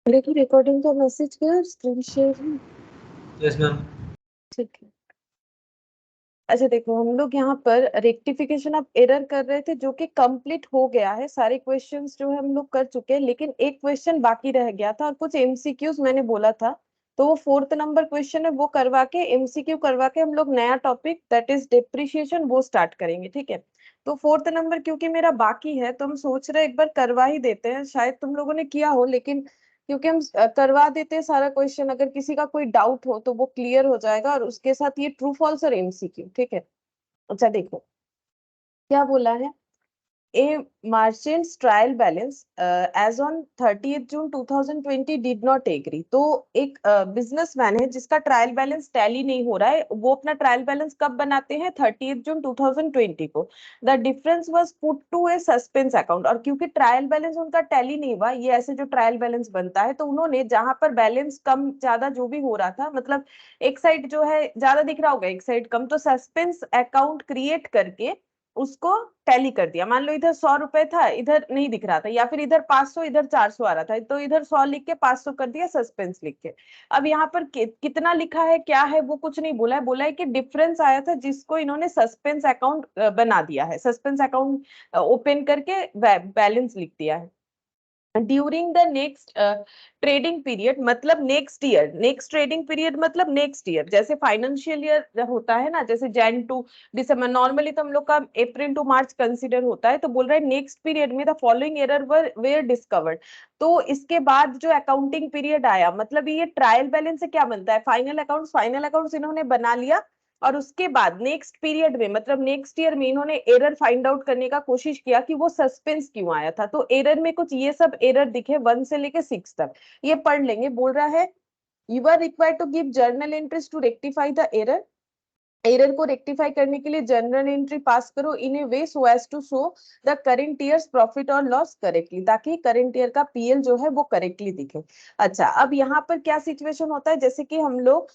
देखिए रिकॉर्डिंग का मैसेज किया, स्क्रीन शेयर है। Yes ma'am. ठीक है। अच्छा देखो, हम लोग यहाँ पर रेक्टिफिकेशन ऑफ एरर कर रहे थे, जो कि कंप्लीट हो गया है। सारे क्वेश्चंस जो है हम लोग कर चुके हैं, लेकिन एक क्वेश्चन बाकी रह गया था और कुछ एमसीक्यूज मैंने बोला था। तो वो 4th नंबर क्वेश्चन है, वो करवा के एमसीक्यू करवा के हम लोग नया टॉपिक दैट इज डिप्रिशिएशन वो स्टार्ट करेंगे। ठीक है। तो 4th नंबर क्योंकि मेरा बाकी है, तो हम सोच रहे हैं एक बार करवा ही देते हैं। शायद तुम लोगों ने किया हो, लेकिन क्योंकि हम करवा देते हैं सारा क्वेश्चन, अगर किसी का कोई डाउट हो तो वो क्लियर हो जाएगा, और उसके साथ ये ट्रू फॉल्स और एमसीक्यू। ठीक है। अच्छा देखो क्या बोला है। A merchant's trial balance as on 30th June 2020 did not agree। तो एक बिजनेसमैन है जिसका ट्रायल बैलेंस टैली नहीं हो रहा है, वो अपना ट्रायल बैलेंस कब बनाते हैं? 30th जून 2020 को। The difference was put to a suspense account. और क्योंकि ट्रायल बैलेंस उनका टैली नहीं हुआ, ये ऐसे जो ट्रायल बैलेंस बनता है, तो उन्होंने जहां पर बैलेंस कम ज्यादा जो भी हो रहा था, मतलब एक साइड जो है ज्यादा दिख रहा होगा, एक साइड कम, तो सस्पेंस अकाउंट क्रिएट करके उसको टैली कर दिया। मान लो इधर 100 रुपए था, इधर नहीं दिख रहा था, या फिर इधर 500 इधर 400 आ रहा था, तो इधर 100 लिख के 500 कर दिया सस्पेंस लिख के। अब यहाँ पर कितना लिखा है क्या है वो कुछ नहीं बोला है, बोला है कि डिफरेंस आया था जिसको इन्होंने सस्पेंस अकाउंट बना दिया है, सस्पेंस अकाउंट ओपन करके बैलेंस लिख दिया है। During the next trading period मतलब next year, next trading period मतलब नेक्स्ट ईयर, जैसे फाइनेंशियल ईयर होता है ना, जैसे जैन टू दिसंबर, नॉर्मली तो हम लोग का अप्रैल टू मार्च कंसीडर होता है, तो बोल रहा है नेक्स्ट पीरियड में the following error were discovered. तो इसके बाद जो अकाउंटिंग पीरियड आया, मतलब ये ट्रायल बैलेंस से क्या बनता है? फाइनल अकाउंट्स इन्होंने बना लिया, और उसके बाद नेक्स्ट पीरियड में मतलब नेक्स्ट ईयर में इन्होंने एरर फाइंड आउट करने का कोशिश किया कि वो सस्पेंस क्यों आया था। तो एरर में कुछ ये सब एरर दिखे 1 से लेके 6 तक, ये पढ़ लेंगे। बोल रहा है you are required to give journal entries to rectify the error. Error को रेक्टिफाई करने के लिए जर्नल एंट्री पास करो in a way so as to show the current year's profit और लॉस करेक्टली, ताकि करेंट ईयर का PL जो है वो करेक्टली दिखे। अच्छा, अब यहाँ पर क्या सिचुएशन होता है, जैसे कि हम लोग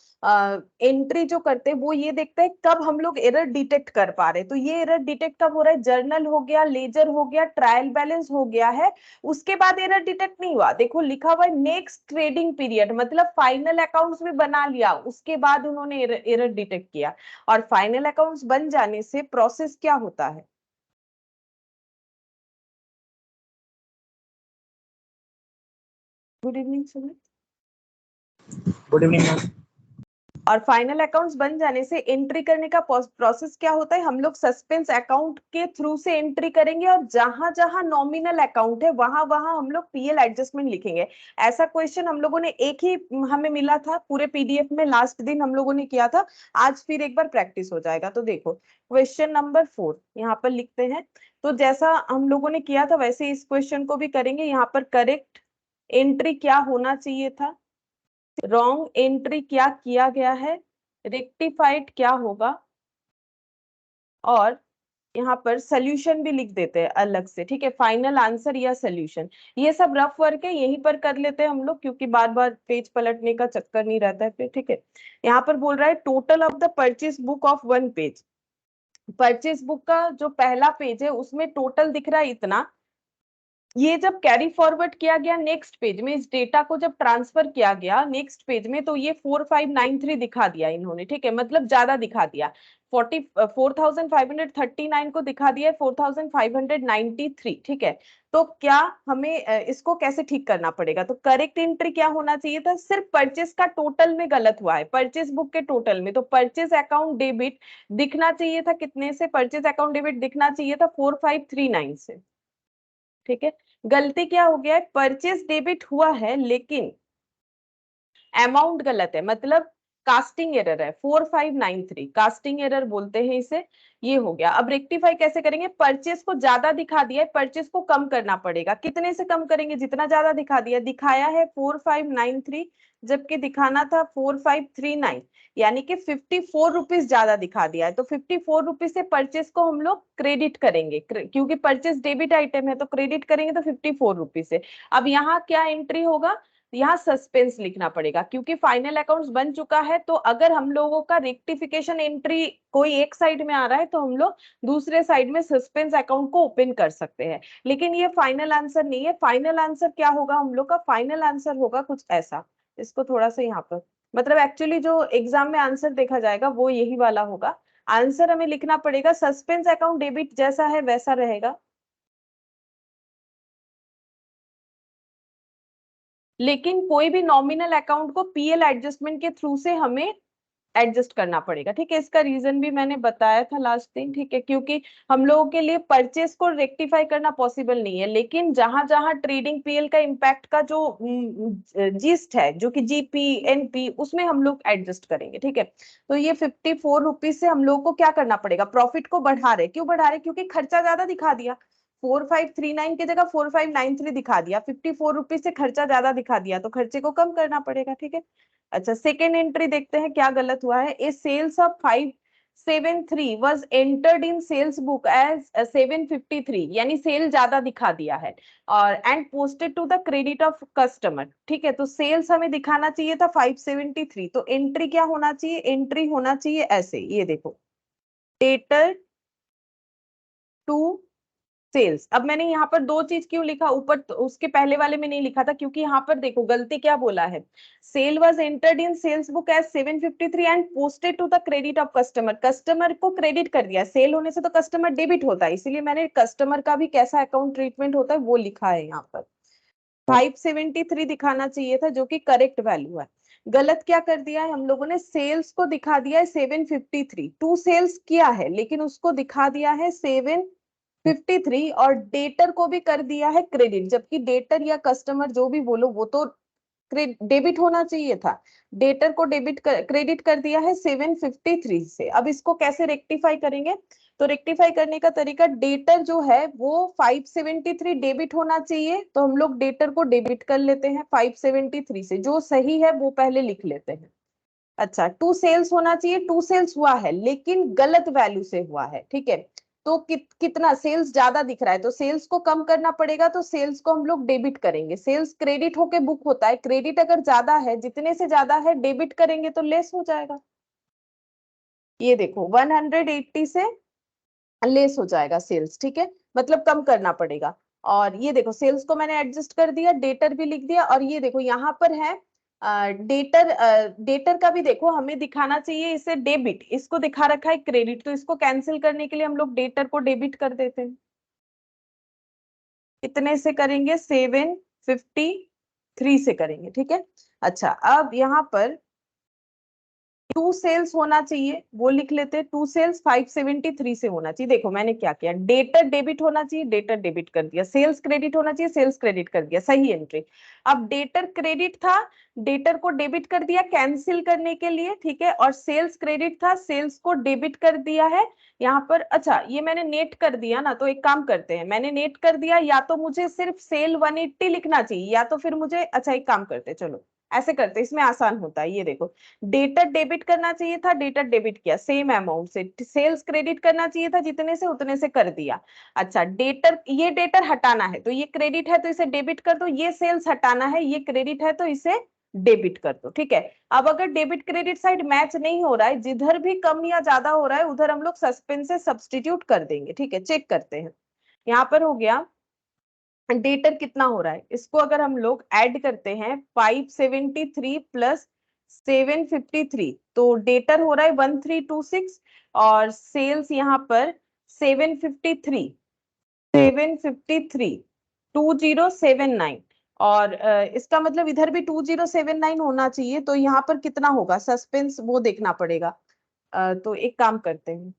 एंट्री जो करते हैं वो ये देखते हैं कब हम लोग एरर डिटेक्ट कर पा रहे हैं। तो ये एरर डिटेक्ट कब हो रहा है? जर्नल हो गया, लेजर हो गया, ट्रायल बैलेंस हो गया है, उसके बाद एरर डिटेक्ट नहीं हुआ। देखो लिखा हुआ है नेक्स्ट ट्रेडिंग पीरियड, मतलब फाइनल अकाउंट्स में बना लिया, उसके बाद उन्होंने एरर डिटेक्ट किया। और फाइनल अकाउंट्स बन जाने से प्रोसेस क्या होता है? Good evening Sumit. Good evening ma'am. और फाइनल अकाउंट्स बन जाने से एंट्री करने का प्रोसेस क्या होता है? हम लोग सस्पेंस अकाउंट के थ्रू से एंट्री करेंगे, और जहां जहां नॉमिनल अकाउंट है वहां वहां हम लोग पीएल एडजस्टमेंट लिखेंगे। ऐसा क्वेश्चन हम लोगों ने एक ही हमें मिला था पूरे पीडीएफ में, लास्ट दिन हम लोगों ने किया था। आज फिर एक बार प्रैक्टिस हो जाएगा। तो देखो क्वेश्चन नंबर 4 यहाँ पर लिखते हैं। तो जैसा हम लोगों ने किया था वैसे इस क्वेश्चन को भी करेंगे। यहाँ पर करेक्ट एंट्री क्या होना चाहिए था, रॉन्ग एंट्री क्या किया गया है, रेक्टिफाइड क्या होगा, और यहाँ पर सोल्यूशन भी लिख देते हैं अलग से। ठीक है, फाइनल आंसर या सोल्यूशन, ये सब रफ वर्क है, यहीं पर कर लेते हैं हम लोग, क्योंकि बार बार पेज पलटने का चक्कर नहीं रहता है फिर। ठीक है, यहाँ पर बोल रहा है total of the purchase book of 1 page. Purchase book का जो पहला पेज है उसमें टोटल दिख रहा है इतना। ये जब कैरी फॉरवर्ड किया गया नेक्स्ट पेज में, इस डेटा को जब ट्रांसफर किया गया नेक्स्ट पेज में, तो ये 4593 दिखा दिया इन्होंने। ठीक है, मतलब ज्यादा दिखा दिया। 4539 को दिखा दिया 4593। ठीक है, तो क्या हमें इसको कैसे ठीक करना पड़ेगा? तो करेक्ट एंट्री क्या होना चाहिए था? सिर्फ परचेस का टोटल में गलत हुआ है, परचेस बुक के टोटल में। तो परचेस अकाउंट डेबिट दिखना चाहिए था कितने से? परचेस अकाउंट डेबिट दिखना चाहिए था 4539 से। ठीक है, गलती क्या हो गया है? परचेस डेबिट हुआ है लेकिन अमाउंट गलत है, मतलब कास्टिंग एरर है। 4593 कास्टिंग एरर बोलते हैं इसे। ये हो गया। अब रेक्टिफाई कैसे करेंगे? परचेस को ज्यादा दिखा दिया है, परचेस को कम करना पड़ेगा। कितने से कम करेंगे? जितना ज्यादा दिखा दिया, दिखाया है 4593 जबकि दिखाना था 4539, यानी कि 54 रुपीज ज्यादा दिखा दिया है। तो 54 रुपीज से परचेस को हम लोग क्रेडिट करेंगे, क्योंकि परचेस डेबिट आइटम है तो क्रेडिट करेंगे तो 54 रुपीज से। अब यहाँ क्या एंट्री होगा? यहाँ सस्पेंस लिखना पड़ेगा, क्योंकि फाइनल अकाउंट्स बन चुका है। तो अगर हम लोगों का रेक्टिफिकेशन एंट्री कोई एक साइड में आ रहा है तो हम लोग दूसरे साइड में सस्पेंस अकाउंट को ओपन कर सकते हैं। लेकिन ये फाइनल आंसर नहीं है। फाइनल आंसर क्या होगा हम लोग का? फाइनल आंसर होगा कुछ ऐसा। इसको थोड़ा सा यहाँ पर, मतलब एक्चुअली जो एग्जाम में आंसर देखा जाएगा वो यही वाला होगा। आंसर हमें लिखना पड़ेगा सस्पेंस अकाउंट डेबिट जैसा है वैसा रहेगा, लेकिन कोई भी नॉमिनल अकाउंट को पीएल एडजस्टमेंट के थ्रू से हमें एडजस्ट करना पड़ेगा। ठीक है, इसका रीजन भी मैंने बताया था लास्ट दिन। ठीक है, क्योंकि हम लोगों के लिए परचेस को रेक्टिफाई करना पॉसिबल नहीं है, लेकिन जहां जहां ट्रेडिंग पीएल का इम्पैक्ट का जो जिस्ट है, जो कि जीपी एनपी, उसमें हम लोग एडजस्ट करेंगे। ठीक है, तो ये 54 रुपीज से हम लोग को क्या करना पड़ेगा? प्रॉफिट को बढ़ा रहे। क्यों बढ़ा रहे? क्योंकि खर्चा ज्यादा दिखा दिया। 4539 की जगह 4593 दिखा दिया। 54 रुपीज से खर्चा ज्यादा दिखा दिया, तो खर्चे को कम करना पड़ेगा। ठीक है, अच्छा सेकेंड एंट्री देखते हैं क्या गलत हुआ है। A sales of 573 was entered in sales book as 753, यानी सेल ज्यादा दिखा दिया है, और and posted to the credit of customer. ठीक है, तो सेल्स हमें दिखाना चाहिए था 573, तो एंट्री क्या होना चाहिए? एंट्री होना चाहिए ऐसे, ये देखो, डेटर टू सेल्स। अब मैंने यहाँ पर दो चीज क्यों लिखा ऊपर, तो उसके पहले वाले में नहीं लिखा था, क्योंकि यहाँ पर देखो गलती क्या बोला है। Sale was entered in sales book as 753 and posted to the credit of customer. Customer को क्रेडिट कर दिया। सेल होने से तो कस्टमर डेबिट होता है, इसीलिए मैंने कस्टमर का भी कैसा अकाउंट ट्रीटमेंट होता है वो लिखा है यहाँ पर। 573 दिखाना चाहिए था, जो कि करेक्ट वैल्यू है। गलत क्या कर दिया है हम लोगों ने? सेल्स को दिखा दिया है 753। टू सेल्स किया है लेकिन उसको दिखा दिया है 753, और डेटर को भी कर दिया है क्रेडिट, जबकि डेटर या कस्टमर जो भी बोलो वो तो डेबिट होना चाहिए था। डेटर को क्रेडिट कर दिया है 753 से। अब इसको कैसे रेक्टिफाई करेंगे? तो रेक्टिफाई करने का तरीका, डेटर जो है वो 573 डेबिट होना चाहिए, तो हम लोग डेटर को डेबिट कर लेते हैं 573 से। जो सही है वो पहले लिख लेते हैं। अच्छा, टू सेल्स होना चाहिए। टू सेल्स हुआ है लेकिन गलत वैल्यू से हुआ है। ठीक है, तो कितना सेल्स ज्यादा दिख रहा है, तो सेल्स को कम करना पड़ेगा, तो सेल्स को हम लोग डेबिट करेंगे। सेल्स क्रेडिट होके बुक होता है, क्रेडिट अगर ज्यादा है, जितने से ज्यादा है डेबिट करेंगे तो लेस हो जाएगा। ये देखो 180 से लेस हो जाएगा सेल्स। ठीक है, मतलब कम करना पड़ेगा। और ये देखो सेल्स को मैंने एडजस्ट कर दिया, डेटर भी लिख दिया, और ये देखो यहाँ पर है डेटर। डेटर का भी देखो हमें दिखाना चाहिए इसे डेबिट, इसको दिखा रखा है क्रेडिट, तो इसको कैंसिल करने के लिए हम लोग डेटर को डेबिट कर देते हैं। कितने से करेंगे? 753 से करेंगे। ठीक है, अच्छा अब यहाँ पर टू सेल्स होना चाहिए, वो लिख लेते हैं। टू सेल्स 573 से होना चाहिए। देखो मैंने क्या किया, डेटर डेबिट होना चाहिए, डेटर डेबिट कर दिया। सेल्स क्रेडिट होना चाहिए, सेल्स क्रेडिट कर दिया, सही एंट्री। अब डेटर क्रेडिट था, डेटर को डेबिट कर दिया कैंसिल करने के लिए। ठीक है, और सेल्स क्रेडिट था, सेल्स को डेबिट कर दिया है यहाँ पर। अच्छा ये मैंने नेट कर दिया ना, तो एक काम करते हैं, मैंने नेट कर दिया, या तो मुझे सिर्फ सेल 180 लिखना चाहिए, या तो फिर मुझे, अच्छा एक काम करते, चलो ऐसे करते, इसमें आसान होता है। ये देखो, डेटर डेबिट करना चाहिए था, डेटर डेबिट किया सेम अमाउंट से। सेल्स क्रेडिट करना चाहिए था, जितने से उतने से कर दिया। अच्छा डेटर, ये डेटर हटाना है तो ये क्रेडिट है तो इसे डेबिट कर दो, ये सेल्स हटाना है, ये क्रेडिट है तो इसे डेबिट कर दो। ठीक है, अब अगर डेबिट क्रेडिट साइड मैच नहीं हो रहा है, जिधर भी कम या ज्यादा हो रहा है उधर हम लोग सस्पेंस से सब्सटीट्यूट कर देंगे। ठीक है, चेक करते हैं। यहाँ पर हो गया, डेटर कितना हो रहा है, इसको अगर हम लोग ऐड करते हैं 573 प्लस 753, तो डेटर हो रहा है 1326, और सेल्स यहाँ पर 753, 2079, और इसका मतलब इधर भी 2079 होना चाहिए, तो यहाँ पर कितना होगा सस्पेंस वो देखना पड़ेगा। तो एक काम करते हैं,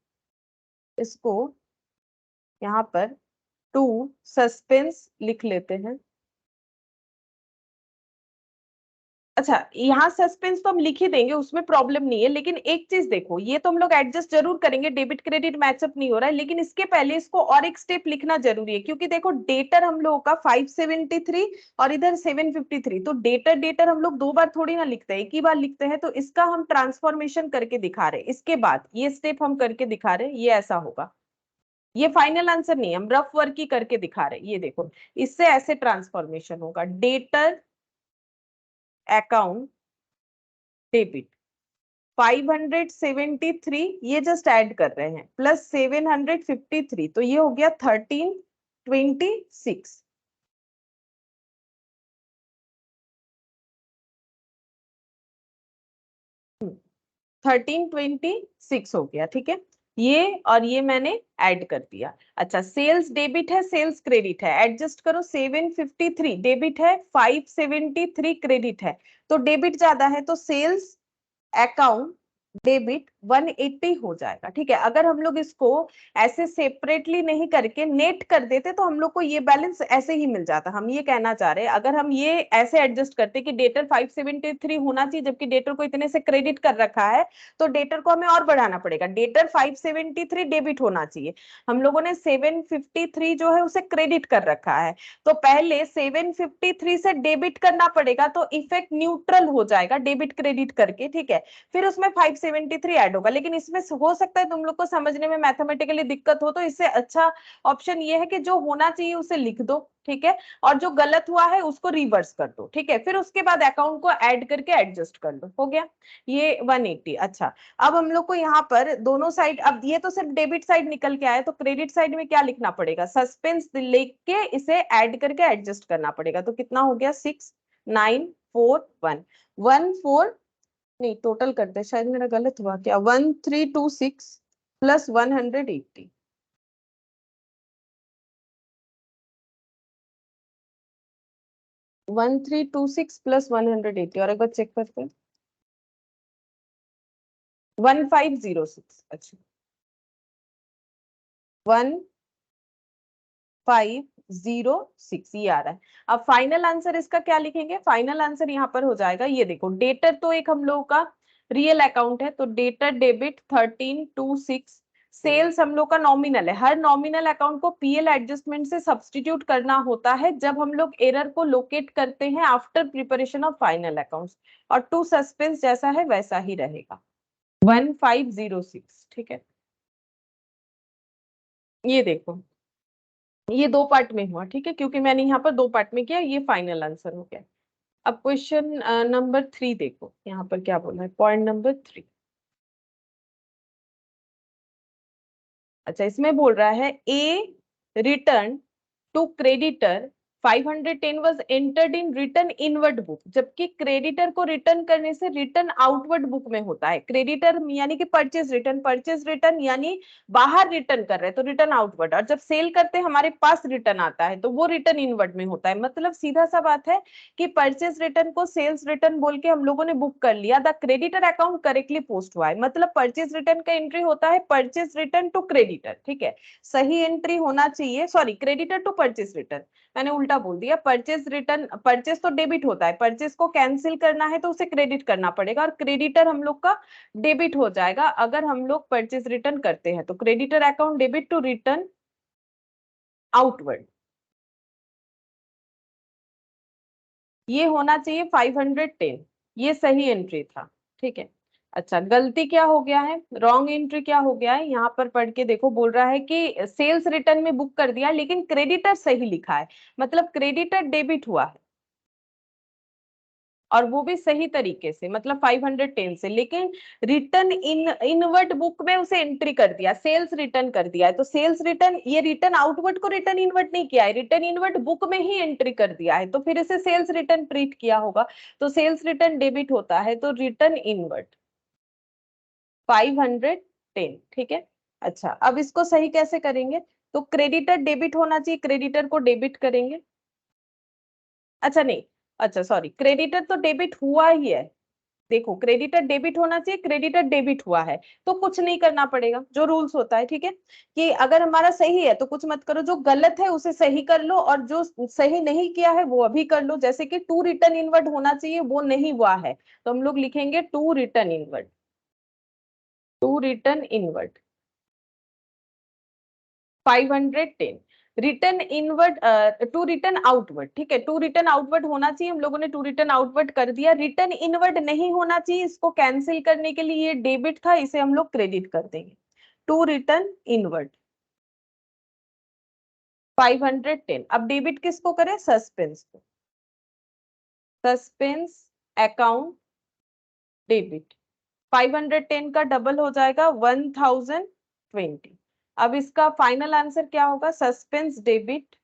इसको यहाँ पर टू सस्पेंस लिख लेते हैं। अच्छा यहाँ सस्पेंस तो हम लिख ही देंगे, उसमें प्रॉब्लम नहीं है, लेकिन एक चीज देखो, ये तो हम लोग एडजस्ट जरूर करेंगे, डेबिट क्रेडिट मैचअप नहीं हो रहा है, लेकिन इसके पहले इसको और एक स्टेप लिखना जरूरी है, क्योंकि देखो डेटर हम लोगों का 573 और इधर 753, तो डेटर डेटर हम लोग दो बार थोड़ी ना लिखते हैं, एक ही बार लिखते हैं, तो इसका हम ट्रांसफॉर्मेशन करके दिखा रहे हैं। इसके बाद ये स्टेप हम करके दिखा रहे हैं, ये ऐसा होगा। ये फाइनल आंसर नहीं, हम रफ वर्क ही करके दिखा रहे हैं। ये देखो, इससे ऐसे ट्रांसफॉर्मेशन होगा, डेटर अकाउंट डेबिट 573 ये जस्ट ऐड कर रहे हैं प्लस 753 तो ये हो गया 1326। 1326 हो गया, ठीक है। ये और ये मैंने ऐड कर दिया। अच्छा, सेल्स डेबिट है, सेल्स क्रेडिट है, एडजस्ट करो। 753 डेबिट है, 573 क्रेडिट है, तो डेबिट ज्यादा है तो सेल्स अकाउंट डेबिट 180 हो जाएगा, ठीक है। अगर हम लोग इसको ऐसे सेपरेटली नहीं करके नेट कर देते तो हम लोग को ये बैलेंस ऐसे ही मिल जाता। हम ये कहना चाह रहे हैं, अगर हम ये ऐसे एडजस्ट करते कि डेटर 573 होना चाहिए जबकि डेटर को इतने से क्रेडिट कर रखा है, तो डेटर को हमें और बढ़ाना पड़ेगा। डेटर 573 डेबिट होना चाहिए, हम लोगों ने 753 जो है उसे क्रेडिट कर रखा है, तो पहले 753 से डेबिट करना पड़ेगा, तो इफेक्ट न्यूट्रल हो जाएगा डेबिट क्रेडिट करके, ठीक है। फिर उसमें 573 ऐड होगा। लेकिन इसमें हो सकता है तुम लोग को समझने में मैथमेटिकली दिक्कत हो, तो इससे अच्छा ऑप्शन ये है कि जो होना चाहिए उसे लिख दो, ठीक है, और जो गलत हुआ है उसको रिवर्स कर दो, ठीक है। फिर उसके बाद अकाउंट को ऐड करके एडजस्ट कर लो, हो गया ये 180। अच्छा, अब हम लोग को यहाँ पर दोनों साइड, अब ये तो सिर्फ डेबिट साइड निकल के आया, तो क्रेडिट साइड में क्या लिखना पड़ेगा, सस्पेंस लेके इसे ऐड करके एडजस्ट करना पड़ेगा। तो कितना हो गया, 6941 14, नहीं टोटल करते हैं, शायद मेरा गलत हुआ क्या, 1326 प्लस 180, 1326 प्लस 180, और एक बार चेक करते हैं, 1506। अच्छा, 1506 ये आ रहा है। अब फाइनल आंसर इसका क्या लिखेंगे, फाइनल आंसर यहाँ पर हो जाएगा, ये देखो डेटर तो एक हम लोगों का रियल अकाउंट है, तो डेटर डेबिट 1326, सेल्स हम लोग का नॉमिनल है। हर नॉमिनल अकाउंट को पीएल एडजस्टमेंट से सब्सटीट्यूट करना होता है जब हम लोग एरर को लोकेट करते हैं after preparation of final accounts, और टू सस्पेंस जैसा है वैसा ही रहेगा, 1506, ठीक है। ये देखो, ये दो पार्ट में हुआ, ठीक है, क्योंकि मैंने यहाँ पर दो पार्ट में किया, ये फाइनल आंसर हो गया। अब क्वेश्चन नंबर 3 देखो, यहाँ पर क्या बोला है, पॉइंट नंबर 3। अच्छा, इसमें बोल रहा है a return to creditor 510 was entered in return inward book, जबकि क्रेडिटर को रिटर्न करने से रिटर्न आउटवर्ड बुक में होता है। क्रेडिटर यानी कि परचेज रिटर्न यानी बाहर रिटर्न कर रहे हैं तो रिटर्न आउटवर्ड, और जब सेल करते हैं हमारे पास रिटर्न आता है तो वो रिटर्न इनवर्ड में होता है। मतलब सीधा सा बात है कि परचेज रिटर्न को सेल्स रिटर्न बोल के हम लोगों ने बुक कर लिया, the creditor account correctly post हुआ है। मतलब परचेज रिटर्न का एंट्री होता है परचेज रिटर्न टू क्रेडिटर, ठीक है, सही एंट्री होना चाहिए, sorry creditor to purchase return, मैंने उल्टा बोल दिया। परचेज रिटर्न, परचेज तो डेबिट होता है, परचेज को कैंसिल करना है तो उसे क्रेडिट करना पड़ेगा, और क्रेडिटर हम लोग का डेबिट हो जाएगा अगर हम लोग परचेज रिटर्न करते हैं, तो creditor account debit to return outward, ये होना चाहिए 510, ये सही एंट्री था, ठीक है। अच्छा, गलती क्या हो गया है, रॉन्ग एंट्री क्या हो गया है, यहाँ पर पढ़ के देखो, बोल रहा है कि सेल्स रिटर्न में बुक कर दिया लेकिन क्रेडिटर सही लिखा है, मतलब क्रेडिटर डेबिट हुआ है, और वो भी सही तरीके से, मतलब 510 से, लेकिन रिटर्न इनवर्ड बुक में उसे एंट्री कर दिया, सेल्स रिटर्न कर दिया है, तो सेल्स रिटर्न, ये रिटर्न आउटवर्ड को रिटर्न इनवर्ड नहीं किया है, रिटर्न इनवर्ड बुक में ही एंट्री कर दिया है, तो फिर इसे सेल्स रिटर्न ट्रीट किया होगा, तो सेल्स रिटर्न डेबिट होता है, तो रिटर्न इनवर्ड 510, ठीक है। अच्छा, अब इसको सही कैसे करेंगे, तो क्रेडिटर डेबिट होना चाहिए, क्रेडिटर को डेबिट करेंगे। अच्छा नहीं, अच्छा सॉरी, क्रेडिटर तो डेबिट हुआ ही है, देखो क्रेडिटर डेबिट होना चाहिए, क्रेडिटर डेबिट हुआ है, तो कुछ नहीं करना पड़ेगा, जो रूल्स होता है, ठीक है, कि अगर हमारा सही है तो कुछ मत करो, जो गलत है उसे सही कर लो, और जो सही नहीं किया है वो अभी कर लो। जैसे कि टू रिटर्न इनवर्ड होना चाहिए, वो नहीं हुआ है, तो हम लोग लिखेंगे to return inward, to return inward 510, return inward to return outward, ठीक है, टू रिटर्न आउटवर्ड होना चाहिए, हम लोगों ने टू रिटर्न आउटवर्ड कर दिया, रिटर्न इनवर्ड नहीं होना चाहिए, इसको कैंसिल करने के लिए, ये डेबिट था इसे हम लोग क्रेडिट कर देंगे, टू रिटर्न इनवर्ड 510। अब डेबिट किसको करें, सस्पेंस को, सस्पेंस अकाउंट डेबिट। 510 का डबल हो जाएगा 1020। अब इसका फाइनल आंसर क्या होगा? Suspense debit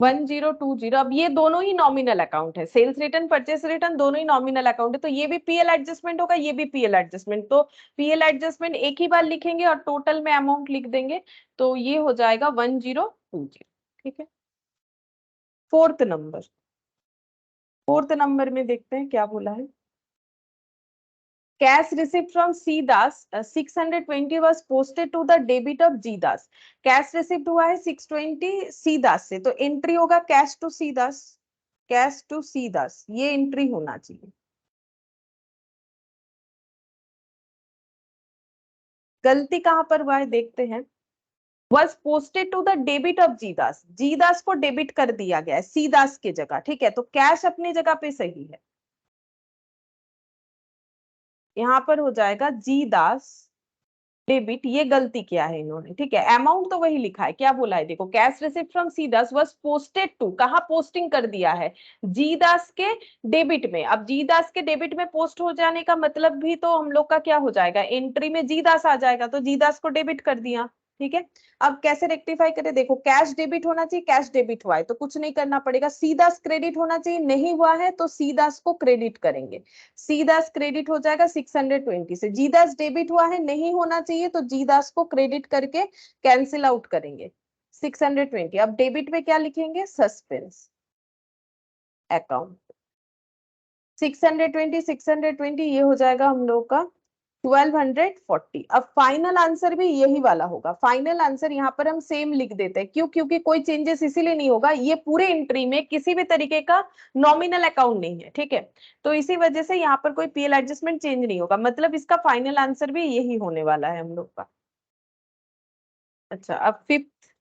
1020। अब ये दोनों ही नॉमिनल अकाउंट है, सेल्स रिटर्न परचेस रिटर्न दोनों ही नॉमिनल अकाउंट है, तो ये भी पीएल एडजस्टमेंट होगा, ये भी पीएल एडजस्टमेंट। तो पीएल एडजस्टमेंट एक ही बार लिखेंगे और टोटल में अमाउंट लिख देंगे, तो ये हो जाएगा 1020। ठीक है। फोर्थ नंबर, फोर्थ नंबर में देखते हैं क्या बोला है। Cash received from C Das 620 was posted to the debit of G Das। Cash receipt हुआ है 620 सी दास से, तो एंट्री होगा cash to C Das, cash to C Das, ये एंट्री होना चाहिए। गलती कहां पर हुआ है देखते हैं। was posted to the debit of ji Das, ji Das को डेबिट कर दिया गया है सी दास की जगह। ठीक है, तो कैश अपनी जगह पे सही है, यहां पर हो जाएगा जी दास डेबिट। ये गलती किया है इन्होंने। ठीक है, अमाउंट तो वही लिखा है, क्या बोला है देखो, cash receipt from C Das was posted to, कहां पोस्टिंग कर दिया है? जी दास के डेबिट में। अब जी दास के डेबिट में पोस्ट हो जाने का मतलब भी तो हम लोग का क्या हो जाएगा, एंट्री में जी दास आ जाएगा, तो जी दास को डेबिट कर दिया। ठीक है, अब कैसे रेक्टिफाई करें, देखो कैश डेबिट होना चाहिए, कैश डेबिट हुआ है तो कुछ नहीं करना पड़ेगा। सीदास क्रेडिट होना चाहिए, नहीं हुआ है तो सीदास को क्रेडिट करेंगे, सीदास क्रेडिट हो जाएगा 620 से। जीदास डेबिट हुआ है, नहीं होना चाहिए, तो जीदास को क्रेडिट करके कैंसिल आउट करेंगे 620। अब डेबिट में क्या लिखेंगे? सस्पेंस अकाउंट 620 ये हो जाएगा हम लोग का 1240। अब फाइनल आंसर भी यही वाला होगा। फाइनल आंसर यहाँ पर हम सेम लिख देते हैं, क्यों? क्योंकि कोई चेंजेस इसीलिए नहीं होगा, ये पूरे एंट्री में किसी भी तरीके का नॉमिनल अकाउंट नहीं है। ठीक है, तो इसी वजह से यहाँ पर कोई पीएल एडजस्टमेंट चेंज नहीं होगा, मतलब इसका फाइनल आंसर भी यही होने वाला है हम लोग का। अच्छा, अब फिफ्थ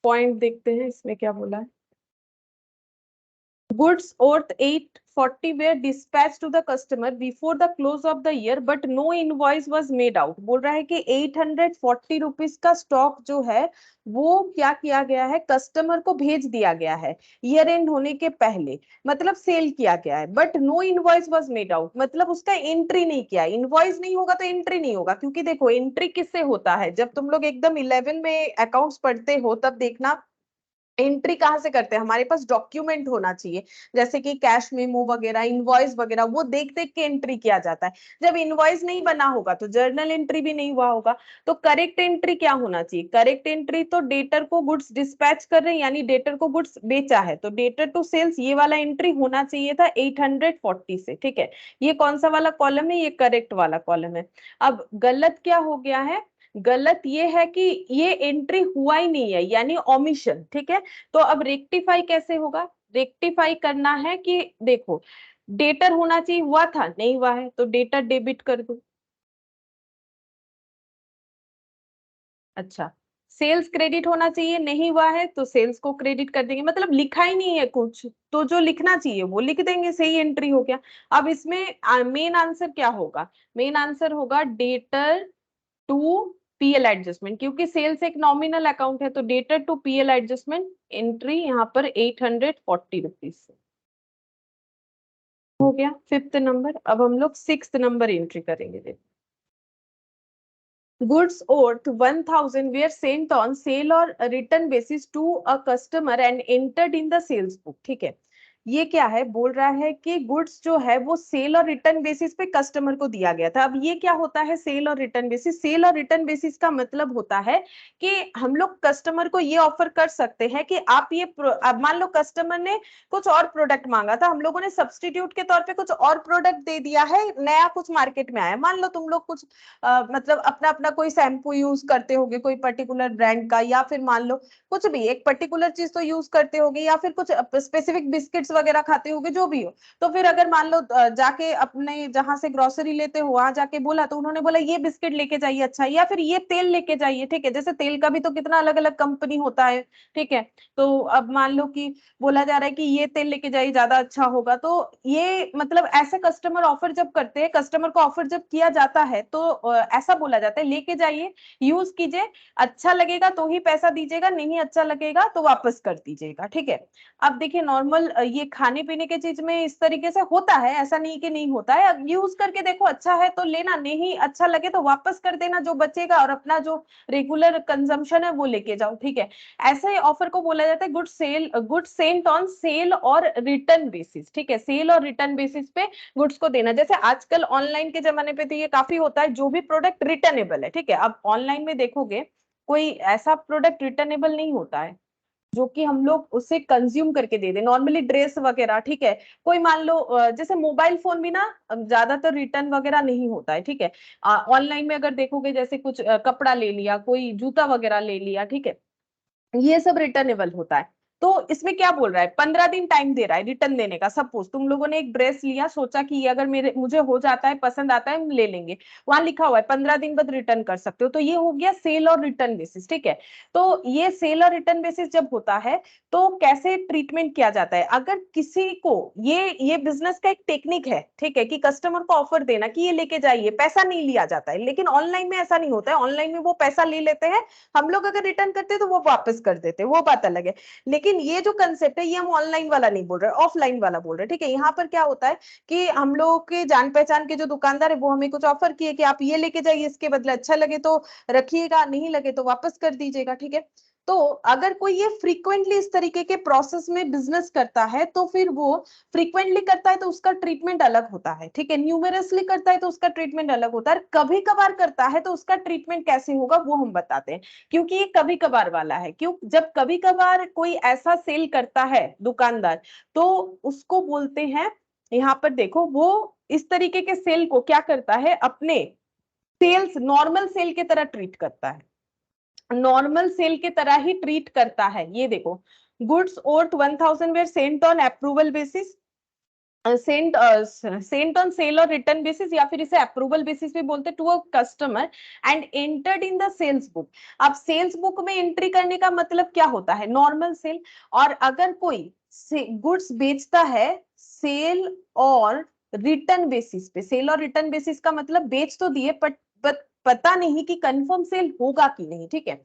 पॉइंट देखते हैं, इसमें क्या बोला है। Goods worth 840 were dispatched to the customer before the close of the year, but no invoice was made out। बोल रहा है कि 840 रुपीज का स्टॉक जो है वो क्या किया गया है, कस्टमर को भेज दिया गया है ईयर एंड होने के पहले, मतलब सेल किया गया है, but no invoice was made out, मतलब उसका एंट्री नहीं किया। इनवॉइस नहीं होगा तो एंट्री नहीं होगा, क्योंकि देखो एंट्री किससे होता है, जब तुम लोग एकदम 11 में अकाउंट्स पढ़ते हो तब देखना एंट्री कहाँ से करते हैं, हमारे पास डॉक्यूमेंट होना चाहिए, जैसे कि कैश मेमो वगैरह, इनवॉइस वगैरह, वो देख देख के एंट्री किया जाता है। जब इनवॉइस नहीं बना होगा तो जर्नल एंट्री भी नहीं हुआ होगा। तो करेक्ट एंट्री क्या होना चाहिए? करेक्ट एंट्री तो डेटर को गुड्स डिस्पैच कर रहे हैं, यानी डेटर को गुड्स बेचा है, तो डेटर टू सेल्स ये वाला एंट्री होना चाहिए था 840 से। ठीक है, ये कौन सा वाला कॉलम है? ये करेक्ट वाला कॉलम है। अब गलत क्या हो गया है? गलत ये है कि ये एंट्री हुआ ही नहीं है, यानी ओमिशन। ठीक है, तो अब रेक्टिफाई कैसे होगा? रेक्टिफाई करना है कि देखो डेटर होना चाहिए, हुआ था नहीं हुआ है तो डेटर डेबिट कर दो। अच्छा, सेल्स क्रेडिट होना चाहिए, नहीं हुआ है तो सेल्स को क्रेडिट कर देंगे, मतलब लिखा ही नहीं है कुछ, तो जो लिखना चाहिए वो लिख देंगे, सही एंट्री हो गया। अब इसमें मेन आंसर क्या होगा? मेन आंसर होगा डेटर टू पीएल एडजस्टमेंट, क्योंकि सेल्स एक नॉमिनल अकाउंट है, तो debtor to PL adjustment entry यहाँ पर 840 रुपीज हो गया फिफ्थ नंबर। अब हम लोग सिक्स्थ नंबर एंट्री करेंगे। Goods worth 1000 were sent on sale or return basis to a customer and entered in the sales book। ठीक है, ये क्या है? बोल रहा है कि गुड्स जो है वो सेल और रिटर्न बेसिस पे कस्टमर को दिया गया था। अब ये क्या होता है सेल और रिटर्न बेसिस? सेल और रिटर्न बेसिस का मतलब होता है कि हम लोग कस्टमर को ये ऑफर कर सकते हैं कि आप ये अब मान लो कस्टमर ने कुछ और प्रोडक्ट मांगा था, हम लोगों ने सब्सटीट्यूट के तौर पे कुछ और प्रोडक्ट दे दिया है, नया कुछ मार्केट में आया। मान लो तुम लोग कुछ मतलब अपना अपना कोई शैम्पू यूज करते होगे कोई पर्टिकुलर ब्रांड का, या फिर मान लो कुछ भी एक पर्टिकुलर चीज तो यूज करते होगे, या फिर कुछ स्पेसिफिक बिस्किट्स वगैरह खाते होगे जो भी हो, तो फिर अगर मान लो जाके अपने जहां से ग्रोसरी लेते हो वहां जाके बोला तो उन्होंने बोला ये बिस्किट लेके जाइए अच्छा, या फिर ये तेल लेके जाइए, ठीक है, जैसे तेल का भी तो कितना अलग अलग कंपनी होता है, ठीक है। तो अब मान लो कि बोला जा रहा है कि ये तेल लेके जाइए ज्यादा अच्छा होगा, तो ये मतलब ऐसे कस्टमर ऑफर जब करते हैं, कस्टमर को ऑफर जब किया जाता है तो ऐसा बोला जाता है लेके जाइए, यूज कीजिए, अच्छा लगेगा तो ही पैसा दीजिएगा, नहीं अच्छा लगेगा तो वापस कर दीजिएगा, ठीक है। अब देखिए नॉर्मल ये खाने पीने के चीज में इस तरीके से होता है, ऐसा नहीं कि नहीं होता है, अब यूज करके देखो अच्छा है तो लेना, नहीं अच्छा लगे तो वापस कर देना जो बचेगा, और अपना जो रेगुलर कंजम्पशन है वो लेके जाओ, ठीक है। ऐसे ऑफर को बोला जाता है गुड सेंट ऑन सेल और रिटर्न बेसिस, ठीक है, सेल और रिटर्न बेसिस पे गुड्स को देना। जैसे आजकल ऑनलाइन के जमाने पे तो ये काफी होता है, जो भी प्रोडक्ट रिटर्नेबल है, ठीक है, अब ऑनलाइन में देखोगे कोई ऐसा प्रोडक्ट रिटर्नेबल नहीं होता है जो कि हम लोग उसे कंज्यूम करके दे दे, नॉर्मली ड्रेस वगैरह, ठीक है। कोई मान लो जैसे मोबाइल फोन भी ना ज्यादातर रिटर्न वगैरह नहीं होता है, ठीक है। ऑनलाइन में अगर देखोगे जैसे कुछ कपड़ा ले लिया, कोई जूता वगैरह ले लिया, ठीक है, ये सब रिटर्नेबल होता है। तो इसमें क्या बोल रहा है, 15 दिन टाइम दे रहा है रिटर्न देने का। सपोज तुम लोगों ने एक ड्रेस लिया, सोचा कि ये अगर मुझे हो जाता है, पसंद आता है, हम ले लेंगे, वहां लिखा हुआ है 15 दिन बाद रिटर्न कर सकते हो, तो ये हो गया सेल और रिटर्न बेसिस, ठीक है। तो ये सेल और रिटर्न बेसिस जब होता है तो कैसे ट्रीटमेंट किया जाता है, अगर किसी को ये बिजनेस का एक टेक्निक है, ठीक है, कि कस्टमर को ऑफर देना कि ये लेके जाइए, पैसा नहीं लिया जाता है, लेकिन ऑनलाइन में ऐसा नहीं होता है, ऑनलाइन में वो पैसा ले लेते हैं, हम लोग अगर रिटर्न करते हैं तो वो वापस कर देते हैं, वो बात अलग है। लेकिन ये जो कंसेप्ट है ये हम ऑनलाइन वाला नहीं बोल रहे, ऑफलाइन वाला बोल रहे, ठीक है। यहाँ पर क्या होता है कि हम लोगों के जान पहचान के जो दुकानदार है वो हमें कुछ ऑफर किए कि आप ये लेके जाइए, इसके बदले अच्छा लगे तो रखिएगा, नहीं लगे तो वापस कर दीजिएगा, ठीक है। तो अगर कोई ये फ्रीक्वेंटली इस तरीके के प्रोसेस में बिजनेस करता है तो फिर वो फ्रीक्वेंटली करता है तो उसका ट्रीटमेंट अलग होता है, ठीक है, न्यूमेरसली करता है तो उसका ट्रीटमेंट अलग होता है, कभी कभार करता है तो उसका ट्रीटमेंट कैसे होगा वो हम बताते हैं। क्योंकि ये कभी कभार वाला है, क्यों, जब कभी कभार कोई ऐसा सेल करता है दुकानदार तो उसको बोलते हैं, यहाँ पर देखो वो इस तरीके के सेल को क्या करता है, अपने सेल्स नॉर्मल सेल की तरह ट्रीट करता है, नॉर्मल सेल की तरह ही ट्रीट करता है। ये देखो, goods worth 1000 were sent on approval basis, sent on sale और रिटर्न बेसिस, या फिर इसे अप्रूवल बेसिस भी बोलते, to a customer and entered in the sales book. अब सेल्स बुक में एंट्री करने का मतलब क्या होता है, नॉर्मल सेल। और अगर कोई गुड्स बेचता है सेल और रिटर्न बेसिस पे, सेल और रिटर्न बेसिस का मतलब बेच तो दिए बट पता नहीं कि कंफर्म सेल होगा कि नहीं, ठीक है।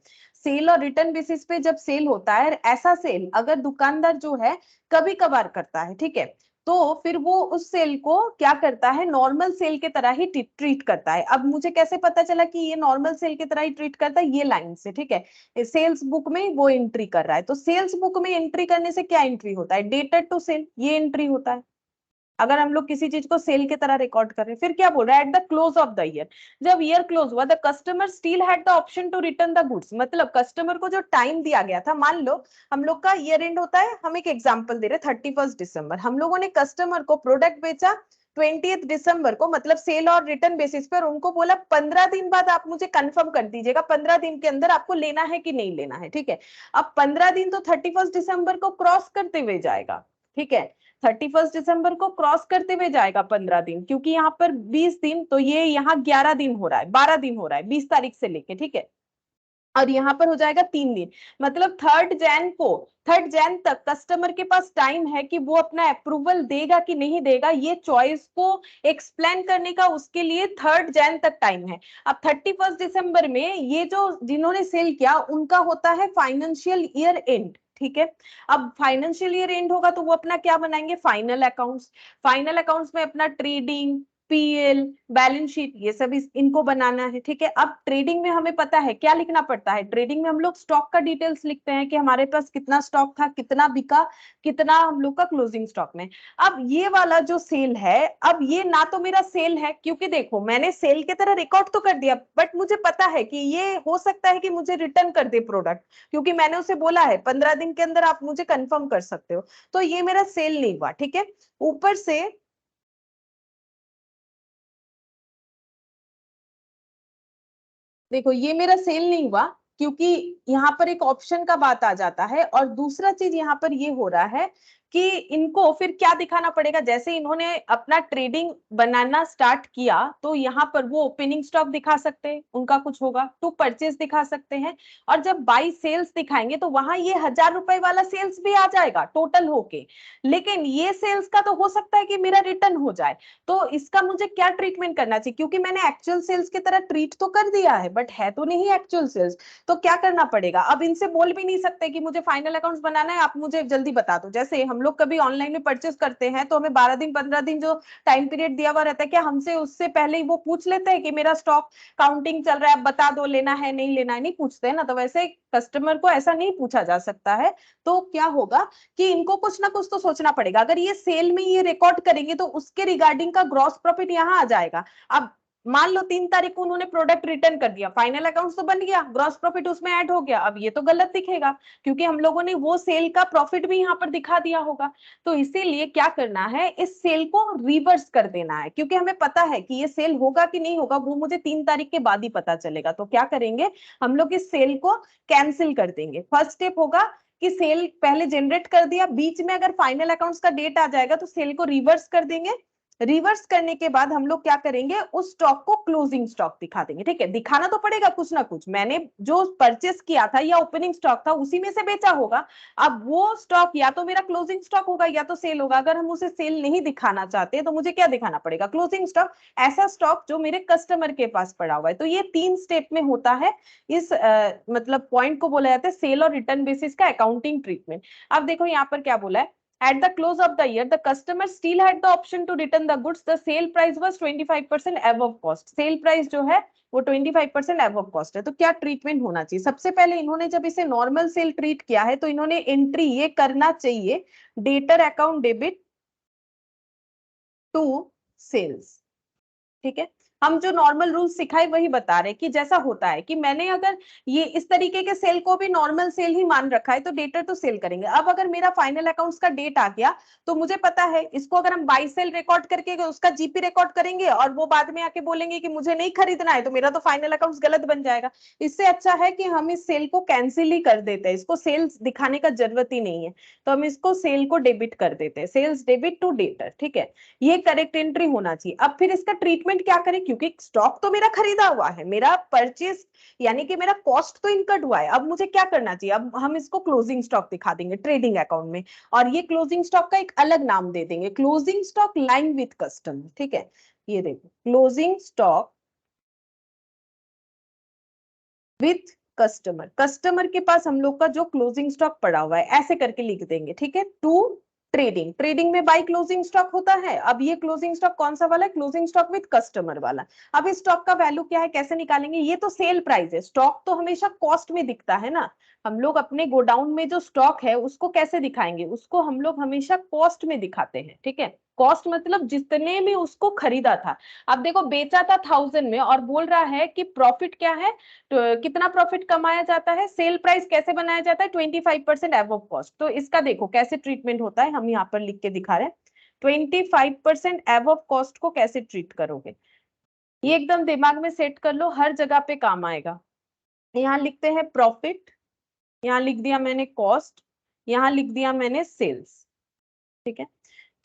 सेल और रिटर्न बेसिस पे जब सेल होता है, ऐसा सेल अगर दुकानदार जो है कभी कभार करता है, ठीक है, तो फिर वो उस सेल को क्या करता है, नॉर्मल सेल की तरह ही ट्रीट करता है। अब मुझे कैसे पता चला कि ये नॉर्मल सेल की तरह ही ट्रीट करता है, ये लाइन से, ठीक है, सेल्स बुक में वो एंट्री कर रहा है, तो सेल्स बुक में एंट्री करने से क्या एंट्री होता है, डेटेड टू सेल, ये एंट्री होता है। अगर हम लोग किसी चीज को सेल की तरह रिकॉर्ड कर रहे हैं, फिर क्या बोल रहा है, at the close of the year, जब ईयर क्लोज हुआ, the customer still had the option to return the goods, मतलब कस्टमर को जो टाइम दिया गया था, मान लो हम लोग का ईयर एंड होता है, हम एक एग्जांपल दे रहे 31 दिसंबर, हम लोगों ने कस्टमर को प्रोडक्ट बेचा 20 दिसंबर को, मतलब सेल और रिटर्न बेसिस पर, उनको बोला 15 दिन बाद आप मुझे कंफर्म कर दीजिएगा, 15 दिन के अंदर आपको लेना है कि नहीं लेना है, ठीक है। अब 15 दिन तो 31 दिसंबर को क्रॉस करते हुए जाएगा, ठीक है, 31 दिसंबर को क्रॉस करते हुए जाएगा 15 दिन, क्योंकि यहाँ पर 20 दिन, तो ये यहाँ 11 दिन हो रहा है, 12 दिन हो रहा है 20 तारीख से लेके, ठीक है। और यहाँ पर हो जाएगा 3 दिन, मतलब 3rd जैन तक कस्टमर के पास टाइम है कि वो अपना अप्रूवल देगा कि नहीं देगा, ये चॉइस को एक्सप्लेन करने का उसके लिए 3rd जैन तक टाइम है। अब 31 दिसंबर में ये जो जिन्होंने सेल किया उनका होता है फाइनेंशियल ईयर एंड, ठीक है। अब फाइनेंशियल ईयर एंड होगा तो वो अपना क्या बनाएंगे, फाइनल अकाउंट्स, फाइनल अकाउंट्स में अपना ट्रेडिंग, पीएल, बैलेंस शीट, ये सब इनको बनाना है, ठीक है। अब ट्रेडिंग में हमें पता है क्या लिखना पड़ता है, ट्रेडिंग में हम लोग स्टॉक का डिटेल्स लिखते हैं कि हमारे पास कितना स्टॉक था, कितना बिका, कितना हम लोग का क्लोजिंग स्टॉक में। अब ये वाला जो सेल है, अब ये ना तो मेरा सेल है, क्योंकि देखो मैंने सेल की तरह रिकॉर्ड तो कर दिया, बट मुझे पता है कि ये हो सकता है कि मुझे रिटर्न कर दे प्रोडक्ट, क्योंकि मैंने उसे बोला है 15 दिन के अंदर आप मुझे कंफर्म कर सकते हो, तो ये मेरा सेल नहीं हुआ, ठीक है। ऊपर से देखो ये मेरा सेल नहीं हुआ, क्योंकि यहाँ पर एक ऑप्शन का बात आ जाता है, और दूसरा चीज यहाँ पर ये हो रहा है कि इनको फिर क्या दिखाना पड़ेगा, जैसे इन्होंने अपना ट्रेडिंग बनाना स्टार्ट किया तो यहाँ पर वो ओपनिंग स्टॉक दिखा सकते हैं, उनका कुछ होगा, टू परचेज दिखा सकते हैं, और जब बाई सेल्स दिखाएंगे तो वहां ये 1000 रुपए वाला सेल्स भी आ जाएगा टोटल होके, लेकिन ये सेल्स का तो हो सकता है कि मेरा रिटर्न हो जाए। तो इसका मुझे क्या ट्रीटमेंट करना चाहिए, क्योंकि मैंने एक्चुअल सेल्स की तरह ट्रीट तो कर दिया है बट है तो नहीं एक्चुअल सेल्स, तो क्या करना पड़ेगा। अब इनसे बोल भी नहीं सकते कि मुझे फाइनल अकाउंट्स बनाना है, आप मुझे जल्दी बता दो। जैसे हम लोग कभी ऑनलाइन में परचेस करते हैं तो हमें 12 दिन 15 दिन जो टाइम पीरियड दिया हुआ रहता है, क्या हमसे उससे पहले ही वो पूछ लेते हैं कि मेरा स्टॉक काउंटिंग चल रहा है, बता दो लेना है नहीं लेना है, नहीं पूछते हैं ना। तो वैसे कस्टमर को ऐसा नहीं पूछा जा सकता है। तो क्या होगा कि इनको कुछ ना कुछ तो सोचना पड़ेगा। अगर ये सेल में ये रिकॉर्ड करेंगे तो उसके रिगार्डिंग का ग्रॉस प्रॉफिट यहाँ आ जाएगा। अब मान लो 3 तारीख को उन्होंने प्रोडक्ट रिटर्न कर दिया, फाइनल अकाउंट तो बन गया, ग्रॉस प्रॉफिट उसमें ऐड हो गया, अब ये तो गलत दिखेगा क्योंकि हम लोगों ने वो सेल का प्रॉफिट भी यहाँ पर दिखा दिया होगा। तो इसीलिए क्या करना है, इस सेल को रिवर्स कर देना है, क्योंकि हमें पता है कि ये सेल होगा कि नहीं होगा वो मुझे 3 तारीख के बाद ही पता चलेगा। तो क्या करेंगे, हम लोग इस सेल को कैंसिल कर देंगे। फर्स्ट स्टेप होगा कि सेल पहले जनरेट कर दिया, बीच में अगर फाइनल अकाउंट्स का डेट आ जाएगा तो सेल को रिवर्स कर देंगे। रिवर्स करने के बाद हम लोग क्या करेंगे, उस स्टॉक को क्लोजिंग स्टॉक दिखा देंगे। ठीक है, दिखाना तो पड़ेगा कुछ ना कुछ, मैंने जो परचेस किया था या ओपनिंग स्टॉक था उसी में से बेचा होगा। अब वो स्टॉक या तो मेरा क्लोजिंग स्टॉक होगा या तो सेल होगा। अगर हम उसे सेल नहीं दिखाना चाहते तो मुझे क्या दिखाना पड़ेगा, क्लोजिंग स्टॉक, ऐसा स्टॉक जो मेरे कस्टमर के पास पड़ा हुआ है। तो ये 3 स्टेप में होता है। इस मतलब पॉइंट को बोला जाता है सेल और रिटर्न बेसिस का अकाउंटिंग ट्रीटमेंट। अब देखो यहाँ पर क्या बोला है, at the close of the year the customer still had the option to return the goods, the sale price was 25% above cost। Sale price जो है वो 25% above cost है। तो क्या ट्रीटमेंट होना चाहिए, सबसे पहले इन्होंने जब इसे नॉर्मल सेल ट्रीट किया है तो इन्होंने एंट्री ये करना चाहिए, debtor account debit to sales. ठीक है, हम जो नॉर्मल रूल सिखाए वही बता रहे कि जैसा होता है कि मैंने अगर ये इस तरीके के सेल को भी नॉर्मल सेल ही मान रखा है तो डेटर तो सेल करेंगे। अब अगर मेरा फाइनल अकाउंट्स का डेट आ गया तो मुझे पता है इसको अगर हम बाई सेल रिकॉर्ड करके उसका जीपी रिकॉर्ड करेंगे और वो बाद में आके बोलेंगे कि मुझे नहीं खरीदना है तो मेरा तो फाइनल अकाउंट्स गलत बन जाएगा। इससे अच्छा है कि हम इस सेल को कैंसिल ही कर देते हैं, इसको सेल्स दिखाने का जरूरत ही नहीं है। तो हम इसको सेल को डेबिट कर देते हैं, सेल्स डेबिट टू डेटर। ठीक है, ये करेक्ट एंट्री होना चाहिए। अब फिर इसका ट्रीटमेंट क्या करें, क्योंकि स्टॉक तो मेरा खरीदा हुआ है, मेरा परचेज यानी कि मेरा कॉस्ट तो इनकट हुआ है। अब मुझे क्या करना चाहिए, अब हम इसको क्लोजिंग स्टॉक दिखा देंगे ट्रेडिंग अकाउंट में, और ये क्लोजिंग स्टॉक का एक अलग नाम दे देंगे, closing stock line with customer. ठीक है, ये देखो closing stock with customer, customer के पास हम लोग का जो क्लोजिंग स्टॉक पड़ा हुआ है ऐसे करके लिख देंगे। ठीक है, टू ट्रेडिंग, ट्रेडिंग में बाई क्लोजिंग स्टॉक होता है। अब ये क्लोजिंग स्टॉक कौन सा वाला है, क्लोजिंग स्टॉक विद कस्टमर वाला। अब इस स्टॉक का वैल्यू क्या है, कैसे निकालेंगे, ये तो सेल प्राइस है, स्टॉक तो हमेशा कॉस्ट में दिखता है ना। हम लोग अपने गोडाउन में जो स्टॉक है उसको कैसे दिखाएंगे, उसको हम लोग हमेशा कॉस्ट में दिखाते हैं। ठीक है, कॉस्ट मतलब जितने में उसको खरीदा था। अब देखो बेचा था 1000 में और बोल रहा है कि प्रॉफिट क्या है, तो कितना प्रॉफिट कमाया जाता है, सेल प्राइस कैसे बनाया जाता है, 25% अबव कॉस्ट। तो इसका देखो कैसे ट्रीटमेंट होता है, हम यहाँ पर लिख के दिखा रहे हैं 25% अबव कॉस्ट को कैसे ट्रीट करोगे। ये एकदम दिमाग में सेट कर लो, हर जगह पे काम आएगा। यहाँ लिखते हैं प्रॉफिट, यहाँ लिख दिया मैंने कॉस्ट, यहाँ लिख दिया मैंने सेल्स। ठीक है,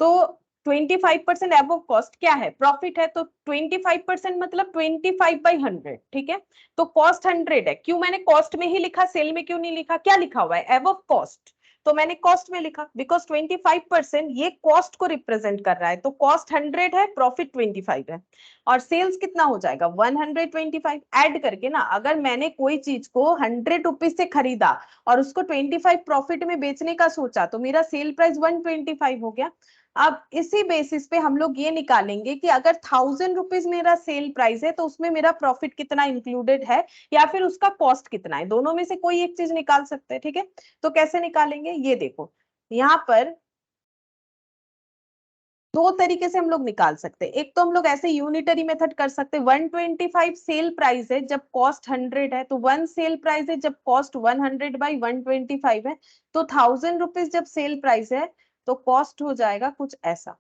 तो 25% अबव कॉस्ट क्या है, प्रॉफिट है, तो 25% मतलब 25/100। ठीक है, तो कॉस्ट 100 है, क्यों मैंने कॉस्ट में ही लिखा, सेल में क्यों नहीं लिखा, क्या लिखा हुआ है अबव कॉस्ट, तो मैंने कॉस्ट में लिखा बिकॉज 25% ये कॉस्ट को रिप्रेजेंट कर रहा है। तो कॉस्ट 100 है, प्रॉफिट 25 है, और सेल्स कितना हो जाएगा 125। ऐड करके ना, अगर मैंने कोई चीज को 100 रुपीज से खरीदा और उसको 25 प्रॉफिट में बेचने का सोचा तो मेरा सेल प्राइस 125 हो गया। अब इसी बेसिस पे हम लोग ये निकालेंगे कि अगर 1000 रुपीज मेरा सेल प्राइस है तो उसमें मेरा प्रॉफिट कितना इंक्लूडेड है या फिर उसका कॉस्ट कितना है, दोनों में से कोई एक चीज निकाल सकते हैं। ठीक है, तो कैसे निकालेंगे, ये देखो यहाँ पर दो तरीके से हम लोग निकाल सकते हैं। एक तो हम लोग ऐसे यूनिटरी मेथड कर सकते हैं, 125 सेल प्राइस है जब कॉस्ट 100 है, तो 1 सेल प्राइस है जब कॉस्ट 100/125 है, तो 1000 रुपीज जब सेल प्राइस है तो कॉस्ट हो जाएगा कुछ ऐसा।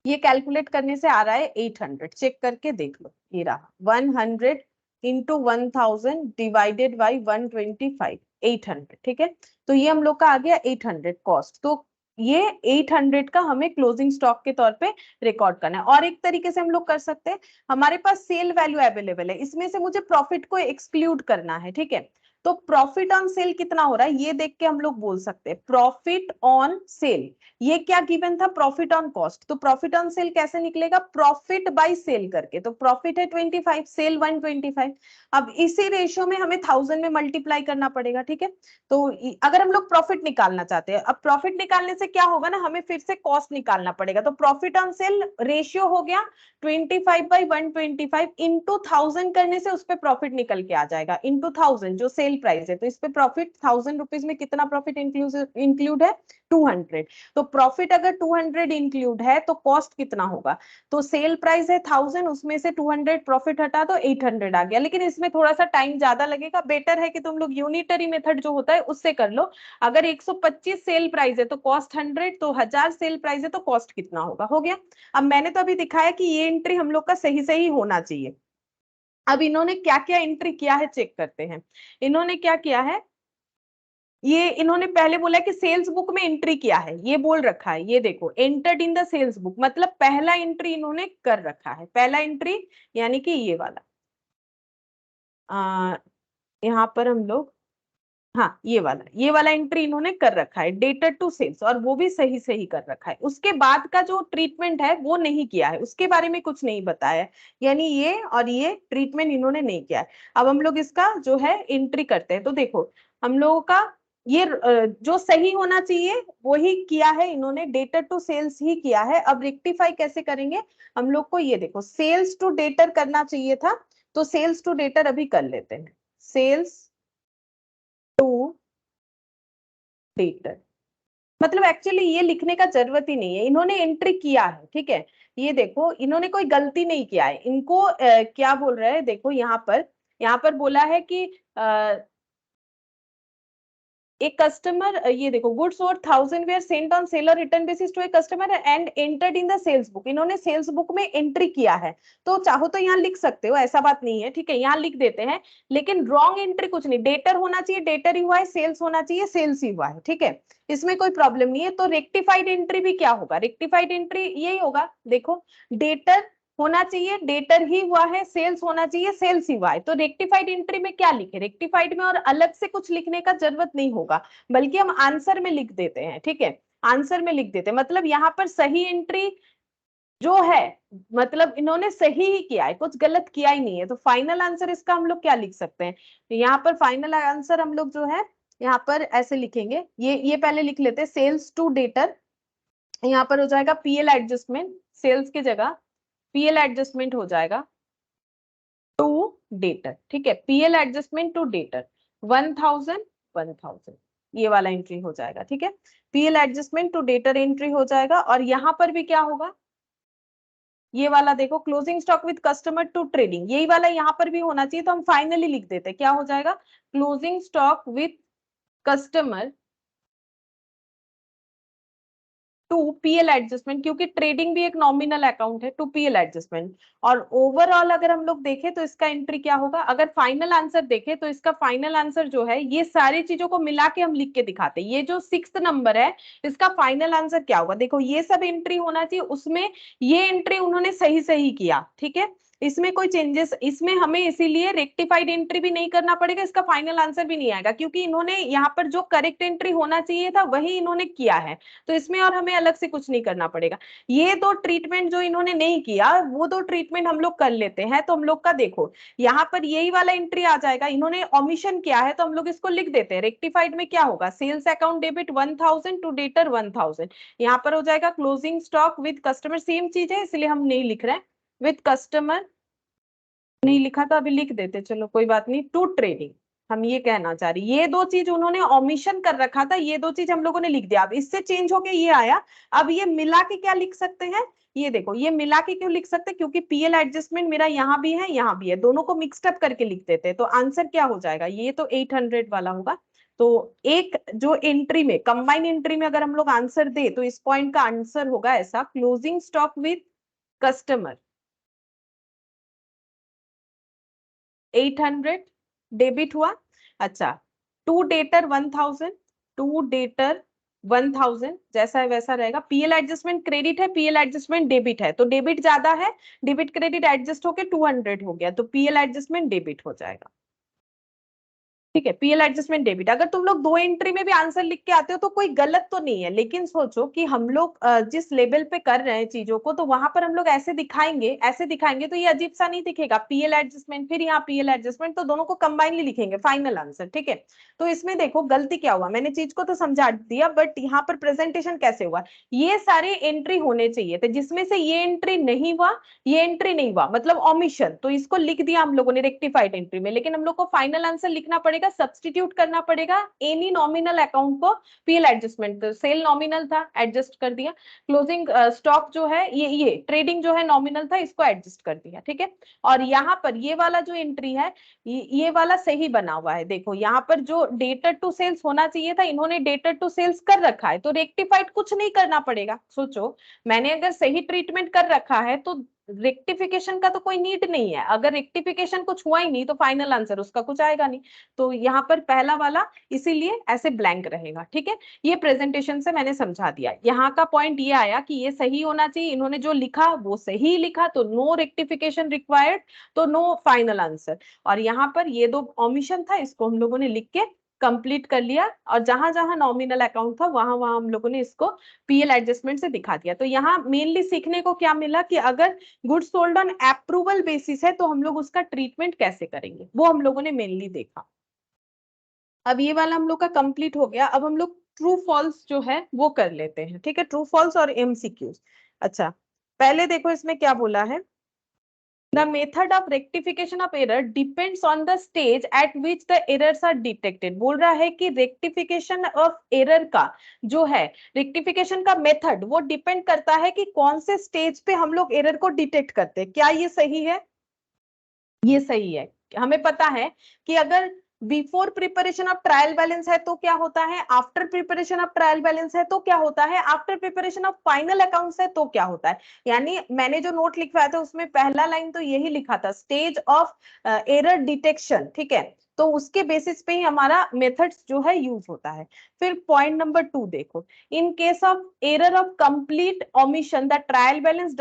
ये कैलकुलेट करने से आ रहा है 800, चेक करके देख लो, ये रहा 100 इंटू 1000 डिवाइडेड बाई 125, 800, ठीक है। तो ये हम लोग का आ गया 800 कॉस्ट। तो ये 800 का हमें क्लोजिंग स्टॉक के तौर पे रिकॉर्ड करना है। और एक तरीके से हम लोग कर सकते हैं, हमारे पास सेल वैल्यू अवेलेबल है, इसमें से मुझे प्रॉफिट को एक्सक्लूड करना है, ठीक है। तो प्रॉफिट ऑन सेल कितना हो रहा है ये देख के हम लोग बोल सकते हैं प्रॉफिट ऑन सेल। ये क्या गिवन था, प्रॉफिट ऑन कॉस्ट। तो प्रॉफिट ऑन सेल कैसे निकलेगा, प्रॉफिट बाय सेल करके। तो प्रॉफिट है 25, सेल 125। अब इसी रेशियो में हमें 1000 में मल्टीप्लाई करना पड़ेगा, ठीक है। तो अगर हम लोग प्रॉफिट निकालना चाहते हैं, अब प्रॉफिट निकालने से क्या होगा ना, हमें फिर से कॉस्ट निकालना पड़ेगा। तो प्रॉफिट ऑन सेल रेशियो हो गया 25/125 इंटू 1000 करने से उस पर प्रॉफिट निकल के आ जाएगा, इंटू 1000 जो सेल प्राइस है। तो इस पे प्रॉफिट 1000 रुपीज में कितना प्रॉफिट इंक्लूड है, 200। तो प्रॉफिट अगर 200 इंक्लूड है तो कॉस्ट कितना होगा, तो सेल प्राइस है 1000, उसमें से 200 प्रॉफिट हटा दो 800 आ गया। लेकिन इसमें थोड़ा सा टाइम ज्यादा लगेगा, बेटर है कि तुम लोग यूनिटरी मेथड जो होता है उससे कर लो। अगर 125 सेल प्राइस है तो कॉस्ट 100, तो 1000 सेल प्राइस है तो कॉस्ट कितना होगा, हो गया। अब मैंने तो अभी दिखाया कि ये एंट्री हम लोग का सही सही होना चाहिए। अब इन्होंने क्या क्या एंट्री किया है चेक करते हैं। इन्होंने क्या किया है, ये इन्होंने पहले बोला कि सेल्स बुक में एंट्री किया है, ये बोल रखा है, ये देखो entered in the sales book, मतलब पहला एंट्री इन्होंने कर रखा है। पहला एंट्री यानी कि ये वाला, यहाँ पर हम लोग, हाँ ये वाला एंट्री इन्होंने कर रखा है, डेटर टू सेल्स, और वो भी सही सही कर रखा है। उसके बाद का जो ट्रीटमेंट है वो नहीं किया है, उसके बारे में कुछ नहीं बताया है, यानी ये और ये ट्रीटमेंट इन्होंने नहीं किया है। अब हम लोग इसका जो है एंट्री करते हैं। तो देखो हम लोगों का ये जो सही होना चाहिए वो ही किया है इन्होंने, डेटर टू सेल्स ही किया है। अब रेक्टिफाई कैसे करेंगे, हम लोग को ये देखो सेल्स टू डेटर करना चाहिए था, तो सेल्स टू डेटर अभी कर लेते हैं, सेल्स टू डेटर। मतलब एक्चुअली ये लिखने का जरूरत ही नहीं है, इन्होंने एंट्री किया है, ठीक है। ये देखो इन्होंने कोई गलती नहीं किया है, इनको क्या बोल रहे हैं, देखो यहाँ पर बोला है कि एक कस्टमर, ये देखो गुड्स और 1000 वेयर सेंट ऑन सेल और return basis to a customer and entered in the sales book. इन्होंने सेल्स बुक में एंट्री किया है, तो चाहो तो यहाँ लिख सकते हो, ऐसा बात नहीं है, ठीक है, यहाँ लिख देते हैं। लेकिन रॉन्ग एंट्री कुछ नहीं, डेटर होना चाहिए डेटर ही हुआ है, सेल्स होना चाहिए सेल्स ही हुआ है, ठीक है, इसमें कोई प्रॉब्लम नहीं है। तो रेक्टिफाइड एंट्री भी क्या होगा, रेक्टिफाइड एंट्री यही होगा, देखो डेटर होना चाहिए डेटर ही हुआ है, सेल्स होना चाहिए सेल्स ही हुआ है। तो रेक्टिफाइड एंट्री में क्या लिखे, रेक्टिफाइड में और अलग से कुछ लिखने का जरूरत नहीं होगा, बल्कि हम आंसर में लिख देते हैं, ठीक है, आंसर में लिख देते हैं। मतलब यहाँ पर सही एंट्री जो है, मतलब इन्होंने सही ही किया है, कुछ गलत किया ही नहीं है। तो फाइनल आंसर इसका हम लोग क्या लिख सकते हैं, तो यहाँ पर फाइनल आंसर हम लोग जो है यहाँ पर ऐसे लिखेंगे, ये पहले लिख लेते हैं, सेल्स टू डेटर, यहाँ पर हो जाएगा पीएल एडजस्टमेंट, सेल्स की जगह पीएल एडजस्टमेंट हो जाएगा टू डेटर, ठीक है, पीएल एडजस्टमेंट टू डेटर 1000 1000, ये वाला एंट्री हो जाएगा, ठीक है, PL adjustment to debtor entry हो जाएगा। और यहाँ पर भी क्या होगा, ये वाला देखो closing stock with customer to trading, यही वाला यहाँ पर भी होना चाहिए, तो हम फाइनली लिख देते हैं, क्या हो जाएगा, closing stock with customer to PL adjustment, क्योंकि ट्रेडिंग भी एक नॉमिनल अकाउंट है, टू पीएल एडजस्टमेंट। और ओवरऑल अगर हम लोग देखें तो इसका एंट्री क्या होगा, अगर फाइनल आंसर देखें तो इसका फाइनल आंसर जो है, ये सारी चीजों को मिला के हम लिख के दिखाते हैं, ये जो 6th नंबर है इसका फाइनल आंसर क्या होगा, देखो ये सब एंट्री होना चाहिए, उसमें ये एंट्री उन्होंने सही सही किया, ठीक है, इसमें कोई चेंजेस, इसमें हमें इसीलिए रेक्टिफाइड एंट्री भी नहीं करना पड़ेगा, इसका फाइनल आंसर भी नहीं आएगा, क्योंकि इन्होंने यहाँ पर जो करेक्ट एंट्री होना चाहिए था वही इन्होंने किया है। तो इसमें और हमें अलग से कुछ नहीं करना पड़ेगा। ये दो ट्रीटमेंट जो इन्होंने नहीं किया वो दो ट्रीटमेंट हम लोग कर लेते हैं। तो हम लोग का देखो यहाँ पर यही वाला एंट्री आ जाएगा, इन्होंने ओमिशन किया है तो हम लोग इसको लिख देते हैं। रेक्टिफाइड में क्या होगा, sales account debit 1000 to debtor 1000, यहाँ पर हो जाएगा closing stock with customer, same चीज है इसलिए हम नहीं लिख रहे हैं, विद कस्टमर नहीं लिखा तो अभी लिख देते, चलो कोई बात नहीं, टू ट्रेडिंग, हम ये कहना चाह रही, ये दो चीज उन्होंने ओमिशन कर रखा था, ये दो चीज हम लोगों ने लिख दिया, अब इससे चेंज होके ये आया। अब ये मिला के क्या लिख सकते हैं, ये देखो ये मिला के क्यों लिख सकते हैं, क्योंकि पीएल एडजस्टमेंट मेरा यहाँ भी है यहाँ भी है, दोनों को मिक्सड अप करके लिख देते हैं। तो आंसर क्या हो जाएगा, ये तो 800 वाला होगा। तो एक जो एंट्री में कंबाइन एंट्री में अगर हम लोग आंसर दे तो इस पॉइंट का आंसर होगा ऐसा, closing stock with customer 800 debit हुआ। अच्छा, टू डेटर 1000, टू डेटर 1000 जैसा है वैसा रहेगा। पीएल एडजस्टमेंट क्रेडिट है, पीएल एडजस्टमेंट डेबिट है, तो डेबिट ज्यादा है, डेबिट क्रेडिट एडजस्ट होके 200 हो गया, तो पीएल एडजस्टमेंट डेबिट हो जाएगा। ठीक है, पीएल एडजस्टमेंट डेबिट। अगर तुम लोग दो एंट्री में भी आंसर लिख के आते हो तो कोई गलत तो नहीं है, लेकिन सोचो कि हम लोग जिस लेवल पे कर रहे हैं चीजों को, तो वहां पर हम लोग ऐसे दिखाएंगे, ऐसे दिखाएंगे तो ये अजीब सा नहीं दिखेगा। पीएल एडजस्टमेंट फिर यहाँ पीएल एडजस्टमेंट, तो दोनों को कंबाइनली लिखेंगे फाइनल आंसर। ठीक है, तो इसमें देखो गलती क्या हुआ, मैंने चीज को तो समझा दिया, बट यहाँ पर प्रेजेंटेशन कैसे हुआ, ये सारे एंट्री होने चाहिए थे, जिसमें से ये एंट्री नहीं हुआ, ये एंट्री नहीं हुआ, मतलब ओमिशन, तो इसको लिख दिया हम लोगों ने रेक्टिफाइड एंट्री में। लेकिन हम लोग को फाइनल आंसर लिखना पड़ेगा, सब्स्टिट्यूट करना पड़ेगा एनी नॉमिनल अकाउंट को पीएल एडजस्टमेंट। तो सेल नॉमिनल था, एडजस्ट कर दिया। क्लोजिंग स्टॉक जो है, ये ट्रेडिंग जो है नॉमिनल था, इसको एडजस्ट कर दिया। ठीक है, और यहाँ पर ये वाला जो एंट्री है, ये वाला सही बना हुआ है। देखो यहाँ पर जो डेटर टू सेल्स होना चाहिए था, इन्होंने डेटर टू सेल्स कर रखा है, तो रेक्टिफाइड कुछ नहीं करना पड़ेगा। सोचो, मैंने अगर सही ट्रीटमेंट कर रखा है तो रेक्टिफिकेशन का तो कोई नीड नहीं है। अगर रेक्टिफिकेशन कुछ हुआ ही नहीं तो फाइनल आंसर उसका कुछ आएगा नहीं। तो यहाँ पर पहला वाला इसीलिए ऐसे ब्लैंक रहेगा। ठीक है, ये प्रेजेंटेशन से मैंने समझा दिया। यहाँ का पॉइंट ये आया कि ये सही होना चाहिए, इन्होंने जो लिखा वो सही लिखा, तो नो रेक्टिफिकेशन रिक्वायर्ड, तो नो फाइनल आंसर। और यहाँ पर ये दो ओमिशन था, इसको हम लोगों ने लिख के कंप्लीट कर लिया, और जहां जहां नॉमिनल अकाउंट था वहां वहां हम लोगों ने इसको पीएल एडजस्टमेंट से दिखा दिया। तो यहाँ मेनली सीखने को क्या मिला कि अगर goods sold on approval basis है तो हम लोग उसका ट्रीटमेंट कैसे करेंगे, वो हम लोगों ने मेनली देखा। अब ये वाला हम लोग का कंप्लीट हो गया। अब हम लोग ट्रू फॉल्स जो है वो कर लेते हैं। ठीक है, ट्रू फॉल्स और एमसीक्यूज। अच्छा, पहले देखो इसमें क्या बोला है, The method of rectification of error depends on the stage at which the errors are detected। बोल रहा है कि रेक्टिफिकेशन ऑफ एरर का जो है, रेक्टिफिकेशन का मेथड वो डिपेंड करता है कि कौन से स्टेज पे हम लोग एरर को डिटेक्ट करते हैं। क्या ये सही है? ये सही है। हमें पता है कि अगर before preparation of trial balance है तो क्या होता है, after preparation of trial balance है तो क्या होता है, after preparation of final accounts है तो क्या होता है। यानी मैंने जो नोट लिखवाया था उसमें पहला लाइन तो यही लिखा था, स्टेज ऑफ एरर डिटेक्शन। ठीक है, तो उसके बेसिस पे ही हमारा मेथड्स जो है यूज होता है। फिर पॉइंट नंबर 2 देखो, in case of error of complete omission the trial balance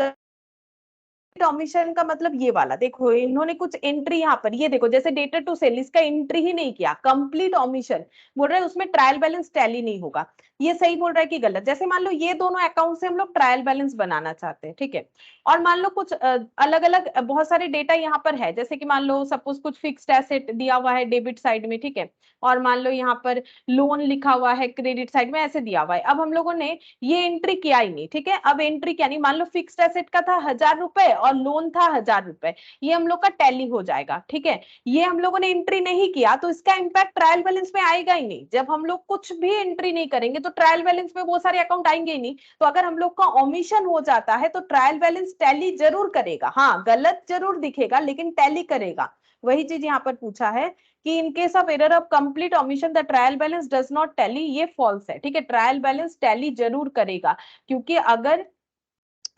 omission का मतलब ये वाला देखो, इन्होंने कुछ एंट्री यहाँ पर, ये देखो जैसे डेटा टू सेल, इसका एंट्री ही नहीं किया, कंप्लीट ओमिशन बोल रहा है, उसमें ट्रायल बैलेंस टैली नहीं होगा। ये सही बोल रहा है कि गलत? जैसे मान लो ये दोनों अकाउंट से हम लोग ट्रायल बैलेंस बनाना चाहते हैं। ठीक है, और मान लो कुछ अलग अलग बहुत सारे डेटा यहाँ पर है, जैसे कि मान लो सपोज कुछ फिक्स्ड एसेट दिया हुआ है डेबिट साइड में। ठीक है, और मान लो यहाँ पर लोन लिखा हुआ है क्रेडिट साइड में, ऐसे दिया हुआ है। अब हम लोगों ने ये एंट्री किया ही नहीं। ठीक है, अब एंट्री क्या नहीं, मान लो फिक्स्ड एसेट का था 1000 रुपए और लोन था 1000 रुपए, ये हम लोग का टैली हो जाएगा। ठीक है, ये हम लोगों ने एंट्री नहीं किया तो इसका इंपैक्ट ट्रायल बैलेंस में आएगा ही नहीं। जब हम लोग कुछ भी एंट्री नहीं करेंगे तो ट्रायल बैलेंस में वो सारे अकाउंट आएंगे ही नहीं। तो अगर हम लोग का ओमिशन हो जाता है तो ट्रायल बैलेंस टैली जरूर करेगा, हाँ गलत जरूर दिखेगा लेकिन टैली करेगा। वही चीज यहाँ पर पूछा है कि in case of error of complete omission the trial balance does not tally, ये फॉल्स है। ठीक है, ट्रायल बैलेंस टैली जरूर करेगा, क्योंकि अगर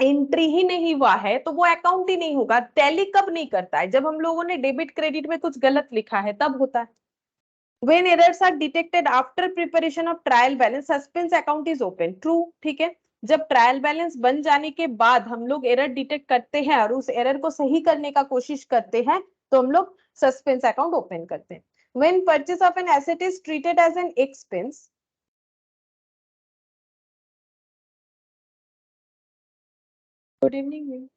एंट्री ही नहीं हुआ है तो वो अकाउंट ही नहीं होगा। टैली कब नहीं करता है, जब हम लोगों ने डेबिट क्रेडिट में कुछ गलत लिखा है तब होता है। When errors are detected after preparation of trial balance, suspense account is open. True। ठीक है, जब ट्रायल बैलेंस बन जाने के बाद हम लोग एरर डिटेक्ट करते हैं और उस एरर को सही करने का कोशिश करते हैं तो हम लोग सस्पेंस अकाउंट ओपन करते हैं। When purchase of an asset is treated as an expense, good evening,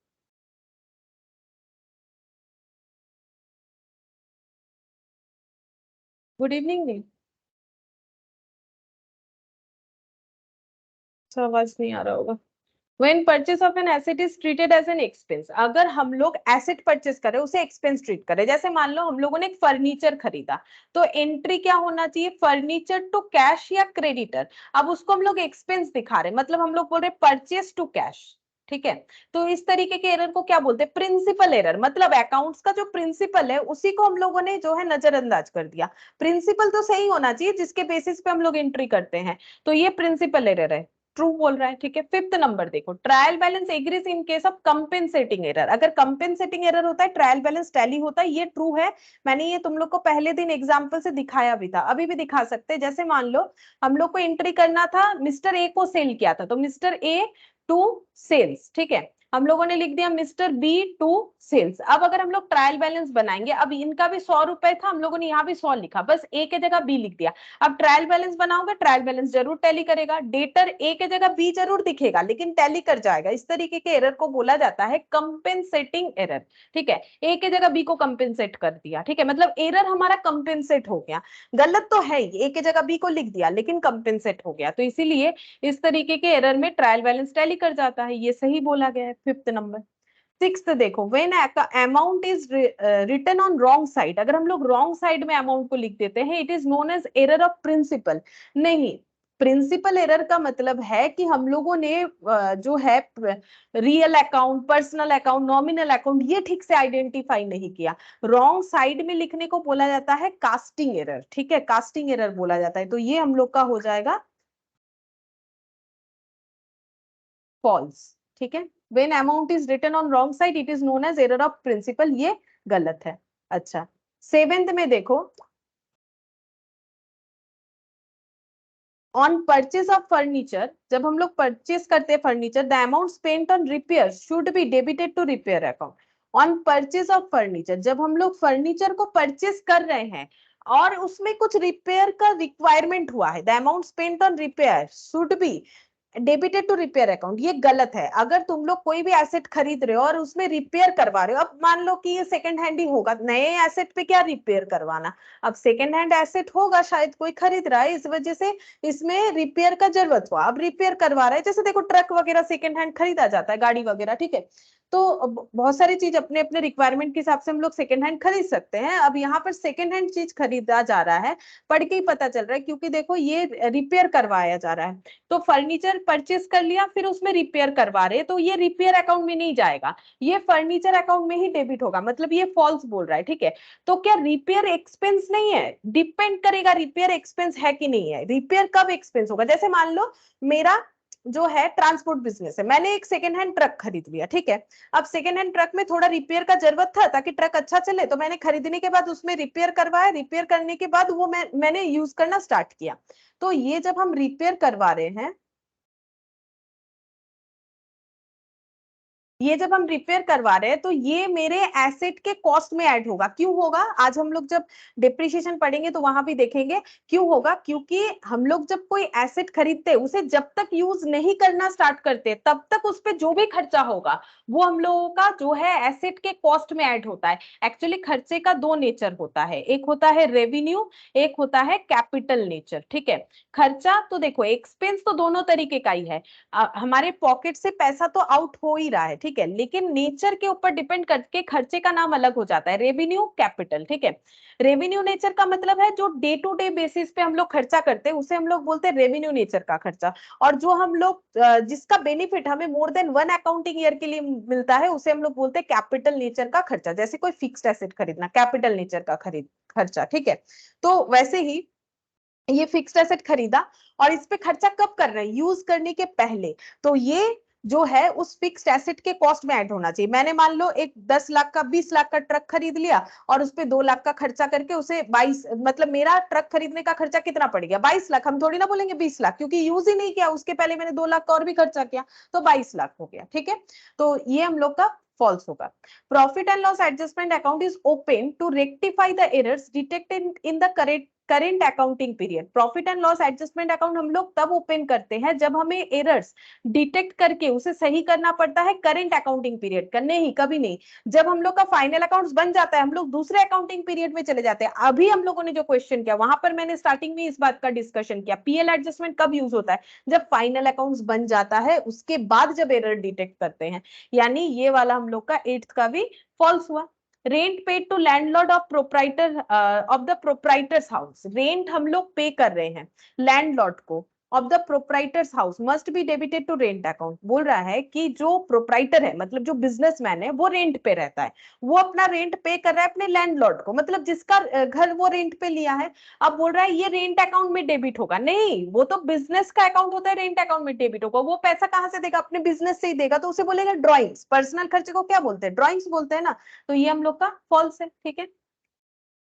good evening. आवाज नहीं आ रहा होगा। When purchase of an asset is treated as an expense, अगर हम लोग एसेट परचेस करें उसे एक्सपेंस ट्रीट करें, जैसे मान लो हम लोगों ने एक फर्नीचर खरीदा, तो एंट्री क्या होना चाहिए, फर्नीचर टू कैश या क्रेडिटर। अब उसको हम लोग एक्सपेंस दिखा रहे, मतलब हम लोग बोल रहे परचेस टू कैश। ठीक है, तो इस तरीके के एरर को क्या बोलते हैं, प्रिंसिपल एरर। मतलब अकाउंट्स का जो प्रिंसिपल है उसी को हम लोगों ने जो है नजरअंदाज कर दिया। प्रिंसिपल तो सही होना चाहिए जिसके बेसिस पे हम लोग एंट्री करते हैं, तो ये प्रिंसिपल एरर है। ट्रू बोल रहा है, ठीक है। फिफ्थ नंबर देखो, trial balance agrees in case of compensating error. अगर कंपेंसेटिंग एरर होता है ट्रायल बैलेंस टैली होता है, ये ट्रू है। मैंने ये तुम लोग को पहले दिन एग्जांपल से दिखाया भी था, अभी भी दिखा सकते हैं। जैसे मान लो हम लोग को एंट्री करना था, मिस्टर ए को सेल किया था, तो मिस्टर ए टू सेल्स, ठीक है। हम लोगों ने लिख दिया मिस्टर बी टू सेल्स। अब अगर हम लोग ट्रायल बैलेंस बनाएंगे, अब इनका भी 100 रुपए था, हम लोगों ने यहाँ भी 100 लिखा, बस ए के जगह बी लिख दिया। अब ट्रायल बैलेंस बनाओगे, ट्रायल बैलेंस जरूर टैली करेगा, डेटर ए के जगह बी जरूर दिखेगा लेकिन टैली कर जाएगा। इस तरीके के एरर को बोला जाता है कंपेंसेटिंग एरर, ठीक है। ए के जगह बी को कंपेंसेट कर दिया, ठीक है, मतलब एरर हमारा कंपेंसेट हो गया। गलत तो है ही, ए के जगह बी को लिख दिया लेकिन कंपेंसेट हो गया, तो इसीलिए इस तरीके के एरर में ट्रायल बैलेंस टैली कर जाता है, ये सही बोला गया है फिफ्थ नंबर। सिक्स्थ देखो, when amount is written on wrong side, अगर हम लोग रॉन्ग साइड में अमाउंट को लिख देते हैं, it is known as error of principle. नहीं, प्रिंसिपल एरर का मतलब है कि हम लोगों ने जो है real account, personal account, nominal account, ये ठीक से आइडेंटिफाई नहीं किया। रॉन्ग साइड में लिखने को बोला जाता है कास्टिंग एरर, ठीक है, कास्टिंग एरर बोला जाता है, तो ये हम लोग का हो जाएगा फॉल्स, ठीक है। When amount is written on wrong side it is known as error of principle, ये गलत है। अच्छा, सेवेंथ में देखो, ऑन परचेज ऑफ फर्नीचर, जब हम लोग परचेज करते हैं furniture, the amount spent on repair should be debited to repair account. On purchase of furniture, जब हम लोग फर्नीचर को परचेज कर रहे हैं और उसमें कुछ रिपेयर का रिक्वायरमेंट हुआ है, the amount spent on repair should be debited to repair account, ये गलत है। अगर तुम लोग कोई भी एसेट खरीद रहे हो और उसमें रिपेयर करवा रहे हो, अब मान लो कि ये सेकंड हैंड ही होगा, नए एसेट पे क्या रिपेयर करवाना, अब सेकंड हैंड एसेट होगा, शायद कोई खरीद रहा है, इस वजह से इसमें रिपेयर का जरूरत हुआ, अब रिपेयर करवा रहे हैं। जैसे देखो ट्रक वगैरह सेकंड हैंड खरीदा जाता है, गाड़ी वगैरह, ठीक है। तो बहुत सारी चीज अपने अपने रिक्वायरमेंट के हिसाब से हम लोग सेकंड हैंड खरीद सकते हैं। अब यहाँ पर सेकंड हैंड चीज खरीदा जा रहा है, पढ़ के ही पता चल रहा है, क्योंकि देखो ये रिपेयर करवाया जा रहा है। तो फर्नीचर परचेस कर लिया, फिर उसमें रिपेयर करवा रहे, तो ये रिपेयर अकाउंट में नहीं जाएगा, ये फर्नीचर अकाउंट में ही डेबिट होगा, मतलब ये फॉल्स बोल रहा है, ठीक है। तो क्या रिपेयर एक्सपेंस नहीं है? डिपेंड करेगा रिपेयर एक्सपेंस है कि नहीं है। रिपेयर कब एक्सपेंस होगा? जैसे मान लो मेरा जो है ट्रांसपोर्ट बिजनेस है, मैंने एक सेकेंड हैंड ट्रक खरीद लिया, ठीक है। अब सेकेंड हैंड ट्रक में थोड़ा रिपेयर का जरूरत था ताकि ट्रक अच्छा चले, तो मैंने खरीदने के बाद उसमें रिपेयर करवाया, रिपेयर करने के बाद वो मैंने यूज करना स्टार्ट किया। तो ये जब हम रिपेयर करवा रहे हैं, ये जब हम रिपेयर करवा रहे हैं, तो ये मेरे एसेट के कॉस्ट में ऐड होगा। क्यों होगा? आज हम लोग जब डिप्रिशिएशन पढ़ेंगे तो वहां भी देखेंगे क्यों होगा। क्योंकि हम लोग जब कोई एसेट खरीदते हैं, उसे जब तक यूज नहीं करना स्टार्ट करते तब तक उस पर जो भी खर्चा होगा वो हम लोगों का जो है एसेट के कॉस्ट में ऐड होता है। एक्चुअली खर्चे का दो नेचर होता है, एक होता है रेवेन्यू, एक होता है कैपिटल नेचर, ठीक है। खर्चा तो देखो, एक्सपेंस तो दोनों तरीके का ही है, हमारे पॉकेट से पैसा तो आउट हो ही रहा है, ठीक है, लेकिन नेचर के ऊपर डिपेंड करके खर्चे का नाम अलग हो जाता है, रेवेन्यू, कैपिटल, ठीक है। रेवेन्यू नेचर का मतलब है जो डे टू डे बेसिस पे हम लोग खर्चा करते हैं उसे हम लोग बोलते हैं रेवेन्यू नेचर का खर्चा। और जो हम लोग जिसका बेनिफिट हमें more than one accounting year के लिए मिलता है उसे हम लोग बोलते हैं कैपिटल नेचर का खर्चा। जैसे कोई फिक्स्ड एसेट खरीदना, कैपिटल नेचर का खरीद खर्चा, ठीक है। तो वैसे ही ये फिक्स्ड एसेट खरीदा और इस पे खर्चा कब कर रहे हैं? यूज करने के पहले। तो ये जो है उस फिक्स्ड एसेट के कॉस्ट में ऐड होना चाहिए। मैंने मान लो एक 10 लाख का 20 लाख का ट्रक खरीद लिया और उस पे 2 लाख का खर्चा करके उसे 22, मतलब मेरा ट्रक खरीदने का खर्चा कितना पड़ गया? 22 लाख। हम थोड़ी ना बोलेंगे 20 लाख, क्योंकि यूज ही नहीं किया, उसके पहले मैंने 2 लाख का और भी खर्चा किया, तो 22 लाख हो गया, ठीक है। तो ये हम लोग का फॉल्स होगा। Profit and loss adjustment account is open to rectify the errors detected in the current accounting period. Profit and loss adjustment account हम लोग तब ओपन करते हैं जब हमें एरर्स डिटेक्ट करके उसे सही करना पड़ता है करेंट अकाउंटिंग पीरियड का, नहीं कभी नहीं। जब हम लोग का फाइनल अकाउंट्स बन जाता है हम लोग दूसरे अकाउंटिंग पीरियड में चले जाते हैं। अभी हम लोगों ने जो क्वेश्चन किया वहां पर मैंने स्टार्टिंग में इस बात का डिस्कशन किया, पीएल एडजस्टमेंट कब यूज होता है? जब फाइनल अकाउंट्स बन जाता है उसके बाद जब एरर डिटेक्ट करते हैं। यानी ये वाला हम लोग का 8th का भी फॉल्स हुआ। Rent paid to landlord of proprietor of the proprietor's house, rent हम लोग पे कर रहे हैं लैंडलॉर्ड को of the proprietor's house must be debited to rent account. बोल रहा है कि जो प्रोप्राइटर है, मतलब जो बिजनेसमैन है, वो रेंट पे रहता है, वो अपना रेंट पे कर रहा है अपने लैंडलॉर्ड को, मतलब जिसका घर वो रेंट पे लिया है। अब बोल रहा है ये रेंट अकाउंट में डेबिट होगा, नहीं, वो तो बिजनेस का अकाउंट होता है, रेंट अकाउंट में डेबिट होगा। वो पैसा कहां से देगा? अपने बिजनेस से ही देगा, तो उसे बोलेगा ड्रॉइंग्स। पर्सनल खर्चे को क्या बोलते हैं? ड्रॉइंग्स बोलते हैं ना। तो ये हम लोग का फॉल्स है, ठीक है।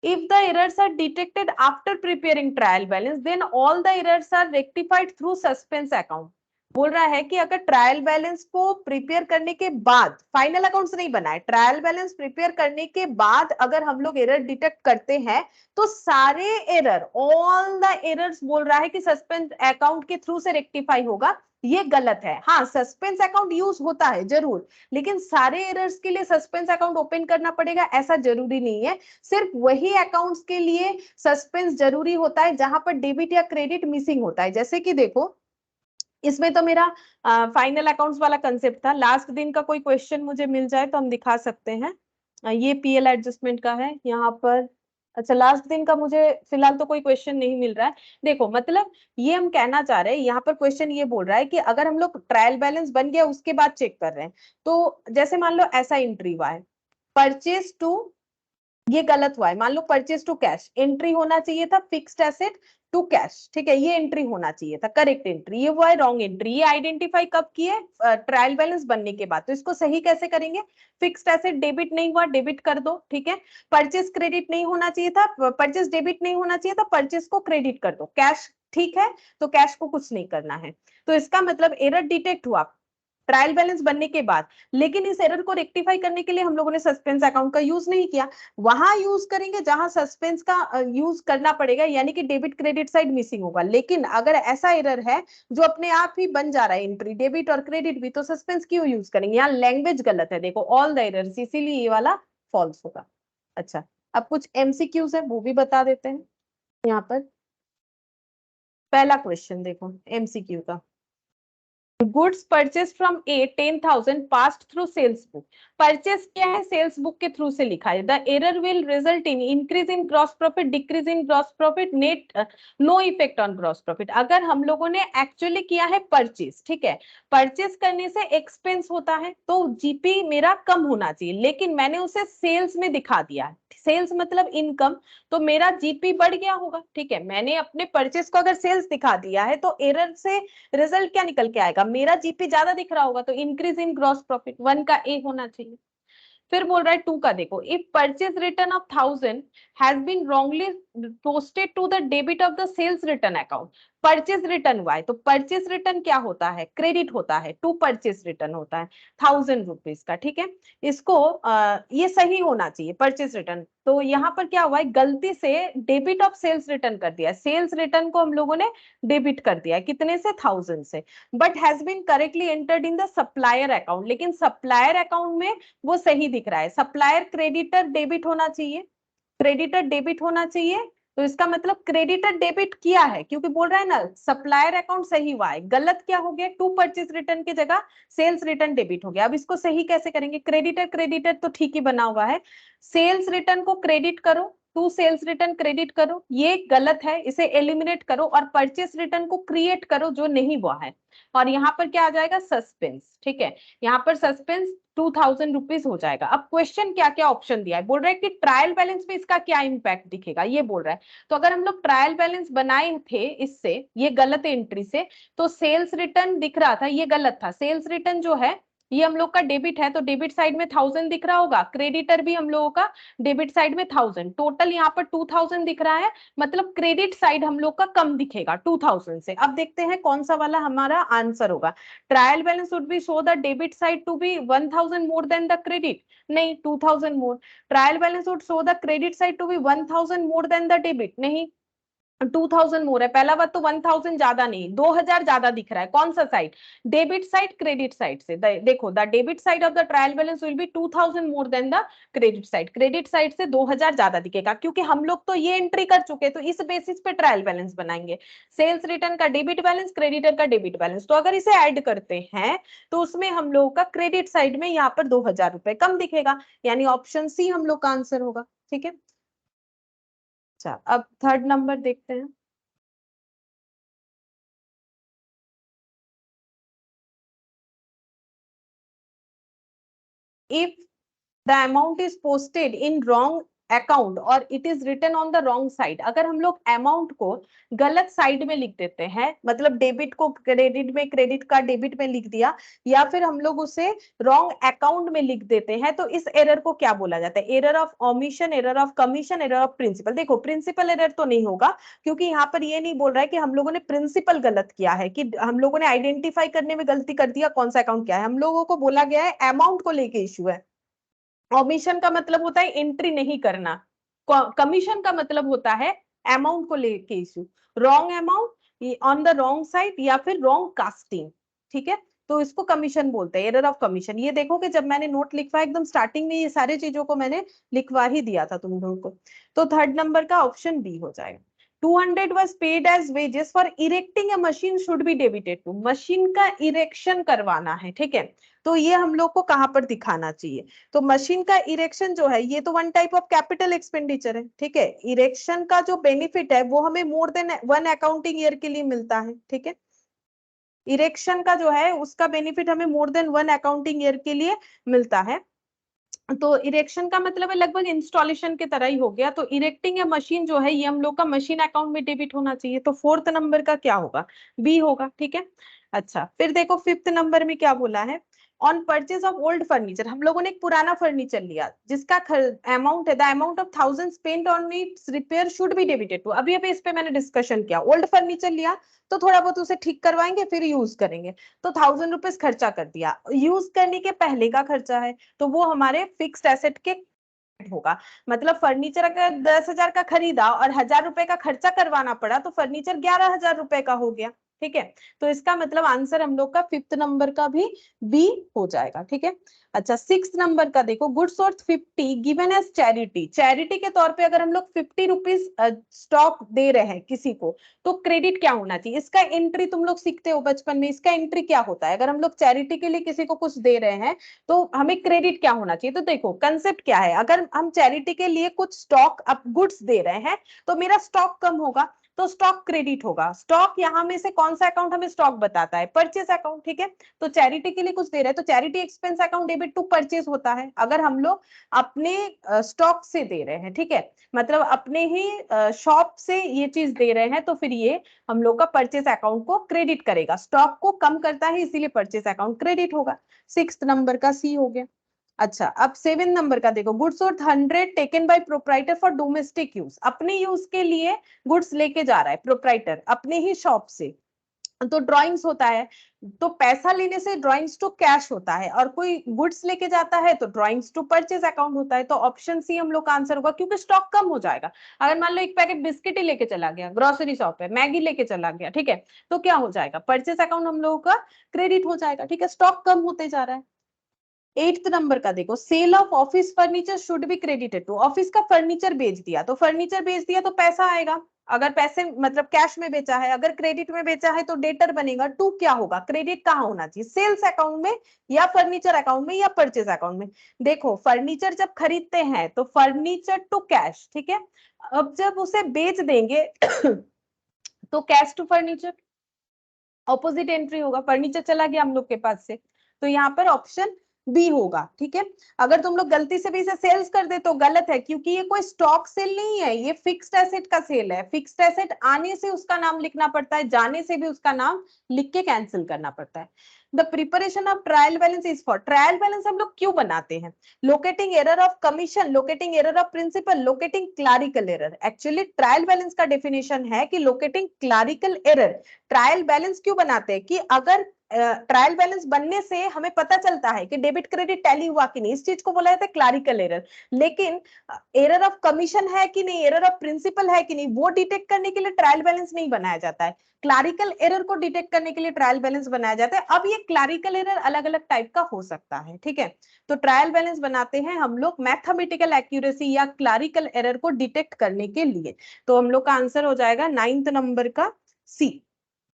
If the errors are detected after preparing trial balance, then all the errors are rectified through suspense account। बोल रहा है कि अगर ट्रायल बैलेंस को प्रिपेयर करने के बाद, फाइनल अकाउंट्स नहीं बनाए, ट्रायल बैलेंस प्रिपेयर करने के बाद अगर हम लोग एरर डिटेक्ट करते हैं, तो सारे एरर, ऑल द एरर्स बोल रहा है कि सस्पेंस अकाउंट के थ्रू से रेक्टिफाई होगा। ये गलत है। हाँ, सस्पेंस अकाउंट यूज होता है जरूर, लेकिन सारे एरर्स के लिए सस्पेंस अकाउंट ओपन करना पड़ेगा ऐसा जरूरी नहीं है। सिर्फ वही अकाउंट्स के लिए सस्पेंस जरूरी होता है जहां पर डेबिट या क्रेडिट मिसिंग होता है। जैसे कि देखो, इसमें तो मेरा फाइनल अकाउंट्स वाला कंसेप्ट था। लास्ट दिन का कोई क्वेश्चन मुझे मिल जाए तो हम दिखा सकते हैं। ये पीएल एडजस्टमेंट का है यहाँ पर। अच्छा, लास्ट दिन का मुझे फिलहाल तो कोई क्वेश्चन नहीं मिल रहा है। देखो, मतलब ये हम कहना चाह रहे हैं, यहाँ पर क्वेश्चन ये बोल रहा है कि अगर हम लोग ट्रायल बैलेंस बन गया उसके बाद चेक कर रहे हैं, तो जैसे मान लो ऐसा एंट्री हुआ है, परचेज टू, ये गलत हुआ है। मान लो परचेज टू कैश, एंट्री होना चाहिए था फिक्स्ड एसेट टू कैश, ठीक है, ये एंट्री होना चाहिए था, करेक्ट एंट्री। ये हुआ है रॉन्ग एंट्री। ये आइडेंटिफाई कब किए? ट्रायल बैलेंस बनने के बाद। तो इसको सही कैसे करेंगे? फिक्स्ड एसेट डेबिट नहीं हुआ, डेबिट कर दो, ठीक है। परचेज क्रेडिट नहीं होना चाहिए था, परचेज डेबिट नहीं होना चाहिए था, परचेज को क्रेडिट कर दो। कैश ठीक है, तो कैश को कुछ नहीं करना है। तो इसका मतलब एरर डिटेक्ट हुआ ट्रायल बैलेंस बनने के बाद, लेकिन इस एरर को रेक्टिफाई करने के लिए हम लोगों ने सस्पेंस अकाउंट का यूज नहीं किया। वहां यूज करेंगे जहां सस्पेंस का यूज करना पड़ेगा, यानी कि डेबिट क्रेडिट साइड मिसिंग होगा। लेकिन अगर ऐसा एरर है जो अपने आप ही बन जा रहा है, एंट्री डेबिट और क्रेडिट भी, तो सस्पेंस क्यों यूज करेंगे? यहाँ लैंग्वेज गलत है, देखो, ऑल द एरर्स, इसीलिए ये वाला फॉल्स होगा। अच्छा, अब कुछ एमसीक्यूज है वो भी बता देते हैं यहाँ पर। पहला क्वेश्चन देखो एमसीक्यू का। Goods purchase from A 10,000 passed through sales book. Purchase किया है, सेल्स बुक के थ्रू से लिखा है। The error will result in increase in gross profit, decrease in gross profit, net no effect on gross profit. अगर हम लोगों ने एक्चुअली किया है परचेज, ठीक है, परचेज करने से एक्सपेंस होता है तो जीपी मेरा कम होना चाहिए, लेकिन मैंने उसे सेल्स में दिखा दिया, सेल्स मतलब इनकम, तो मेरा जीपी बढ़ गया होगा, ठीक है। मैंने अपने परचेज को अगर सेल्स दिखा दिया है, तो एरर से रिजल्ट क्या निकल के आएगा? मेरा जीपी ज्यादा दिख रहा होगा, तो इंक्रीज इन ग्रॉस प्रॉफिट, 1 का ए होना चाहिए। फिर बोल रहा है 2 का, देखो, if purchase return of 1000 has been wrongly posted to the debit of the sales return account. Purchase return हुआ है, तो परचेज रिटर्न क्या होता है? क्रेडिट होता है, टू परचेज रिटर्न होता है 1000 रुपीज का, ठीक है। इसको ये सही होना चाहिए परचेज रिटर्न। तो यहाँ पर क्या हुआ है, गलती से डेबिट ऑफ सेल्स रिटर्न कर दिया, सेल्स रिटर्न को हम लोगों ने डेबिट कर दिया, कितने से? 1000 से। But has been correctly entered in the supplier account, लेकिन सप्लायर अकाउंट में वो सही दिख रहा है। सप्लायर क्रेडिटर डेबिट होना चाहिए, क्रेडिटर डेबिट होना चाहिए। तो इसका मतलब क्रेडिटर डेबिट किया है, क्योंकि बोल रहा है ना सप्लायर अकाउंट सही हुआ है। गलत क्या हो गया? टू परचेज रिटर्न की जगह सेल्स रिटर्न डेबिट हो गया। अब इसको सही कैसे करेंगे? क्रेडिटर क्रेडिटर तो ठीक ही बना हुआ है, सेल्स रिटर्न को क्रेडिट करो, टू सेल्स रिटर्न क्रेडिट करो, ये गलत है, इसे एलिमिनेट करो और परचेस रिटर्न को क्रिएट करो जो नहीं हुआ है। और यहाँ पर क्या आ जाएगा? सस्पेंस, ठीक है। यहाँ पर सस्पेंस 2000 रुपीज हो जाएगा। अब क्वेश्चन क्या क्या ऑप्शन दिया है, बोल रहा है कि ट्रायल बैलेंस पे इसका क्या इंपैक्ट दिखेगा, ये बोल रहा है। तो अगर हम लोग ट्रायल बैलेंस बनाए थे इससे, ये गलत एंट्री से, तो सेल्स रिटर्न दिख रहा था, ये गलत था। सेल्स रिटर्न जो है ये हम लोग का डेबिट है, तो डेबिट साइड में 1000 दिख रहा होगा, क्रेडिटर भी हम लोगों का डेबिट साइड में 1000, टोटल यहाँ पर 2000 दिख रहा है, मतलब क्रेडिट साइड हम लोग का कम दिखेगा 2000 से। अब देखते हैं कौन सा वाला हमारा आंसर होगा। Trial balance would be show the debit side to be 1000 more than the credit, नहीं, 2000 more. Trial balance would show the credit side to be 1000 more than the debit, नहीं, 2000 मोर है। पहला बात तो 1000 ज्यादा नहीं, 2000 ज्यादा दिख रहा है। कौन सा side? Debit side, credit side से। देखो, the debit side of the trial balance will be 2000 more than the credit side. Credit side से 2000 ज्यादा दिखेगा, क्योंकि हम लोग तो ये एंट्री कर चुके, तो इस बेसिस पे ट्रायल बैलेंस बनाएंगे। सेल्स रिटर्न का डेबिट बैलेंस, क्रेडिटर का डेबिट बैलेंस, तो अगर इसे ऐड करते हैं तो उसमें हम लोगों का क्रेडिट साइड में यहाँ पर 2000 रुपए कम दिखेगा, यानी ऑप्शन सी हम लोग का आंसर होगा, ठीक है। अच्छा, अब थर्ड नंबर देखते हैं। if the amount is posted in wrong account और it is written on the wrong side, अगर हम लोग अमाउंट को गलत साइड में लिख देते हैं, मतलब डेबिट को क्रेडिट में, क्रेडिट का डेबिट में लिख दिया, या फिर हम लोग उसे रॉन्ग अकाउंट में लिख देते हैं, तो इस एरर को क्या बोला जाता है? Error of omission, error of commission, error of principle. देखो प्रिंसिपल एरर तो नहीं होगा, क्योंकि यहाँ पर ये नहीं बोल रहा है कि हम लोगों ने प्रिंसिपल गलत किया है, कि हम लोगों ने आइडेंटिफाई करने में गलती कर दिया कौन सा अकाउंट क्या है, हम लोगों को बोला गया है अमाउंट को लेके इश्यू है। ओमिशन का मतलब होता है एंट्री नहीं करना, कमीशन का मतलब होता है अमाउंट को लेके issue, wrong amount on the wrong side या फिर रॉन्ग कास्टिंग, ठीक है, तो इसको कमीशन बोलते हैं, एरर ऑफ कमीशन। ये देखो कि जब मैंने नोट लिखवा एकदम स्टार्टिंग में ये सारी चीजों को मैंने लिखवा ही दिया था तुम लोगों को। तो थर्ड नंबर का ऑप्शन बी हो जाएगा। 200 was paid as wages for erecting a machine should be debited to, machine का इरेक्शन करवाना है, ठीक है, तो ये हम लोग को कहां पर दिखाना चाहिए? तो मशीन का इरेक्शन जो है ये तो one type of capital expenditure है, ठीक है, इरेक्शन का जो बेनिफिट है वो हमें more than one accounting year के लिए मिलता है, ठीक है, इरेक्शन का जो है उसका बेनिफिट हमें more than one accounting year के लिए मिलता है। तो इरेक्शन का मतलब है लगभग इंस्टॉलेशन के तरह ही हो गया, तो इरेक्टिंग या मशीन जो है ये हम लोग का मशीन अकाउंट में डेबिट होना चाहिए, तो फोर्थ नंबर का क्या होगा? बी होगा, ठीक है। अच्छा फिर देखो फिफ्थ नंबर में क्या बोला है? On purchase of old furniture, हम लोगों ने एक पुराना फर्नीचर लिया जिसका अमाउंट है the amount of 1000 spent on its repair should be debited to. अभी अभी इस पे मैंने डिस्कशन किया, ओल्ड फर्नीचर लिया तो थोड़ा बहुत उसे ठीक करवाएंगे फिर यूज करेंगे, तो 1000 रुपीज खर्चा कर दिया, यूज करने के पहले का खर्चा है, तो वो हमारे फिक्स्ड एसेट के होगा। मतलब फर्नीचर अगर 10,000 का खरीदा और 1,000 रुपए का खर्चा करवाना पड़ा तो फर्नीचर 11,000 रुपए का हो गया, ठीक है, तो इसका मतलब आंसर हम लोग का फिफ्थ नंबर का भी बी हो जाएगा, ठीक है। अच्छा सिक्स नंबर का देखो, goods worth 50 given as charity, charity के तौर पे अगर हम लोग 50 रुपीज स्टॉक दे रहे हैं किसी को, तो क्रेडिट क्या होना चाहिए? इसका एंट्री तुम लोग सीखते हो बचपन में, इसका एंट्री क्या होता है? अगर हम लोग चैरिटी के लिए किसी को कुछ दे रहे हैं तो हमें क्रेडिट क्या होना चाहिए? तो देखो कंसेप्ट क्या है, अगर हम चैरिटी के लिए कुछ स्टॉक अप गुड्स दे रहे हैं तो मेरा स्टॉक कम होगा, तो स्टॉक क्रेडिट होगा। स्टॉक यहां में से कौन सा अकाउंट हमें स्टॉक बताता है? परचेस अकाउंट, ठीक है, तो चैरिटी के लिए कुछ दे रहे हैं तो charity expense account debit to purchase होता है, अगर हम लोग अपने स्टॉक से दे रहे हैं, ठीक है, मतलब अपने ही शॉप से ये चीज दे रहे हैं, तो फिर ये हम लोग का परचेस अकाउंट को क्रेडिट करेगा, स्टॉक को कम करता है इसीलिए परचेस अकाउंट क्रेडिट होगा। सिक्स्थ नंबर का सी हो गया। अच्छा अब सेवन नंबर का देखो, goods worth 100 taken by proprietor for domestic use, अपने यूज के लिए गुड्स लेके जा रहा है प्रोप्राइटर अपने ही शॉप से, तो ड्राइंग्स होता है, तो पैसा लेने से ड्राइंग्स टू कैश होता है, और कोई गुड्स लेके जाता है तो ड्राइंग्स टू परचेज अकाउंट होता है, तो ऑप्शन सी हम लोग का आंसर होगा, क्योंकि स्टॉक कम हो जाएगा। अगर मान लो एक पैकेट बिस्किट ही लेके चला गया, ग्रोसरी शॉप है मैगी लेके चला गया, ठीक है, तो क्या हो जाएगा? परचेज अकाउंट हम लोगों का क्रेडिट हो जाएगा, ठीक है, स्टॉक कम होते जा रहा है। एट्थ नंबर का देखो, sale of office furniture should be credited to, office का फर्नीचर बेच दिया, तो फर्नीचर बेच दिया तो पैसा आएगा, अगर पैसे मतलब कैश में बेचा है, अगर क्रेडिट में बेचा है तो डेटर बनेगा, टू क्या होगा? क्रेडिट कहाँ होना चाहिए? सेल्स अकाउंट में या फर्नीचर अकाउंट में या परचेज अकाउंट में? देखो फर्नीचर जब खरीदते हैं तो फर्नीचर टू कैश, ठीक है, अब जब उसे बेच देंगे तो cash to furniture, opposite entry होगा, फर्नीचर चला गया हम लोग के पास से, तो यहाँ पर ऑप्शन बी होगा, ठीक है। अगर तुम लोग गलती से भी इसे सेल्स कर दे तो गलत है, क्योंकि ये कोई स्टॉक सेल नहीं है, ये फिक्स्ड एसेट का सेल है, फिक्स्ड एसेट आने से उसका नाम लिखना पड़ता है, जाने से भी उसका नाम लिख के कैंसिल करना पड़ता है। The preparation of trial balance is for, trial balance हम लोग क्यों बनाते हैं? Locating error of commission, locating error of principle, locating clerical error. Actually trial balance का डेफिनेशन है कि locating clerical error. Trial balance क्यों बनाते हैं? कि अगर ट्रायल बैलेंस बनने से हमें पता चलता है कि डेबिट क्रेडिट टैली हुआ कि नहीं, इस चीज को बोला जाता है क्लरिकल एरर। लेकिन एरर ऑफ कमीशन है कि नहीं, एरर ऑफ प्रिंसिपल है कि नहीं, वो डिटेक्ट करने के लिए ट्रायल बैलेंस नहीं बनाया जाता है, क्लरिकल एरर को डिटेक्ट करने के लिए ट्रायल बैलेंस बनाया जाता है। अब ये क्लरिकल एरर अलग अलग टाइप का हो सकता है, ठीक है, तो ट्रायल बैलेंस बनाते हैं हम लोग मैथमेटिकल एक्यूरेसी या क्लरिकल एरर को डिटेक्ट करने के लिए, तो हम लोग का आंसर हो जाएगा नाइन्थ नंबर का सी।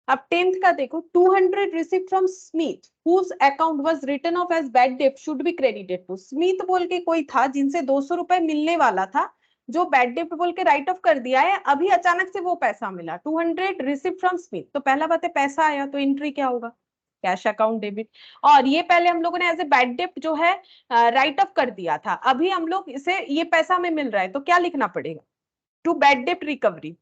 अब टेंथ का देखो, 200 receive from Smith whose account was written off as bad debt should be credited to, Smith बोल के कोई था जिनसे 200 रुपए मिलने वाला था, जो बैड डेट बोल के राइट ऑफ कर दिया है, अभी अचानक से वो पैसा मिला, 200 रिसीव फ्रॉम स्मिथ, तो पहला बात है पैसा आया, तो एंट्री क्या होगा? Cash account debit. और ये पहले हम लोगों ने एज ए बैड डेब्ट जो है राइट ऑफ कर दिया था, अभी हम लोग इसे ये पैसा हमें मिल रहा है तो क्या लिखना पड़ेगा, टू बैड डेब्ट रिकवरी।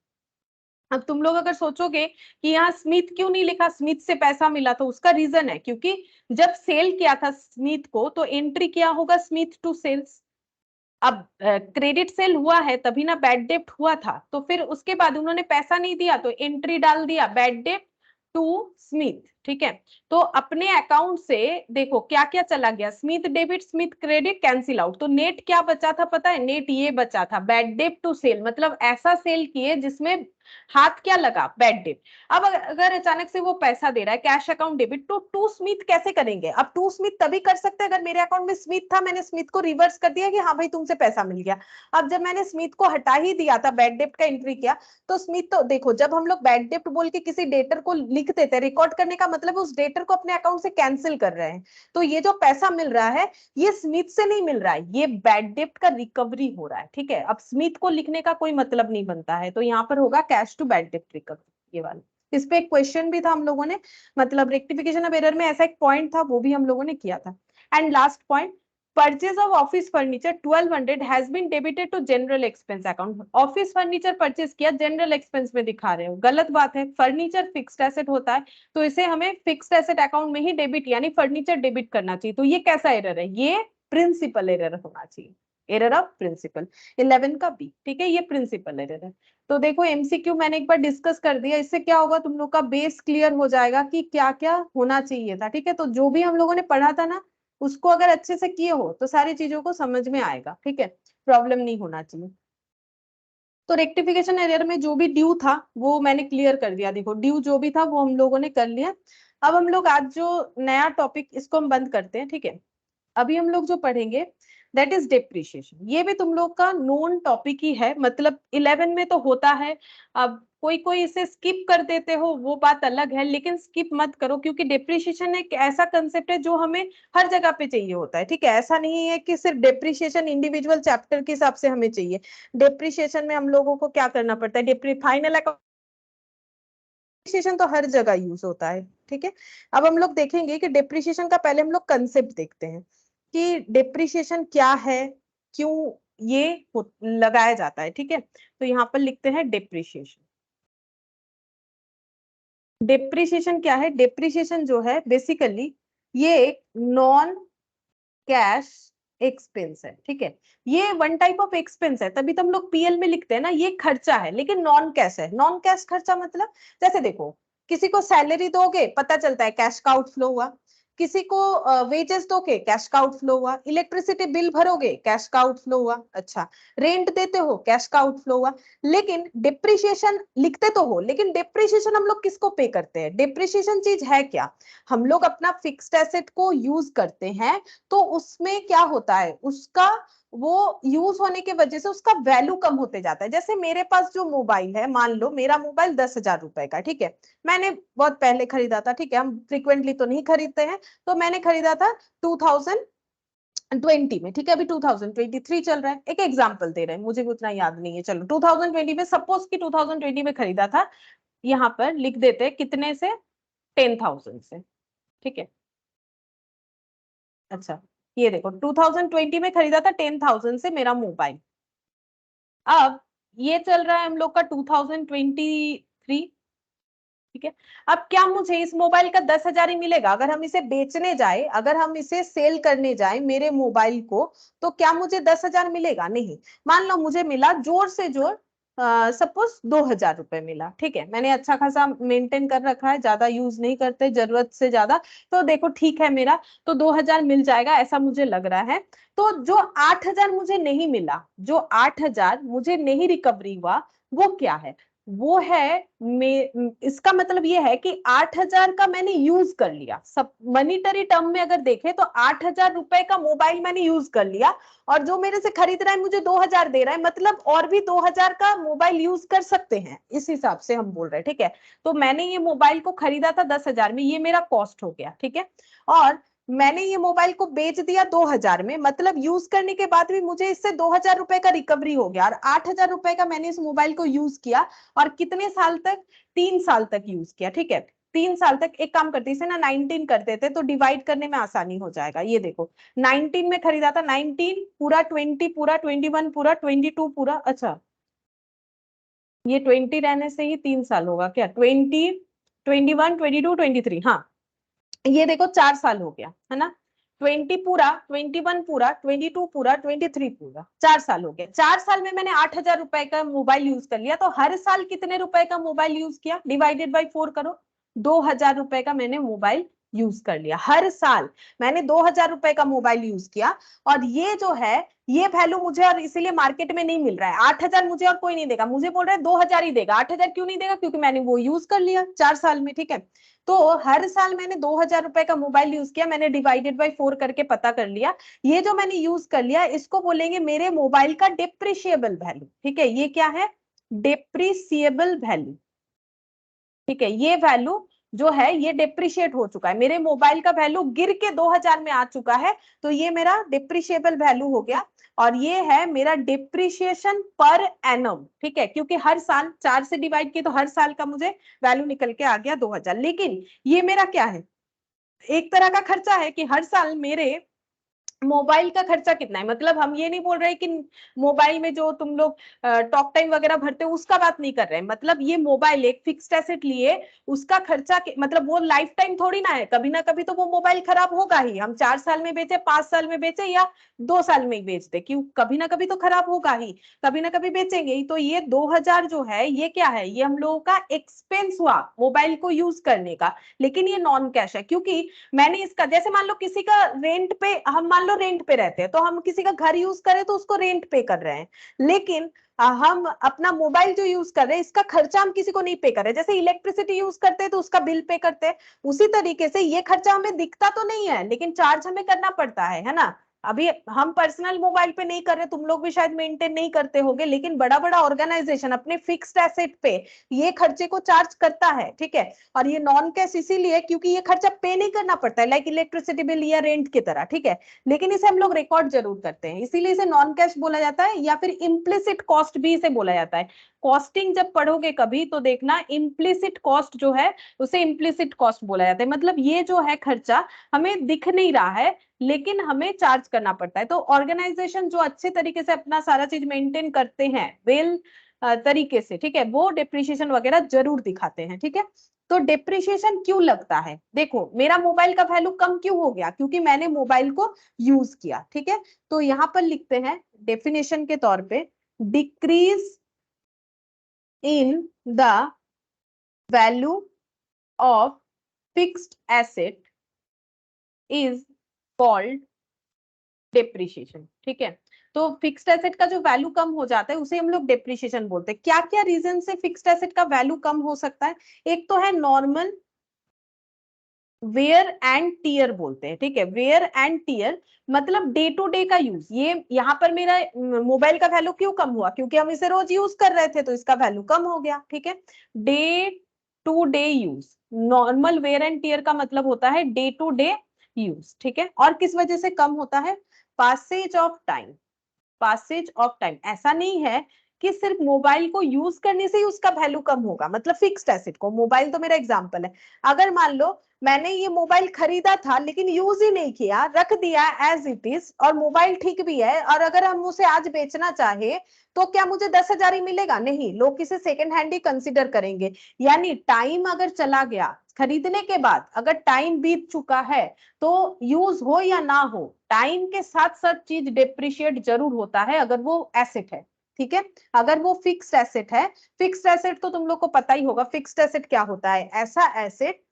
अब तुम लोग अगर सोचोगे कि यहाँ स्मिथ क्यों नहीं लिखा, स्मिथ से पैसा मिला, तो उसका रीजन है क्योंकि जब सेल किया था स्मिथ को तो एंट्री किया होगा स्मिथ टू सेल्स। अब क्रेडिट सेल हुआ है तभी ना बैड डेब्ट हुआ था, तो फिर उसके बाद उन्होंने पैसा नहीं दिया तो एंट्री डाल दिया बैड डेब्ट टू स्मिथ। ठीक है, तो अपने अकाउंट से देखो क्या क्या चला गया, Smith debit Smith credit cancel out, तो नेट क्या बचा था पता है, नेट ये बचा था बैड डेब्ट टू सेल, मतलब ऐसा सेल किए जिसमें हाथ क्या लगा, बैड डेब्ट। अब अगर अचानक से वो पैसा दे रहा है कैश अकाउंट डेबिट, तो टू स्मिथ कैसे करेंगे, अब टू स्मिथ तभी कर सकते हैं अगर मेरे अकाउंट में स्मिथ था, मैंने स्मिथ को रिवर्स कर दिया कि हाँ भाई तुमसे पैसा मिल गया। अब जब मैंने स्मिथ को हटा ही दिया था, बैड डेब्ट का एंट्री किया, तो स्मिथ तो देखो जब हम लोग बैड डेब्ट बोल के किसी डेटर को लिख देते हैं, रिकॉर्ड करने का मतलब उस डेटर को अपने अकाउंट से कैंसिल कर रहे हैं, तो ये जो पैसा मिल रहा है ये स्मिथ से नहीं मिल रहा है, ये बैड डेब्ट का रिकवरी हो रहा है। ठीक है, अब स्मिथ को लिखने का कोई मतलब नहीं बनता है, तो यहाँ पर होगा कैश टू बैड डेब्ट रिकवरी, ये वाला। इस पे एक क्वेश्चन भी था हम लोगों ने, मतलब रेक्टिफिकेशन ऑफ एरर में ऐसा एक पॉइंट था, वो भी हम लोगों ने किया था। And last point, purchase of office furniture 1200 has been debited to general expense account. Office furniture purchase किया, जनरल एक्सपेंस में दिखा रहे हो, गलत बात है, फर्नीचर फिक्स्ड एसेट होता है, तो इसे हमें फिक्स्ड एसेट अकाउंट में ही डेबिट यानी फर्नीचर डेबिट करना चाहिए। तो ये कैसा एरर है, ये प्रिंसिपल एरर होना चाहिए, एरर ऑफ प्रिंसिपल, 11 का बी। ठीक है, ये प्रिंसिपल एरर है। तो देखो एमसीक्यू मैंने एक बार डिस्कस कर दिया, इससे क्या होगा, तुम लोग का बेस क्लियर हो जाएगा कि क्या क्या होना चाहिए था। ठीक है, तो जो भी हम लोगों ने पढ़ा था ना उसको अगर अच्छे से किए हो तो सारी चीजों को समझ में आएगा। ठीक है, प्रॉब्लम नहीं होना चाहिए। तो रेक्टिफिकेशन एरर में जो भी ड्यू था वो मैंने क्लियर कर दिया, देखो ड्यू जो भी था वो हम लोगों ने कर लिया। अब हम लोग आज जो नया टॉपिक इसको हम बंद करते हैं। ठीक है, अभी हम लोग जो पढ़ेंगे दैट इज डेप्रिशिएशन, ये भी तुम लोग का नोन टॉपिक ही है, मतलब 11 में तो होता है। अब कोई कोई इसे स्किप कर देते हो वो बात अलग है, लेकिन स्किप मत करो क्योंकि डेप्रिशिएशन एक ऐसा कंसेप्ट है जो हमें हर जगह पे चाहिए होता है। ठीक है, ऐसा नहीं है कि सिर्फ डेप्रिशिएशन इंडिविजुअल चैप्टर के हिसाब से हमें चाहिए, डेप्रिशिएशन में हम लोगों को क्या करना पड़ता है, फाइनल डेप्रिशिएशन तो हर जगह यूज होता है। ठीक है, अब हम लोग देखेंगे कि डेप्रिशिएशन का पहले हम लोग कंसेप्ट देखते हैं कि डेप्रिशिएशन क्या है, क्यों ये लगाया जाता है। ठीक है, तो यहाँ पर लिखते हैं डेप्रिशिएशन। डेप्रिशिएशन क्या है, डेप्रिशिएशन जो है बेसिकली ये एक नॉन कैश एक्सपेंस है। ठीक है, ये वन टाइप ऑफ एक्सपेंस है, तभी तो हम लोग पीएल में लिखते हैं ना, ये खर्चा है लेकिन नॉन कैश है। नॉन कैश खर्चा मतलब जैसे देखो किसी को सैलरी दोगे पता चलता है कैश का आउटफ्लो हुआ, किसी को वेजेस दोगे कैश का आउटफ्लो हुआ, इलेक्ट्रिसिटी बिल भरोगे कैश का आउटफ्लो हुआ, अच्छा रेंट देते हो कैश का आउटफ्लो हुआ। लेकिन डिप्रिशिएशन लिखते तो हो, लेकिन डिप्रिशिएशन हम लोग किसको पे करते हैं, डिप्रिशिएशन चीज है क्या, हम लोग अपना फिक्स्ड एसेट को यूज करते हैं, तो उसमें क्या होता है, उसका वो यूज होने की वजह से उसका वैल्यू कम होते जाता है। जैसे मेरे पास जो मोबाइल है, मान लो मेरा मोबाइल 10,000 रुपए का, ठीक है, मैंने बहुत पहले खरीदा था, ठीक है, हम फ्रिक्वेंटली तो नहीं खरीदते हैं, तो मैंने खरीदा था 2020 में। ठीक है, अभी 2023 चल रहा है, एक एग्जांपल दे रहे हैं, मुझे भी उतना याद नहीं है, चलो 2020 में, सपोज कि 2020 में खरीदा था, यहाँ पर लिख देते हैं कितने से, 10,000 से। ठीक है, अच्छा ये देखो 2020 में खरीदा था 10,000 से मेरा मोबाइल, अब ये चल रहा है हम लोग का 2023। ठीक है, अब क्या मुझे इस मोबाइल का 10,000 ही मिलेगा, अगर हम इसे बेचने जाए, अगर हम इसे सेल करने जाए मेरे मोबाइल को, तो क्या मुझे 10,000 मिलेगा, नहीं। मान लो मुझे मिला जोर से जोर सपोज 2,000 रुपए मिला। ठीक है, मैंने अच्छा खासा मेंटेन कर रखा है, ज्यादा यूज नहीं करते जरूरत से ज्यादा, तो देखो ठीक है मेरा, तो 2,000 मिल जाएगा ऐसा मुझे लग रहा है। तो जो 8,000 मुझे नहीं मिला, जो 8,000 मुझे नहीं रिकवरी हुआ, वो क्या है, वो है इसका मतलब ये है कि 8,000 का मैंने यूज कर लिया, सब मनीटरी टर्म में अगर देखें तो 8,000 रुपए का मोबाइल मैंने यूज कर लिया, और जो मेरे से खरीद रहा है मुझे 2,000 दे रहा है, मतलब और भी 2,000 का मोबाइल यूज कर सकते हैं, इस हिसाब से हम बोल रहे हैं। ठीक है, तो मैंने ये मोबाइल को खरीदा था 10,000 में, ये मेरा कॉस्ट हो गया। ठीक है, और मैंने ये मोबाइल को बेच दिया 2,000 में, मतलब यूज करने के बाद भी मुझे इससे 2,000 रुपए का रिकवरी हो गया, और 8,000 रुपए का मैंने इस मोबाइल को यूज किया, और कितने साल तक, 3 साल तक यूज किया। ठीक है, 3 साल तक एक काम करते इसे ना 19 कर देते तो डिवाइड करने में आसानी हो जाएगा। ये देखो 19 में खरीदा था, 19 पूरा, 20 पूरा, 21 पूरा, 22 पूरा, अच्छा ये 20 रहने से ही 3 साल होगा क्या, 20, 21, 22, 23, हाँ ये देखो 4 साल हो गया है ना। 20 पूरा, 21 पूरा, 22 पूरा, 23 पूरा, 4 साल हो गया। 4 साल में मैंने 8,000 रुपए का मोबाइल यूज कर लिया, तो हर साल कितने रुपए का मोबाइल यूज किया, डिवाइडेड बाई 4 करो, 2,000 रुपए का मैंने मोबाइल यूज कर लिया। हर साल मैंने 2,000 रुपए का मोबाइल यूज किया, और ये जो है ये वैल्यू मुझे और इसीलिए मार्केट में नहीं मिल रहा है। 8,000 मुझे और कोई नहीं देगा, मुझे बोल रहा है 2,000 ही देगा। 8,000 क्यों नहीं देगा, क्योंकि मैंने वो यूज कर लिया 4 साल में, ठीक है। तो हर साल मैंने 2,000 रुपए का मोबाइल यूज किया, मैंने डिवाइडेड बाई 4 करके पता कर लिया। ये जो मैंने यूज कर लिया इसको बोलेंगे मेरे मोबाइल का डिप्रिशिएबल वैल्यू, ठीक है। ये क्या है, डिप्रिशिएबल वैल्यू, ठीक है। ये वैल्यू जो है ये डिप्रिशिएट हो चुका है, मेरे मोबाइल का वैल्यू गिर के 2,000 में आ चुका है, तो ये मेरा डिप्रिशिएबल वैल्यू हो गया। और ये है मेरा डिप्रिशिएशन पर एनम, ठीक है, क्योंकि हर साल 4 से डिवाइड किए तो हर साल का मुझे वैल्यू निकल के आ गया 2,000। लेकिन ये मेरा क्या है, एक तरह का खर्चा है कि हर साल मेरे मोबाइल का खर्चा कितना है। मतलब हम ये नहीं बोल रहे कि मोबाइल में जो तुम लोग टॉक टाइम वगैरह भरते हो उसका बात नहीं कर रहे हैं, मतलब ये मोबाइल एक फिक्स्ड एसेट लिए उसका खर्चा मतलब वो लाइफ टाइम थोड़ी ना है, कभी ना कभी तो वो मोबाइल खराब होगा ही। हम 4 साल में बेचे, 5 साल में बेचे, या 2 साल में ही बेच दे, क्यों, कभी ना कभी तो खराब होगा ही, कभी ना कभी बेचेंगे ही। तो ये 2,000 जो है ये क्या है, ये हम लोगों का एक्सपेंस हुआ मोबाइल को यूज करने का, लेकिन ये नॉन कैश है। क्योंकि मैंने इसका, जैसे मान लो किसी का रेंट पे, हम मान लो रेंट पे रहते हैं तो हम किसी का घर यूज करें तो उसको रेंट पे कर रहे हैं, लेकिन हम अपना मोबाइल जो यूज कर रहे हैं इसका खर्चा हम किसी को नहीं पे कर रहे। जैसे इलेक्ट्रिसिटी यूज करते हैं तो उसका बिल पे करते हैं, उसी तरीके से ये खर्चा हमें दिखता तो नहीं है लेकिन चार्ज हमें करना पड़ता है ना। अभी हम पर्सनल मोबाइल पे नहीं कर रहे, तुम लोग भी शायद मेंटेन नहीं करते होगे, लेकिन बड़ा बड़ा ऑर्गेनाइजेशन अपने फिक्स्ड एसेट पे ये खर्चे को चार्ज करता है, ठीक है। और ये नॉन कैश इसीलिए क्योंकि ये खर्चा पे नहीं करना पड़ता है, लाइक इलेक्ट्रिसिटी बिल या रेंट की तरह, ठीक है। लेकिन इसे हम लोग रिकॉर्ड जरूर करते हैं, इसीलिए इसे नॉन कैश बोला जाता है, या फिर इम्प्लिसिट कॉस्ट भी इसे बोला जाता है। कॉस्टिंग जब पढ़ोगे कभी तो देखना, इम्प्लिसिट कॉस्ट जो है उसे इम्प्लिसिट कॉस्ट बोला जाता है। मतलब ये जो है खर्चा हमें दिख नहीं रहा है लेकिन हमें चार्ज करना पड़ता है। तो ऑर्गेनाइजेशन जो अच्छे तरीके से अपना सारा चीज मेंटेन करते हैं वेल तरीके से, ठीक है, वो डिप्रिशिएशन वगैरह जरूर दिखाते हैं, ठीक है। तो डिप्रिशिएशन क्यों लगता है, देखो मेरा मोबाइल का वैल्यू कम क्यों हो गया, क्योंकि मैंने मोबाइल को यूज किया, ठीक है। तो यहां पर लिखते हैं डेफिनेशन के तौर पे, decrease in the value of fixed asset is called depreciation, ठीक है। तो फिक्स्ड एसेट का जो वैल्यू कम हो जाता है उसे हम लोग डिप्रिशिएशन बोलते हैं। क्या क्या रीजन से फिक्स्ड एसेट का वैल्यू कम हो सकता है, एक तो है नॉर्मल वेयर एंड टीयर बोलते हैं, ठीक है। वेयर एंड टीयर मतलब डे टू डे का यूज। ये यहाँ पर मेरा मोबाइल का वैल्यू क्यों कम हुआ, क्योंकि हम इसे रोज यूज कर रहे थे तो इसका वैल्यू कम हो गया, ठीक है। Day to day use, normal wear and tear का मतलब होता है डे टू डे यूज, ठीक है। और किस वजह से कम होता है, passage of time, passage of time. ऐसा नहीं है कि सिर्फ मोबाइल को यूज करने से ही उसका वैल्यू कम होगा, मतलब फिक्स्ड एसेट को, मोबाइल तो मेरा एग्जांपल है। अगर मान लो मैंने ये मोबाइल खरीदा था लेकिन यूज ही नहीं किया, रख दिया एज इट इज, और मोबाइल ठीक भी है, और अगर हम उसे आज बेचना चाहे तो क्या मुझे 10,000 ही मिलेगा, नहीं, लोग इसे सेकेंड हैंड ही कंसिडर करेंगे। यानी टाइम अगर चला गया, खरीदने के बाद अगर टाइम बीत चुका है तो यूज हो या ना हो, टाइम के साथ साथ चीज डिप्रिशिएट जरूर होता है अगर वो एसेट है, ठीक है। अगर वो फिक्स्ड एसेट है, फिक्स्ड एसेट तो तुम लोग को पता ही होगा, फिक्स्ड एसेट क्या होता है, ऐसा एसेट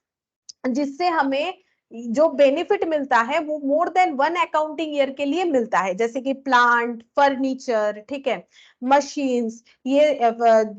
जिससे हमें जो बेनिफिट मिलता है वो मोर देन 1 अकाउंटिंग ईयर के लिए मिलता है, जैसे कि प्लांट, फर्नीचर, ठीक है, मशीन्स, ये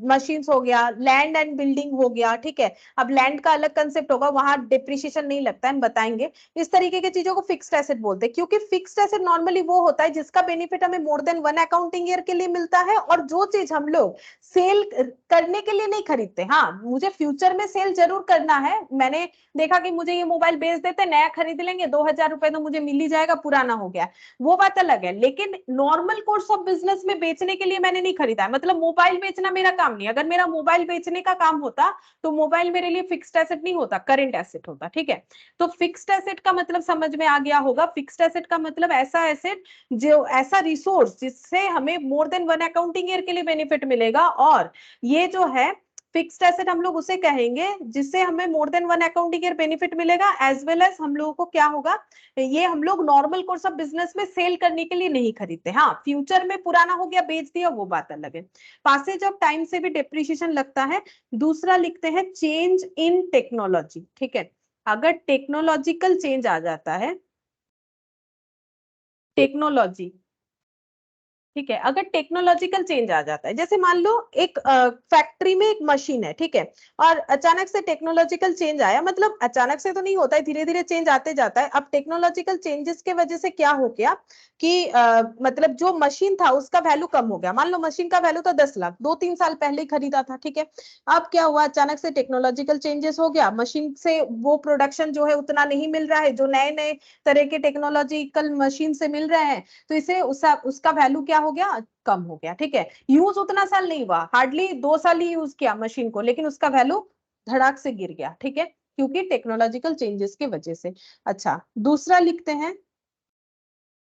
मशीन्स हो गया, लैंड एंड बिल्डिंग हो गया, ठीक है। अब लैंड का अलग कंसेप्ट होगा, वहां डिप्रिशिएशन नहीं लगता है, हम बताएंगे। इस तरीके की चीजों को फिक्स्ड एसेट बोलते हैं, क्योंकि फिक्स्ड एसेट नॉर्मली वो होता है जिसका बेनिफिट हमें मोर देन 1 अकाउंटिंग ईयर के लिए मिलता है, और जो चीज हम लोग सेल करने के लिए नहीं खरीदते। हाँ, मुझे फ्यूचर में सेल जरूर करना है, मैंने देखा कि मुझे ये मोबाइल बेच देते, नया खरीद लेंगे, 2,000 रुपए तो मुझे मिल ही जाएगा, पुराना हो गया, वो बात अलग है। लेकिन नॉर्मल कोर्स ऑफ बिजनेस में बेचने के लिए मैंने नहीं खरीदा है, मतलब मोबाइल बेचना मेरा काम नहीं। अगर मेरा मोबाइल बेचने का काम होता तो मोबाइल मेरे लिए फिक्स्ड एसेट नहीं होता, करंट एसेट होता। ठीक है, तो फिक्स्ड एसेट का मतलब समझ में आ गया होगा। फिक्स्ड एसेट का मतलब ऐसा एसेट, जो ऐसा रिसोर्स जिससे हमें more than one accounting year के लिए बेनिफिट मिलेगा। और ये जो है फिक्स्ड एसेट हम लोग उसे कहेंगे जिससे हमें more than one accounting year benefit मिलेगा, एज वेल एज हम लोगों को क्या होगा, ये हम लोग नॉर्मल कोर्स ऑफ बिजनेस में सेल करने के लिए नहीं खरीदते। हाँ, फ्यूचर में पुराना हो गया बेच दिया, वो बात अलग है। पासेज ऑफ टाइम से भी डेप्रिसिएशन लगता है। दूसरा लिखते हैं चेंज इन टेक्नोलॉजी। ठीक है, अगर टेक्नोलॉजिकल चेंज आ जाता है, टेक्नोलॉजी, ठीक है, अगर टेक्नोलॉजिकल चेंज आ जाता है, जैसे मान लो एक फैक्ट्री में एक मशीन है, ठीक है, और अचानक से टेक्नोलॉजिकल चेंज आया, मतलब अचानक से तो नहीं होता है, धीरे धीरे चेंज आते जाता है। अब टेक्नोलॉजिकल चेंजेस के वजह से क्या हो गया कि मतलब जो मशीन था उसका वैल्यू कम हो गया। मान लो मशीन का वैल्यू था 10 लाख, 2-3 साल पहले ही खरीदा था, ठीक है। अब क्या हुआ, अचानक से टेक्नोलॉजिकल चेंजेस हो गया, मशीन से वो प्रोडक्शन जो है उतना नहीं मिल रहा है जो नए नए तरह के टेक्नोलॉजिकल मशीन से मिल रहे हैं, तो इसे उसका वैल्यू क्या हो गया, कम हो गया। ठीक है, यूज उतना साल नहीं हुआ, हार्डली 2 साल ही यूज किया मशीन को, लेकिन उसका वैल्यू धड़ाक से गिर गया। ठीक है, क्योंकि टेक्नोलॉजिकल चेंजेस की वजह से। अच्छा, दूसरा लिखते हैं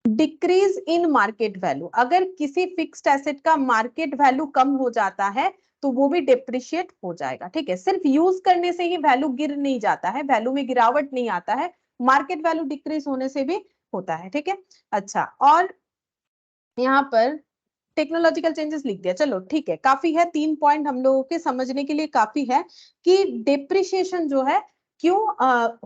डिक्रीज इन मार्केट वैल्यू। अगर किसी फिक्स्ड एसेट का मार्केट वैल्यू कम हो जाता है तो वो भी डिप्रिशिएट हो जाएगा। ठीक है, सिर्फ यूज करने से ही वैल्यू गिर नहीं जाता है, वैल्यू में गिरावट नहीं आता है, मार्केट वैल्यू डिक्रीज होने से भी होता है। ठीक है, अच्छा, और यहाँ पर टेक्नोलॉजिकल चेंजेस लिख दिया, चलो ठीक है, काफी है, 3 पॉइंट हम लोगों के समझने के लिए काफी है कि डेप्रिसिएशन जो है क्यों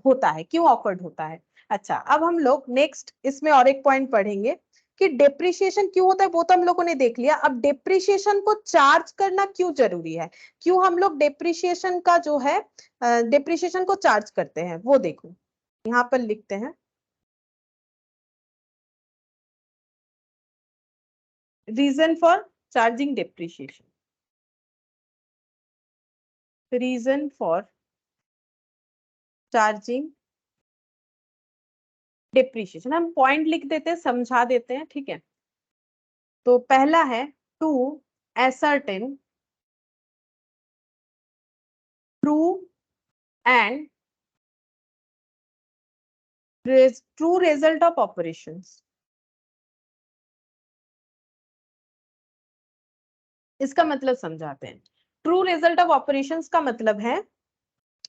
होता है, क्यों ऑकर्ड होता है। अच्छा, अब हम लोग नेक्स्ट इसमें और एक पॉइंट पढ़ेंगे कि डेप्रिसिएशन क्यों होता है, वो तो हम लोगों ने देख लिया। अब डेप्रिसिएशन को चार्ज करना क्यों जरूरी है, क्यों हम लोग डेप्रिसिएशन का जो है डेप्रिसिएशन को चार्ज करते हैं, वो देखो। यहाँ पर लिखते हैं reason for charging depreciation, reason for charging depreciation. हम पॉइंट लिख देते हैं, समझा देते हैं, ठीक है। तो पहला है to ascertain true and true result of operations. इसका मतलब समझाते हैं। ट्रू रिजल्ट ऑफ ऑपरेशंस का मतलब है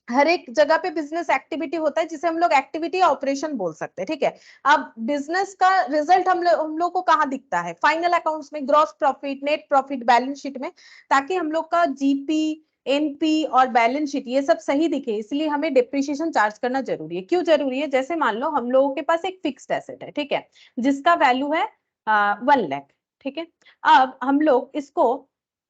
हर एक जगह पे बिजनेस एक्टिविटी होता है जिसे हम लोग एक्टिविटी या ऑपरेशन बोल सकते हैं, ठीक है। अब बिजनेस का रिजल्ट हम लोग को कहाँ दिखता है, फाइनल अकाउंट्स में, gross profit, net profit, balance sheet में, ताकि हम लोग का जीपी, एनपी और बैलेंस शीट ये सब सही दिखे, इसलिए हमें डिप्रिसिएशन चार्ज करना जरूरी है। क्यों जरूरी है, जैसे मान लो हम लोगों के पास एक फिक्स्ड एसेट है, ठीक है, जिसका वैल्यू है 1 लाख, ठीक है। अब हम लोग इसको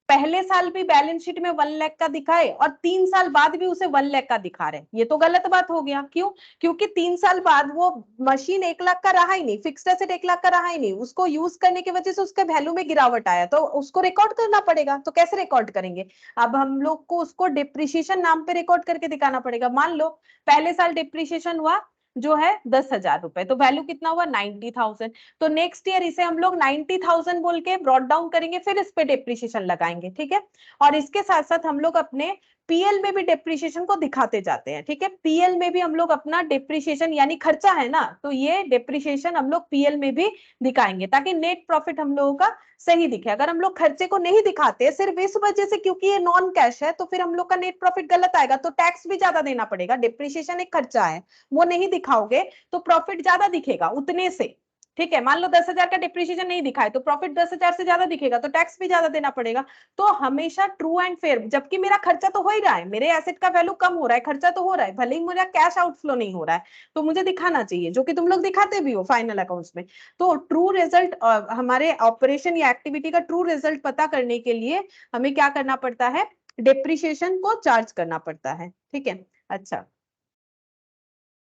पहले साल भी बैलेंस शीट में 1 लाख का दिखाए और 3 साल बाद भी उसे 1 लाख का दिखा रहे, ये तो गलत बात हो गया। क्यों, क्योंकि 3 साल बाद वो मशीन 1 लाख का रहा ही नहीं, फिक्स्ड एसेट 1 लाख का रहा ही नहीं, उसको यूज करने की वजह से उसके वैल्यू में गिरावट आया, तो उसको रिकॉर्ड करना पड़ेगा। तो कैसे रिकॉर्ड करेंगे, अब हम लोग को उसको डिप्रिशिएशन नाम पे रिकॉर्ड करके दिखाना पड़ेगा। मान लो पहले साल डिप्रिशिएशन हुआ जो है 10,000 रुपए, तो वैल्यू कितना हुआ 90,000, तो नेक्स्ट ईयर इसे हम लोग 90,000 बोल के ब्रॉट डाउन करेंगे, फिर इस पे डेप्रिसिएशन लगाएंगे, ठीक है। और इसके साथ साथ हम लोग अपने पीएल में भी डेप्रिसिएशन को दिखाते जाते हैं, ठीक है। पीएल में भी हम लोग अपना डेप्रिसिएशन, यानी खर्चा है ना, तो ये डेप्रिसिएशन हम लोग पीएल में भी दिखाएंगे ताकि नेट प्रॉफिट हम लोगों का सही दिखे। अगर हम लोग खर्चे को नहीं दिखाते सिर्फ इस वजह से क्योंकि ये नॉन कैश है, तो फिर हम लोग का नेट प्रॉफिट गलत आएगा, तो टैक्स भी ज्यादा देना पड़ेगा। डेप्रिसिएशन एक खर्चा है, वो नहीं दिखाओगे तो प्रॉफिट ज्यादा दिखेगा उतने से, ठीक है। मान लो 10,000 का डिप्रिसिएशन नहीं दिखाए तो प्रॉफिट 10,000 से ज्यादा दिखेगा, तो टैक्स भी ज्यादा देना पड़ेगा। तो हमेशा ट्रू एंड फेयर, जबकि मेरा खर्चा तो हो ही रहा है, मेरे एसेट का वैल्यू कम हो रहा है, खर्चा तो हो रहा है, भले ही मेरा कैश आउटफ्लो नहीं हो रहा है, तो मुझे दिखाना चाहिए, जो कि तुम लोग दिखाते भी हो फाइनल अकाउंट्स में। तो ट्रू रिजल्ट, हमारे ऑपरेशन या एक्टिविटी का ट्रू रिजल्ट पता करने के लिए हमें क्या करना पड़ता है, डिप्रिसिएशन को चार्ज करना पड़ता है, ठीक है। अच्छा,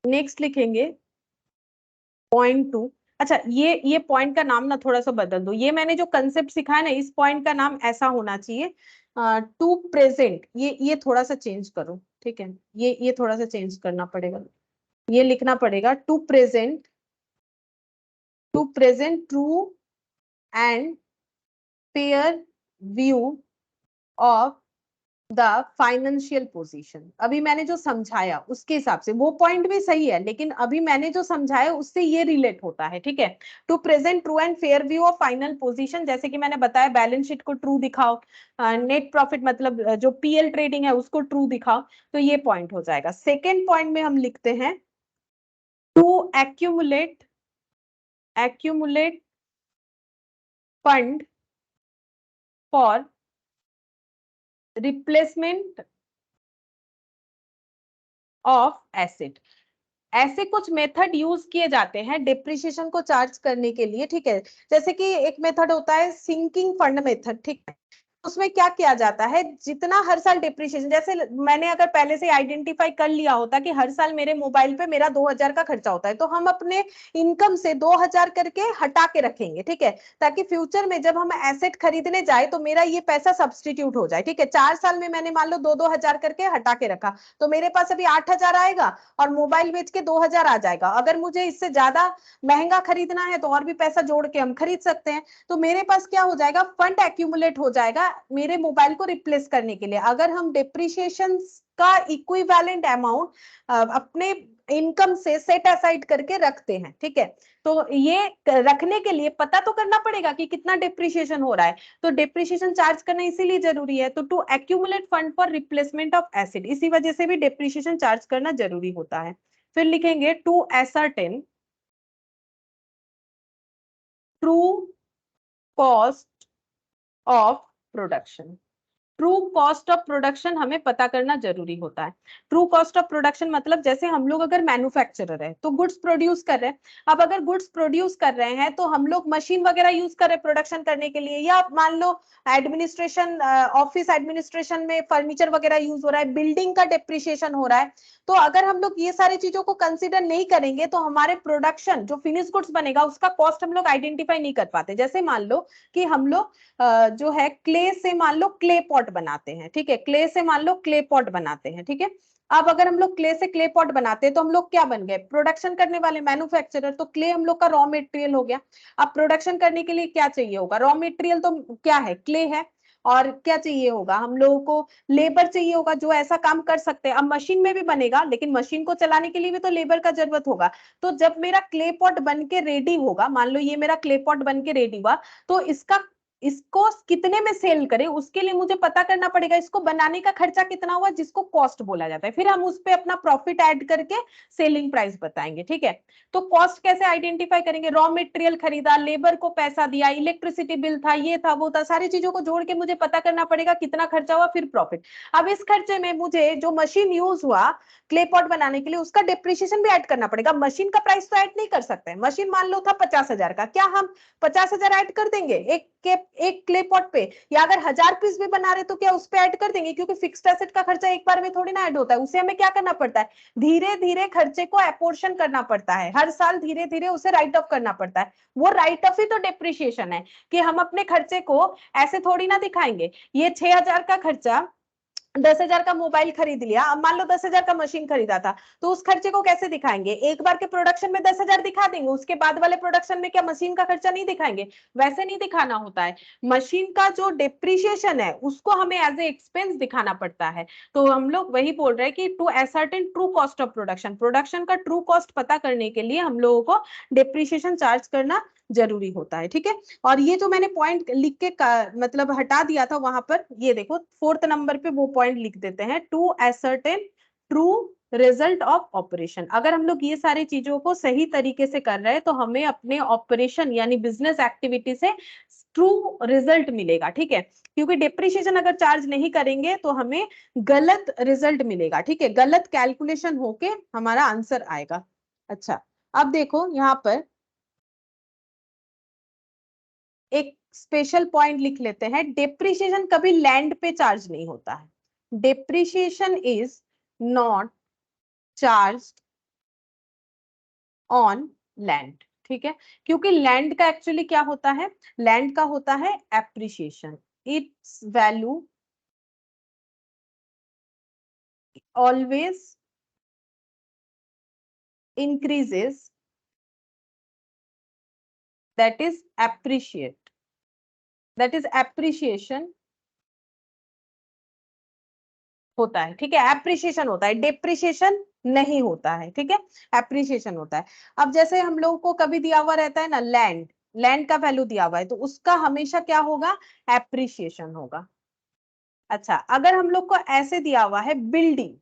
नेक्स्ट लिखेंगे पॉइंट 2। अच्छा, ये पॉइंट का नाम ना थोड़ा सा बदल दो, ये मैंने जो कंसेप्ट सिखाया ना, इस पॉइंट का नाम ऐसा होना चाहिए टू प्रेजेंट, ये थोड़ा सा चेंज करो, ठीक है। ये थोड़ा सा चेंज करना पड़ेगा, ये लिखना पड़ेगा to present true and fair view of the financial position. अभी मैंने जो समझाया उसके हिसाब से वो पॉइंट भी सही है, लेकिन अभी मैंने जो समझाया उससे ये रिलेट होता है, ठीक है। To present true and fair view of final position, जैसे कि मैंने बताया बैलेंस शीट को ट्रू दिखाओ, नेट प्रॉफिट मतलब जो पीएल ट्रेडिंग है उसको ट्रू दिखाओ, तो ये पॉइंट हो जाएगा। सेकेंड पॉइंट में हम लिखते हैं to accumulate fund for replacement of asset. ऐसे कुछ मेथड यूज किए जाते हैं डिप्रिसिएशन को चार्ज करने के लिए, ठीक है। जैसे कि एक मेथड होता है सिंकिंग फंड मेथड, ठीक है। उसमें क्या किया जाता है, जितना हर साल डिप्रिसिएशन, जैसे मैंने अगर पहले से आइडेंटिफाई कर लिया होता कि हर साल मेरे मोबाइल पे मेरा 2000 का खर्चा होता है, तो हम अपने इनकम से 2000 करके हटा के रखेंगे, ठीक है, ताकि फ्यूचर में जब हम एसेट खरीदने जाए तो मेरा ये पैसा सब्सटीट्यूट हो जाए, ठीक है। 4 साल में मैंने मान लो 2-2 हजार करके हटा के रखा, तो मेरे पास अभी 8000 आएगा और मोबाइल बेच के 2000 आ जाएगा। अगर मुझे इससे ज्यादा महंगा खरीदना है तो और भी पैसा जोड़ के हम खरीद सकते हैं। तो मेरे पास क्या हो जाएगा, फंड एक्यूमुलेट हो जाएगा मेरे मोबाइल को रिप्लेस करने के लिए। अगर हम डिप्रिसिएशन का इक्विवेलेंट अमाउंट अपने इनकम से सेट असाइड करके रखते हैं, ठीक है। तो ये रखने के लिए पता तो करना पड़ेगा कि कितना डिप्रिसिएशन हो रहा है, तो डिप्रिसिएशन चार्ज करना इसीलिए जरूरी है। तो to accumulate fund for replacement of asset, इसी वजह से भी डिप्रिसिएशन चार्ज करना जरूरी होता है। फिर लिखेंगे to ascertain true cost of production. True cost of production हमें पता करना जरूरी होता है। ट्रू कॉस्ट ऑफ प्रोडक्शन मतलब जैसे हम लोग अगर मैन्युफैक्चरर है तो गुड्स प्रोड्यूस कर रहे हैं। अब अगर गुड्स प्रोड्यूस कर रहे हैं तो हम लोग मशीन वगैरह यूज कर रहे हैं प्रोडक्शन करने के लिए, या मान लो एडमिनिस्ट्रेशन ऑफिस एडमिनिस्ट्रेशन में फर्नीचर वगैरह यूज हो रहा है, बिल्डिंग का डेप्रिसिएशन हो रहा है। तो अगर हम लोग ये सारी चीजों को कंसिडर नहीं करेंगे तो हमारे प्रोडक्शन जो फिनिश गुड्स बनेगा उसका कॉस्ट हम लोग आइडेंटिफाई नहीं कर पाते। जैसे मान लो कि हम लोग जो है क्ले से मान लो क्ले पॉट बनाते हैं, ठीक है, क्ले से मान लो क्ले पॉट बनाते हैं, ठीक है। अब अगर हम लोग क्ले से क्ले पॉट बनाते हैं तो हम लोग क्या बन गए, प्रोडक्शन करने वाले मैन्युफैक्चरर। तो क्ले हम लोग का रॉ मटेरियल हो गया। अब प्रोडक्शन करने के लिए क्या चाहिए होगा, रॉ मटेरियल तो क्या है, क्ले है। और क्या चाहिए होगा, हम लोगों को लेबर चाहिए होगा जो ऐसा काम कर सकते हैं। अब मशीन में भी बनेगा लेकिन मशीन को चलाने के लिए भी तो लेबर का जरूरत होगा। तो जब मेरा क्ले पॉट बन के रेडी होगा, मान लो ये मेरा क्ले पॉट बन के रेडी हुआ, तो इसको कितने में सेल करें उसके लिए मुझे पता करना पड़ेगा इसको बनाने का खर्चा कितना हुआ, जिसको कॉस्ट बोला जाता है। फिर हम उस पे अपना प्रॉफिट ऐड करके सेलिंग प्राइस बताएंगे, ठीक है। तो कॉस्ट कैसे आइडेंटिफाई करेंगे, रॉ मटेरियल खरीदा, लेबर को पैसा दिया, इलेक्ट्रिसिटी बिल था, ये था वो था, सारी चीजों को जोड़ के मुझे पता करना पड़ेगा कितना खर्चा हुआ, फिर प्रॉफिट। अब इस खर्चे में मुझे जो मशीन यूज हुआ क्ले पॉट बनाने के लिए उसका डिप्रिसिएशन भी ऐड करना पड़ेगा। मशीन का प्राइस तो ऐड नहीं कर सकते, मशीन मान लो था 50,000 का, क्या हम 50,000 ऐड कर देंगे एक क्ले पॉट पे, या अगर 1000 पीस भी बना रहे तो क्या उस पे ऐड कर देंगे, क्योंकि फिक्स्ड एसेट का खर्चा एक बार में थोड़ी ना ऐड होता है। उसे हमें क्या करना पड़ता है, धीरे धीरे खर्चे को अपोर्शन करना पड़ता है, हर साल धीरे धीरे उसे राइट ऑफ करना पड़ता है। वो राइट ऑफ ही तो डिप्रिसिएशन है, कि हम अपने खर्चे को ऐसे थोड़ी ना दिखाएंगे। ये 6000 का खर्चा, 10,000 का मोबाइल खरीद लिया, अब मान लो 10,000 का मशीन खरीदा था, तो उस खर्चे को कैसे दिखाएंगे, एक बार के प्रोडक्शन में 10,000 दिखा देंगे, उसके बाद वाले प्रोडक्शन में क्या मशीन का खर्चा नहीं दिखाएंगे, वैसे नहीं दिखाना होता है। मशीन का जो डिप्रिसिएशन है उसको हमें एज ए एक्सपेंस दिखाना पड़ता है। तो हम लोग वही बोल रहे हैं कि to ascertain true cost of production, production का ट्रू कॉस्ट पता करने के लिए हम लोगों को डिप्रिसिएशन चार्ज करना जरूरी होता है, ठीक है। और ये जो मैंने पॉइंट लिख के मतलब हटा दिया था वहां पर, ये देखो 4th नंबर पे वो पॉइंट लिख देते हैं, to ascertain true result of operation. अगर हम लोग ये सारी चीजों को सही तरीके से कर रहे हैं तो हमें अपने ऑपरेशन यानी बिजनेस एक्टिविटी से ट्रू रिजल्ट मिलेगा, ठीक है। क्योंकि डिप्रिसिएशन अगर चार्ज नहीं करेंगे तो हमें गलत रिजल्ट मिलेगा, ठीक है, गलत कैलकुलेशन होके हमारा आंसर आएगा। अच्छा, अब देखो यहाँ पर एक स्पेशल पॉइंट लिख लेते हैं, डेप्रिसिएशन कभी लैंड पे चार्ज नहीं होता है। Depreciation is not charge on land, ठीक है। क्योंकि लैंड का एक्चुअली क्या होता है, लैंड का होता है appreciation, it's value always increases, that is appreciate. That is appreciation होता है, ठीक है, एप्रिसिएशन होता है, डेप्रिसिएशन नहीं होता है, ठीक है, एप्रिसिएशन होता है। अब जैसे हम लोगों को कभी दिया हुआ रहता है ना लैंड, लैंड का वैल्यू दिया हुआ है तो उसका हमेशा क्या होगा, एप्रिसिएशन होगा। अच्छा, अगर हम लोग को ऐसे दिया हुआ है बिल्डिंग,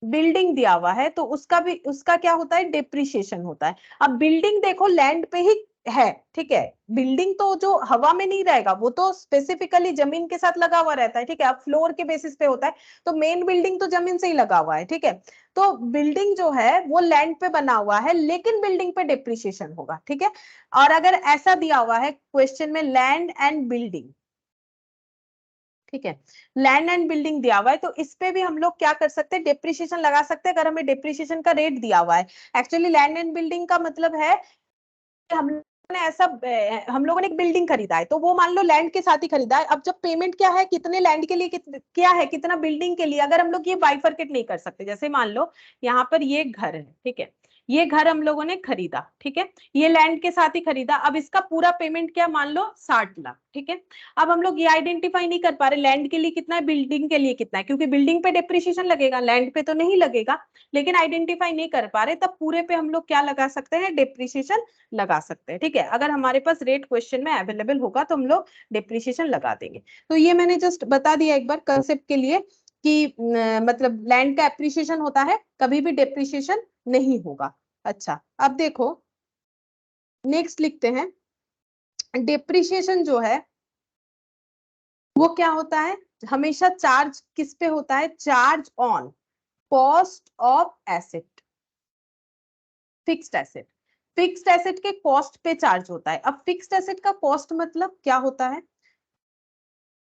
बिल्डिंग दिया हुआ है तो उसका भी, उसका क्या होता है, डेप्रिसिएशन होता है। अब बिल्डिंग देखो लैंड पे ही है, ठीक है, बिल्डिंग तो जो हवा में नहीं रहेगा, वो तो स्पेसिफिकली जमीन के साथ लगा हुआ रहता है, ठीक है, अब फ्लोर के बेसिस पे होता है, तो मेन बिल्डिंग तो जमीन से ही लगा हुआ है, ठीक है। तो बिल्डिंग जो है वो लैंड पे बना हुआ है लेकिन बिल्डिंग पे डेप्रिसिएशन होगा, ठीक है। और अगर ऐसा दिया हुआ है क्वेश्चन में लैंड एंड बिल्डिंग, ठीक है, लैंड एंड बिल्डिंग दिया हुआ है तो इस पे भी हम लोग क्या कर सकते हैं, डेप्रिसिएशन लगा सकते हैं अगर हमें डेप्रिसिएशन का रेट दिया हुआ है। एक्चुअली लैंड एंड बिल्डिंग का मतलब है हम लोगों ने ऐसा, हम लोगों ने एक बिल्डिंग खरीदा है तो वो मान लो लैंड के साथ ही खरीदा है। अब जब पेमेंट क्या है, कितने लैंड के लिए, क्या है, कितना बिल्डिंग के लिए, अगर हम लोग ये बाइफरकेट नहीं कर सकते, जैसे मान लो यहाँ पर ये घर है, ठीक है, ये घर हम लोगों ने खरीदा, ठीक है, ये लैंड के साथ ही खरीदा, अब इसका पूरा पेमेंट क्या मान लो 60 लाख, ठीक है। अब हम लोग ये आइडेंटिफाई नहीं कर पा रहे लैंड के लिए कितना है, बिल्डिंग के लिए कितना है, क्योंकि बिल्डिंग पे डेप्रिसिएशन लगेगा, लैंड पे तो नहीं लगेगा, लेकिन आइडेंटिफाई नहीं कर पा रहे, तब पूरे पे हम लोग क्या लगा सकते हैं, डेप्रिसिएशन लगा सकते हैं, ठीक है। अगर हमारे पास रेट क्वेश्चन में अवेलेबल होगा तो हम लोग डेप्रिसिएशन लगा देंगे। तो ये मैंने जस्ट बता दिया एक बार कंसेप्ट के लिए कि मतलब लैंड का एप्रिसिएशन होता है, कभी भी डेप्रिसिएशन नहीं होगा। अच्छा, अब देखो नेक्स्ट लिखते हैं, डेप्रिसिएशन जो है वो क्या होता है, हमेशा चार्ज किस पे होता है, charge on cost of asset, fixed asset, fixed asset के कॉस्ट पे चार्ज होता है। अब फिक्स्ड एसेट का कॉस्ट मतलब क्या होता है,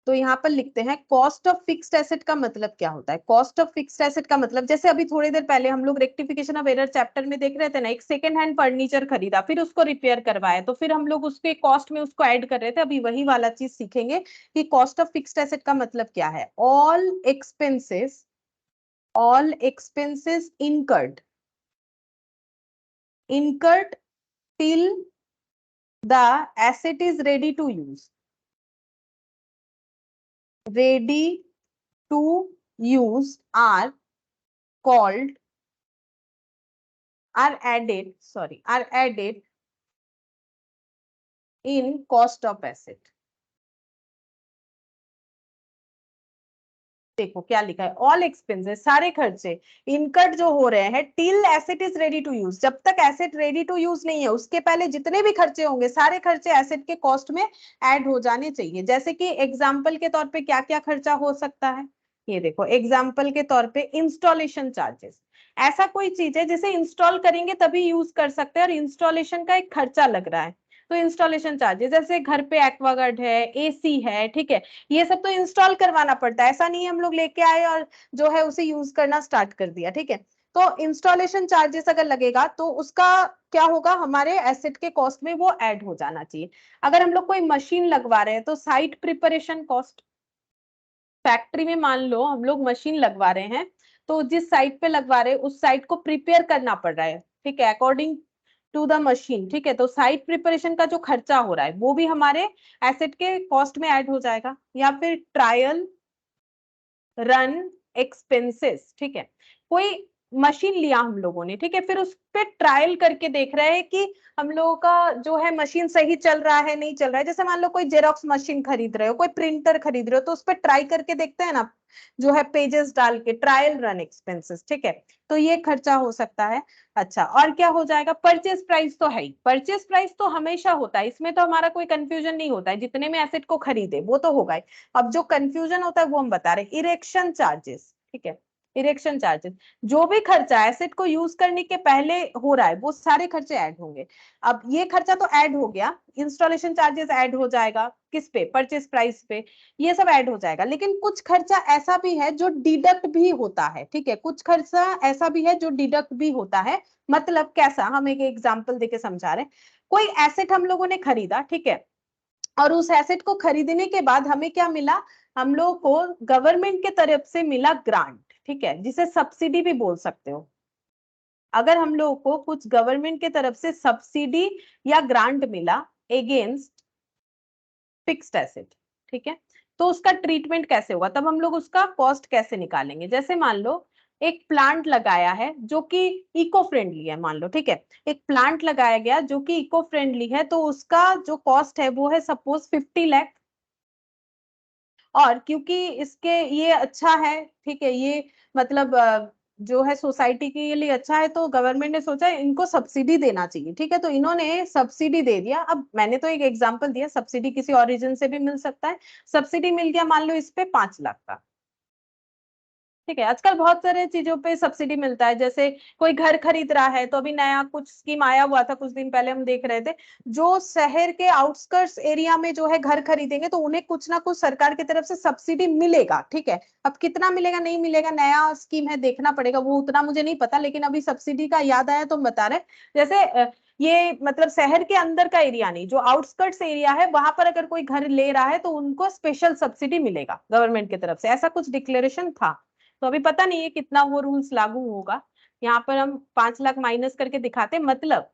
तो यहाँ पर लिखते हैं कॉस्ट ऑफ फिक्स्ड एसेट का मतलब क्या होता है। कॉस्ट ऑफ फिक्स्ड एसेट का मतलब, जैसे अभी थोड़ी देर पहले हम लोग रेक्टिफिकेशन ऑफ एरर चैप्टर में देख रहे थे ना, एक सेकंड हैंड फर्नीचर खरीदा फिर उसको रिपेयर करवाया तो फिर हम लोग उसके कॉस्ट में उसको ऐड कर रहे थे, अभी वही वाला चीज सीखेंगे कि कॉस्ट ऑफ फिक्स्ड एसेट का मतलब क्या है। All expenses incurred, incurred till the asset is ready to use, ready to use are called, are added in cost of asset। देखो क्या लिखा है, ऑल एक्सपेंसेस, सारे खर्चे, इनकट जो हो रहे हैं till asset is ready to use, जब तक एसेट रेडी टू यूज नहीं है उसके पहले जितने भी खर्चे होंगे सारे खर्चे एसेट के कॉस्ट में ऐड हो जाने चाहिए। जैसे कि एग्जांपल के तौर पे क्या क्या खर्चा हो सकता है, ये देखो एग्जांपल के तौर पे इंस्टॉलेशन चार्जेस, ऐसा कोई चीज है जिसे इंस्टॉल करेंगे तभी यूज कर सकते हैं और इंस्टॉलेशन का एक खर्चा लग रहा है, तो इंस्टॉलेशन चार्जेस, जैसे घर पे एक्वागार्ड है, एसी है, ठीक है, ये सब तो इंस्टॉल करवाना पड़ता है, ऐसा नहीं है हम लोग लेके आए और जो है उसे यूज करना स्टार्ट कर दिया, ठीक है। तो इंस्टॉलेशन चार्जेस अगर लगेगा तो उसका क्या होगा, हमारे एसेट के कॉस्ट में वो ऐड हो जाना चाहिए। अगर हम लोग कोई मशीन लगवा रहे हैं तो साइट प्रिपरेशन कॉस्ट, फैक्ट्री में मान लो हम लोग मशीन लगवा रहे हैं तो जिस साइट पे लगवा रहे हैं उस साइट को प्रिपेयर करना पड़ रहा है, ठीक है, अकॉर्डिंग टू द मशीन, ठीक है, तो साइट प्रिपरेशन का जो खर्चा हो रहा है वो भी हमारे एसेट के कॉस्ट में ऐड हो जाएगा। या फिर ट्रायल रन एक्सपेंसेस, ठीक है, कोई मशीन लिया हम लोगों ने, ठीक है, फिर उस पे ट्रायल करके देख रहे हैं कि हम लोगों का जो है मशीन सही चल रहा है नहीं चल रहा है, जैसे मान लो कोई जेरोक्स मशीन खरीद रहे हो, कोई प्रिंटर खरीद रहे हो तो उस पर ट्राई करके देखते हैं ना, जो है पेजेस डाल के, ट्रायल रन एक्सपेंसेस, ठीक है, तो ये खर्चा हो सकता है। अच्छा, और क्या हो जाएगा, परचेज प्राइस तो है ही, परचेज प्राइस तो हमेशा होता है, इसमें तो हमारा कोई कंफ्यूजन नहीं होता है, जितने में एसेट को खरीदे वो तो होगा ही। अब जो कंफ्यूजन होता है वो हम बता रहे हैं, इरेक्शन चार्जेस, ठीक है, इरेक्शन चार्जेस, जो भी खर्चा एसेट को यूज करने के पहले हो रहा है वो सारे खर्चे ऐड होंगे। अब ये खर्चा तो ऐड हो गया, इंस्टॉलेशन चार्जेस ऐड हो जाएगा किस पे, परचेस प्राइस पे, ये सब ऐड हो जाएगा। लेकिन कुछ खर्चा ऐसा भी है जो डिडक्ट भी होता है, ठीक है, कुछ खर्चा ऐसा भी है जो डिडक्ट भी होता है। मतलब कैसा, हम एक एग्जांपल देके समझा रहे हैं, कोई एसेट हम लोगों ने खरीदा, ठीक है, और उस एसेट को खरीदने के बाद हमें क्या मिला, हम लोग को गवर्नमेंट के तरफ से मिला ग्रांट, ठीक है, जिसे सब्सिडी भी बोल सकते हो। अगर हम लोग को कुछ गवर्नमेंट के तरफ से सब्सिडी या ग्रांट मिला अगेंस्ट फिक्स्ड एसेट, ठीक है। तो उसका ट्रीटमेंट कैसे होगा, तब हम लोग उसका कॉस्ट कैसे निकालेंगे। जैसे मान लो एक प्लांट लगाया है जो कि इको फ्रेंडली है, मान लो, ठीक है, एक प्लांट लगाया गया जो कि इको फ्रेंडली है, तो उसका जो कॉस्ट है वो है सपोज 50 लाख। और क्योंकि इसके ये अच्छा है, ठीक है, ये मतलब जो है सोसाइटी के लिए अच्छा है, तो गवर्नमेंट ने सोचा इनको सब्सिडी देना चाहिए, ठीक है, तो इन्होंने सब्सिडी दे दिया। अब मैंने तो एक एग्जांपल दिया, सब्सिडी किसी और रीजन से भी मिल सकता है। सब्सिडी मिल गया मान लो इस पे 5 लाख का, ठीक है। आजकल बहुत सारे चीजों पे सब्सिडी मिलता है, जैसे कोई घर खरीद रहा है तो अभी नया कुछ स्कीम आया हुआ था, कुछ दिन पहले हम देख रहे थे, जो शहर के आउटस्कर्ट्स एरिया में जो है घर खरीदेंगे तो उन्हें कुछ ना कुछ सरकार की तरफ से सब्सिडी मिलेगा, ठीक है। अब कितना मिलेगा नहीं मिलेगा, नया स्कीम है, देखना पड़ेगा, वो उतना मुझे नहीं पता, लेकिन अभी सब्सिडी का याद आया तो हम बता रहे। जैसे ये मतलब शहर के अंदर का एरिया नहीं, जो आउटस्कर्ट्स एरिया है वहां पर अगर कोई घर ले रहा है तो उनको स्पेशल सब्सिडी मिलेगा गवर्नमेंट की तरफ से, ऐसा कुछ डिक्लेरेशन था। तो अभी पता नहीं है कितना वो रूल्स लागू होगा। यहाँ पर हम 5 लाख माइनस करके दिखाते, मतलब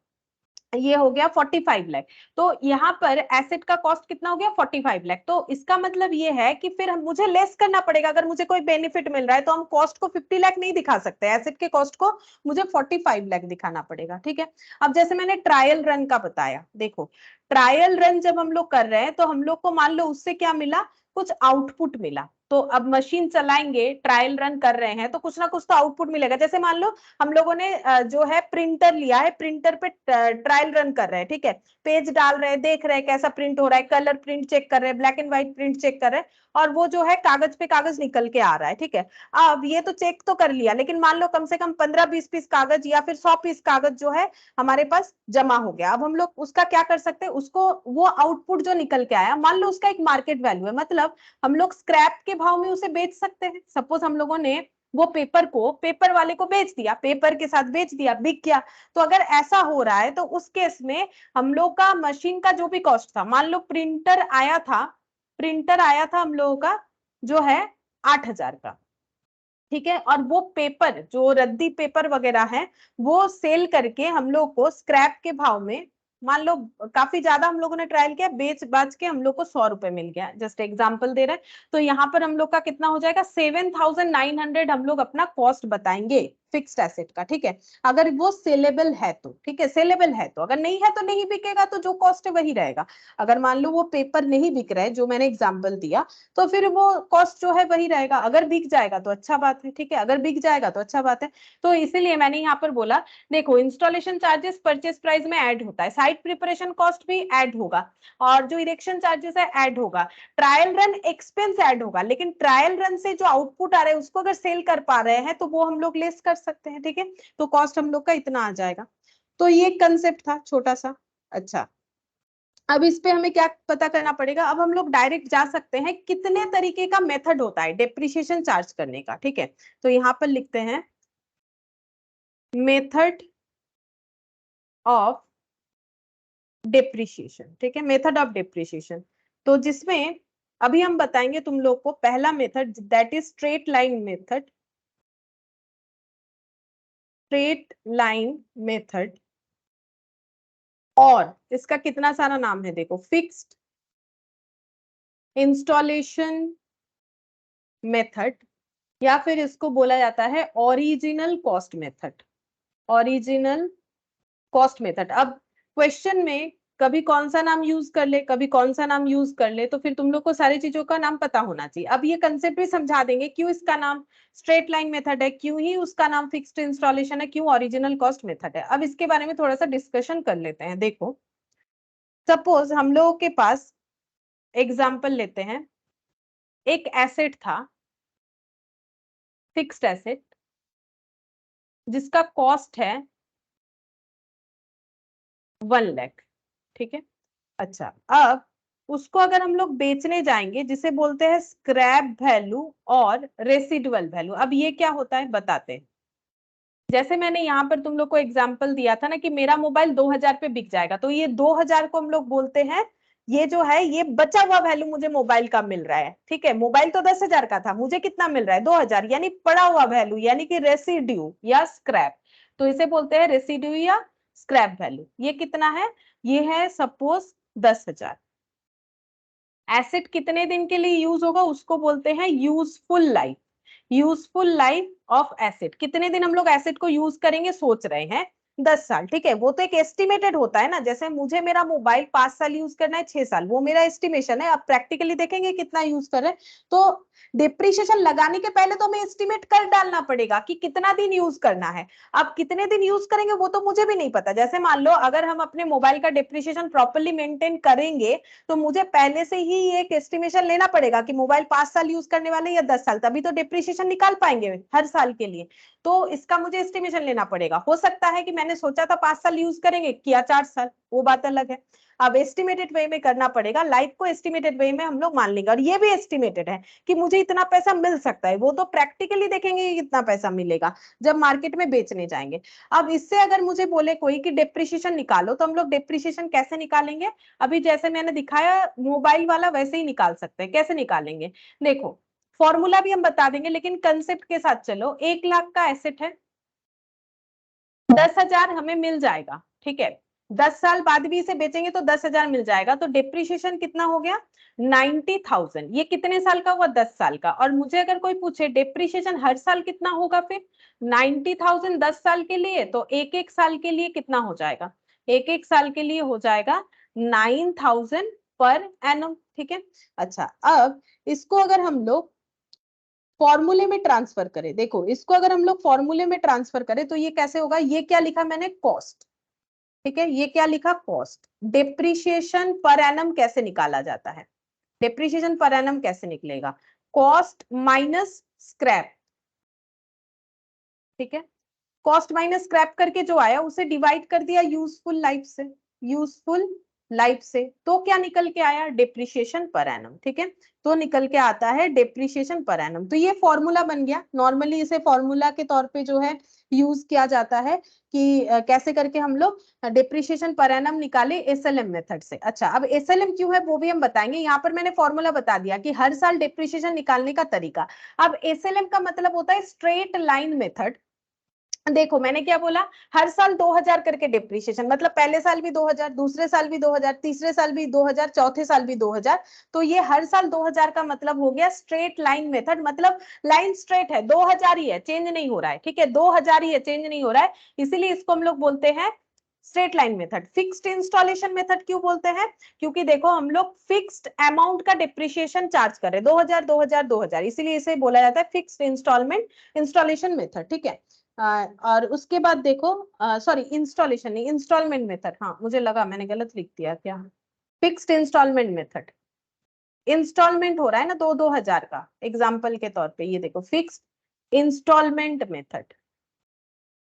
ये हो गया 45 लाख। तो यहाँ पर एसेट का कॉस्ट कितना हो गया 45 लाख। तो इसका मतलब ये है कि फिर मुझे लेस करना पड़ेगा, अगर मुझे कोई बेनिफिट मिल रहा है तो हम कॉस्ट को 50 लाख नहीं दिखा सकते, एसेट के कॉस्ट को मुझे 45 लाख दिखाना पड़ेगा, ठीक है। अब जैसे मैंने ट्रायल रन का बताया, देखो ट्रायल रन जब हम लोग कर रहे हैं तो हम लोग को मान लो उससे क्या मिला, कुछ आउटपुट मिला। तो अब मशीन चलाएंगे, ट्रायल रन कर रहे हैं, तो कुछ ना कुछ तो आउटपुट मिलेगा। जैसे मान लो हम लोगों ने जो है प्रिंटर लिया है, प्रिंटर पे ट्रायल रन कर रहे हैं, ठीक है, पेज डाल रहे हैं, देख रहे हैं कैसा प्रिंट हो रहा है, कलर प्रिंट चेक कर रहे हैं, black and white print check कर रहे हैं, और वो जो है कागज पे कागज निकल के आ रहा है, ठीक है। अब ये तो चेक तो कर लिया, लेकिन मान लो कम से कम 15-20 पीस कागज या फिर 100 पीस कागज जो है हमारे पास जमा हो गया। अब हम लोग उसका क्या कर सकते हैं, उसको वो आउटपुट जो निकल के आया, मान लो उसका एक मार्केट वैल्यू है, मतलब हम लोग स्क्रैप के भाव में उसे बेच सकते हैं। सपोज हम लोगों ने वो पेपर को पेपर वाले को बेच दिया, पेपर के साथ बेच दिया, बिक गया। तो अगर ऐसा हो रहा है तो उस केस में हम लोग का मशीन का जो भी कॉस्ट था, मान लो प्रिंटर आया था हम लोगों का जो है 8,000 का, ठीक है, और वो पेपर जो रद्दी पेपर वगैरह है वो सेल करके हम लोग को स्क्रैप के भाव में, मान लो काफी ज्यादा हम लोगों ने ट्रायल किया, बेच बाच के हम लोग को 100 रुपए मिल गया, जस्ट एग्जांपल दे रहे हैं। तो यहाँ पर हम लोग का कितना हो जाएगा 7,900 हम लोग अपना कॉस्ट बताएंगे फिक्स्ड एसेट का, ठीक है, अगर वो सेलेबल है तो, ठीक है, सेलेबल है तो, अगर नहीं है तो नहीं बिकेगा, तो जो कॉस्ट है वही रहेगा। अगर मान लो वो पेपर नहीं बिक रहा है जो मैंने एग्जाम्पल दिया, तो फिर वो कॉस्ट जो है वही रहेगा। अगर बिक जाएगा तो अच्छा बात है, ठीक है, अगर बिक जाएगा तो अच्छा बात है। तो इसीलिए मैंने यहाँ पर बोला, देखो इंस्टॉलेशन चार्जेस परचेस प्राइस में ऐड होता है, साइट प्रिपरेशन कॉस्ट भी ऐड होगा, और जो इरेक्शन चार्जेस है ऐड होगा, ट्रायल रन एक्सपेंस ऐड होगा, लेकिन ट्रायल रन से जो आउटपुट आ रहा है उसको अगर सेल कर पा रहे हैं तो वो हम लोग लेस कर सकते हैं, ठीक है। तो कॉस्ट हम लोग का इतना आ जाएगा। तो ये कंसेप्ट था छोटा सा। अच्छा, अब इस पे हमें क्या पता करना पड़ेगा, अब हम लोग डायरेक्ट जा सकते हैं, कितने तरीके का मेथड होता है डेप्रिसिएशन चार्ज करने का, ठीक है। तो यहाँ पर लिखते हैं मेथड ऑफ डेप्रिसिएशन, ठीक है, मेथड ऑफ डेप्रिसिएशन। तो जिसमें अभी हम बताएंगे तुम लोग को पहला method, that is straight line method, straight line method. और इसका कितना सारा नाम है, देखो, फिक्स्ड इंस्टॉलेशन मेथड, या फिर इसको बोला जाता है original cost method, original cost method. अब क्वेश्चन में कभी कौन सा नाम यूज कर ले, कभी कौन सा नाम यूज कर ले, तो फिर तुम लोग को सारी चीजों का नाम पता होना चाहिए। अब ये कंसेप्ट भी समझा देंगे, क्यों इसका नाम स्ट्रेट लाइन मेथड है, क्यों ही उसका नाम फिक्स्ड इंस्टॉलेशन है, क्यों ओरिजिनल कॉस्ट मेथड है। अब इसके बारे में थोड़ा सा डिस्कशन कर लेते हैं। देखो सपोज हम लोगों के पास एग्जाम्पल लेते हैं, एक एसेट था, फिक्स्ड एसेट, जिसका कॉस्ट है 1 लाख, ठीक है। अच्छा, अब उसको अगर हम लोग बेचने जाएंगे, जिसे बोलते हैं स्क्रैप वैल्यू और रेसिडुअल वैल्यू। अब ये क्या होता है बताते हैं। जैसे मैंने यहाँ पर तुम लोग को एग्जांपल दिया था ना कि मेरा मोबाइल 2,000 पे बिक जाएगा, तो ये 2,000 को हम लोग बोलते हैं, ये जो है ये बचा हुआ वैल्यू मुझे मोबाइल का मिल रहा है, ठीक है। मोबाइल तो 10,000 का था, मुझे कितना मिल रहा है 2,000, यानी पड़ा हुआ वैल्यू, यानी कि रेसिड्यू या स्क्रैप। तो इसे बोलते हैं रेसिड्यू या स्क्रैप वैल्यू। ये कितना है, ये है सपोज 10,000, एसेट कितने दिन के लिए यूज होगा उसको बोलते हैं useful life. Useful life of asset, कितने दिन हम लोग एसेट को यूज करेंगे सोच रहे हैं, 10 साल। ठीक है, वो तो एक एस्टिमेटेड होता है ना, जैसे मुझे मेरा मोबाइल 5 साल यूज करना है, 6 साल, वो मेरा एस्टिमेशन है। अब प्रैक्टिकली देखेंगे कितना यूज कर रहे हैं, तो डिप्रिशिएशन लगाने के पहले तो हमें एस्टिमेट कर डालना पड़ेगा कि कितना दिन यूज करना है। अब कितने दिन यूज करेंगे वो तो मुझे भी नहीं पता। जैसे मान लो अगर हम अपने मोबाइल का डिप्रिशिएशन प्रॉपर्ली मेंटेन करेंगे तो मुझे पहले से ही एक एस्टिमेशन लेना पड़ेगा कि मोबाइल 5 साल यूज करने वाले या 10 साल, तभी तो डिप्रिशिएशन निकाल पाएंगे हर साल के लिए। तो इसका मुझे एस्टिमेशन लेना पड़ेगा। हो सकता है कि मैंने सोचा था 5 साल यूज करेंगे, किया 4 साल, वो बात अलग है। अब एस्टिमेटेड वे में करना पड़ेगा, लाइफ को एस्टिमेटेड वे में हम लोग मान लेंगे। और ये भी एस्टिमेटेड है कि मुझे इतना पैसा मिल सकता है, वो तो प्रैक्टिकली देखेंगे कि कितना पैसा मिलेगा जब मार्केट में बेचने जाएंगे। अब इससे अगर मुझे बोले कोई कि डिप्रिशिएशन निकालो, तो हम लोग डिप्रिशिएशन कैसे निकालेंगे? अभी जैसे मैंने दिखाया मोबाइल वाला, वैसे ही निकाल सकते हैं। कैसे निकालेंगे देखो, फॉर्मूला भी हम बता देंगे, लेकिन कंसेप्ट के साथ चलो। 1 लाख का एसेट है, 10,000 हमें मिल जाएगा। ठीक है, 10 साल बाद भी इसे बेचेंगे तो 10,000 मिल जाएगा। तो डिप्रिशिएशन कितना हो गया? 90,000। ये कितने साल का हुआ? 10 साल का। और मुझे अगर कोई पूछे डिप्रिशिएशन हर साल कितना होगा, फिर 90,000 10 साल के लिए, तो एक एक साल के लिए कितना हो जाएगा? एक एक साल के लिए हो जाएगा 9,000 पर एनम। ठीक है, अच्छा अब इसको अगर हम लोग फॉर्मूले में ट्रांसफर करें, देखो इसको अगर हम लोग फॉर्मूले में ट्रांसफर करें तो ये कैसे होगा? ये क्या लिखा मैंने? कॉस्ट। ठीक है, ये क्या लिखा? कॉस्ट। डिप्रिशिएशन पर एनम कैसे निकाला जाता है? डिप्रिशिएशन पर एनम कैसे निकलेगा? Cost minus scrap. ठीक है, कॉस्ट माइनस स्क्रैप करके जो आया उसे डिवाइड कर दिया यूजफुल लाइफ से। यूजफुल लाइफ से तो क्या निकल के आया? Depreciation per annum. ठीक है, तो निकल के आता है डिप्रिशिएशन पर एनम। तो ये फॉर्मूला बन गया। नॉर्मली इसे फॉर्मूला के तौर पे जो है यूज किया जाता है कि कैसे करके हम लोग डिप्रिशिएशन पर एनम निकाले एसएलएम मेथड से। अच्छा, अब एसएलएम क्यों है वो भी हम बताएंगे। यहाँ पर मैंने फॉर्मूला बता दिया कि हर साल डिप्रिशिएशन निकालने का तरीका। अब एसएलएम का मतलब होता है स्ट्रेट लाइन मेथड। देखो मैंने क्या बोला, हर साल 2,000 करके डिप्रिशिएशन, मतलब पहले साल भी 2,000, दूसरे साल भी 2,000, तीसरे साल भी 2,000, चौथे साल भी 2,000। तो ये हर साल 2,000 का मतलब हो गया स्ट्रेट लाइन मेथड। मतलब लाइन स्ट्रेट है, 2,000 ही है, चेंज नहीं हो रहा है। ठीक है, 2,000 ही है, चेंज नहीं हो रहा है, इसीलिए इसको हम लोग बोलते हैं straight line method. Fixed installation method क्यों बोलते हैं? क्योंकि देखो हम लोग फिक्स्ड अमाउंट का डिप्रिशिएशन चार्ज कर रहे हैं, 2,000 2,000 2,000, इसीलिए इसे बोला जाता है फिक्स्ड इंस्टॉलमेंट इंस्टॉलेशन मेथड। ठीक है, और उसके बाद देखो, सॉरी इंस्टॉलेशन नहीं, इंस्टॉलमेंट मेथड। हाँ मुझे लगा मैंने गलत लिख दिया क्या। फिक्स्ड इंस्टॉलमेंट मेथड, इंस्टॉलमेंट हो रहा है ना 2-2 हजार का, एग्जाम्पल के तौर पे ये देखो फिक्स्ड इंस्टॉलमेंट मेथड।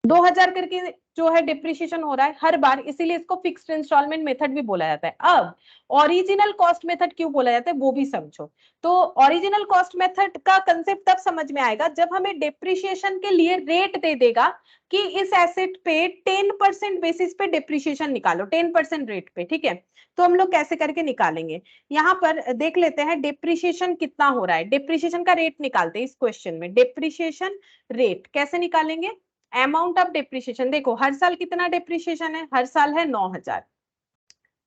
2,000 करके जो है डिप्रिशिएशन हो रहा है हर बार, इसीलिए इसको फिक्स्ड इंस्टॉलमेंट मेथड भी बोला जाता है। अब ओरिजिनल कॉस्ट मेथड क्यों बोला जाता है वो भी समझो। तो ओरिजिनल कॉस्ट मेथड का कंसेप्ट तब समझ में आएगा जब हमें डिप्रिशिएशन के लिए रेट दे देगा कि इस एसेट पे 10% बेसिस पे डिप्रिशिएशन निकालो, 10% रेट पे। ठीक है, तो हम लोग कैसे करके निकालेंगे? यहाँ पर देख लेते हैं डिप्रिशिएशन कितना हो रहा है। डिप्रिशिएशन का रेट निकालते हैं इस क्वेश्चन में। डिप्रिशिएशन रेट कैसे निकालेंगे? अमाउंट ऑफ डिप्रिशिएशन, देखो हर साल कितना डिप्रिशिएशन है? हर साल है 9,000।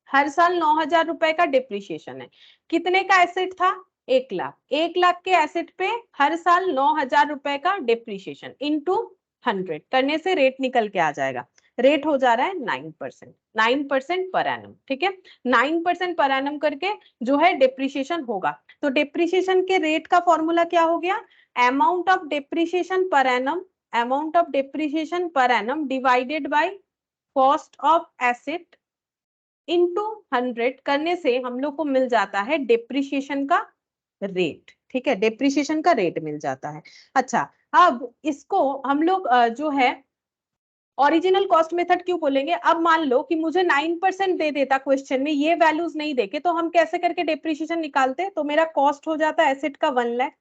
हर साल 9,000 रुपए का डिप्रिशिएशन है। कितने का एसेट था? 1 लाख। 1 लाख के एसेट पे हर साल 9,000 रुपए का डिप्रिशिएशन इंटू 100 करने से रेट निकल के आ जाएगा। रेट हो जा रहा है 9%, 9% पर एनम। ठीक है, 9% पर एनम करके जो है डिप्रिशिएशन होगा। तो डिप्रिशिएशन के रेट का फॉर्मूला क्या हो गया? Amount of depreciation per annum, amount of depreciation per annum divided by cost of asset into 100 करने से हम लोग को मिल जाता है डिप्रिशिएशन का रेट। ठीक है, डिप्रिशिएशन का रेट मिल जाता है। अच्छा, अब इसको हम लोग जो है ओरिजिनल कॉस्ट मेथड क्यों बोलेंगे? अब मान लो कि मुझे 9% दे देता क्वेश्चन में, ये वैल्यूज नहीं देके, तो हम कैसे करके डिप्रिशिएशन निकालते? तो मेरा कॉस्ट हो जाता है एसेट का 1 लाख।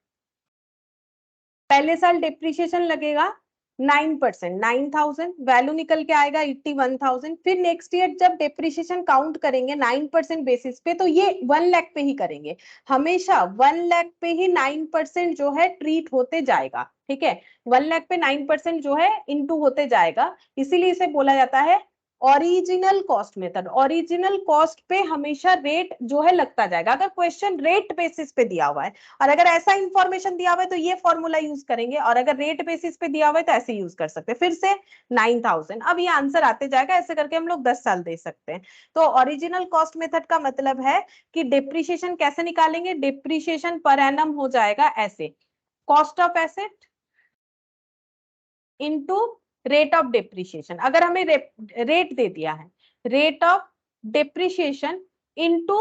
पहले साल डिप्रिशिएशन लगेगा 9%, 9,000, वैल्यू निकल के आएगा 81,000। फिर नेक्स्ट ईयर जब डिप्रिशिएशन काउंट करेंगे 9% बेसिस पे, तो ये 1 लाख पे ही करेंगे। हमेशा 1 लाख पे ही 9% जो है ट्रीट होते जाएगा। ठीक है, 1 लाख पे 9% जो है इंटू होते जाएगा, इसीलिए इसे बोला जाता है original cost method, original cost पे हमेशा रेट जो है लगता जाएगा, अगर क्वेश्चन रेट बेसिस पे दिया हुआ है, और अगर ऐसा इंफॉर्मेशन दिया हुआ है तो ये फॉर्मूला यूज करेंगे, और अगर रेट बेसिस पे दिया हुआ है तो ऐसे यूज कर सकते हैं। फिर से 9000, अब ये आंसर आते जाएगा, ऐसे करके हम लोग 10 साल दे सकते हैं। तो ओरिजिनल कॉस्ट मेथड का मतलब है कि डिप्रिशिएशन कैसे निकालेंगे, डिप्रिशिएशन पर एनम हो जाएगा ऐसे, cost of asset into rate of depreciation. अगर हमें रेट दे दिया है, rate of depreciation into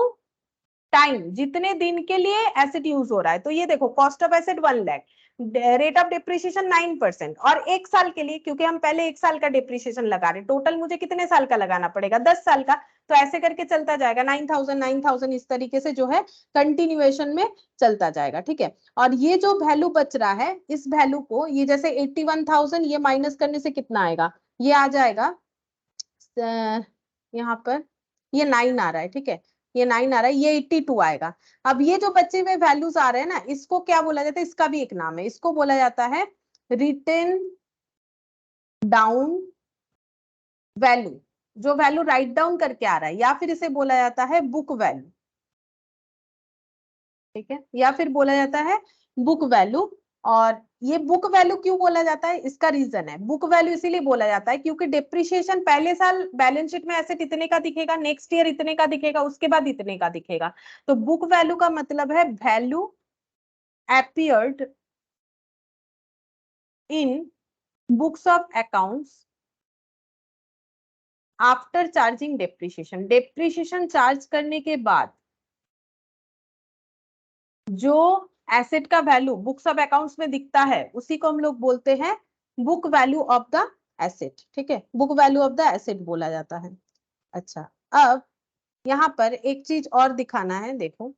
time, जितने दिन के लिए एसेट यूज हो रहा है, तो ये देखो cost of asset 1 lakh, rate of depreciation 9%, और 1 साल के लिए, क्योंकि हम पहले 1 साल का डेप्रिसिएशन लगा रहे, टोटल मुझे कितने साल का लगाना पड़ेगा, 10 साल का, तो ऐसे करके चलता जाएगा 9000 9000, इस तरीके से जो है कंटिन्यूएशन में चलता जाएगा। ठीक है, और ये जो वैल्यू बच रहा है, इस वैल्यू को, ये जैसे 81,000 ये माइनस करने से कितना आएगा, ये आ जाएगा यहाँ पर ये 9 आ रहा है। ठीक है, ये 9 आ रहा है, ये 82 आएगा। अब ये जो बचे हुए वैल्यूज आ रहे हैं ना, इसको क्या बोला जाता है, इसका भी एक नाम है, इसको बोला जाता है रिटन डाउन वैल्यू, जो वैल्यू राइट डाउन करके आ रहा है, या फिर इसे बोला जाता है बुक वैल्यू। ठीक है, या फिर बोला जाता है बुक वैल्यू। और ये बुक वैल्यू क्यों बोला जाता है, इसका रीजन है, बुक वैल्यू इसीलिए बोला जाता है क्योंकि डिप्रिशिएशन पहले साल बैलेंस शीट में एसेट इतने का दिखेगा, नेक्स्ट ईयर इतने का दिखेगा, उसके बाद इतने का दिखेगा। तो बुक वैल्यू का मतलब है value appeared in books of accounts after charging depreciation, depreciation charge करने के बाद जो एसेट का वैल्यू बुक्स ऑफ अकाउंट्स में दिखता है, उसी को हम लोग बोलते हैं book value of the asset. ठीक है, book value of the asset बोला जाता है। अच्छा, अब यहाँ पर एक चीज और दिखाना है, देखो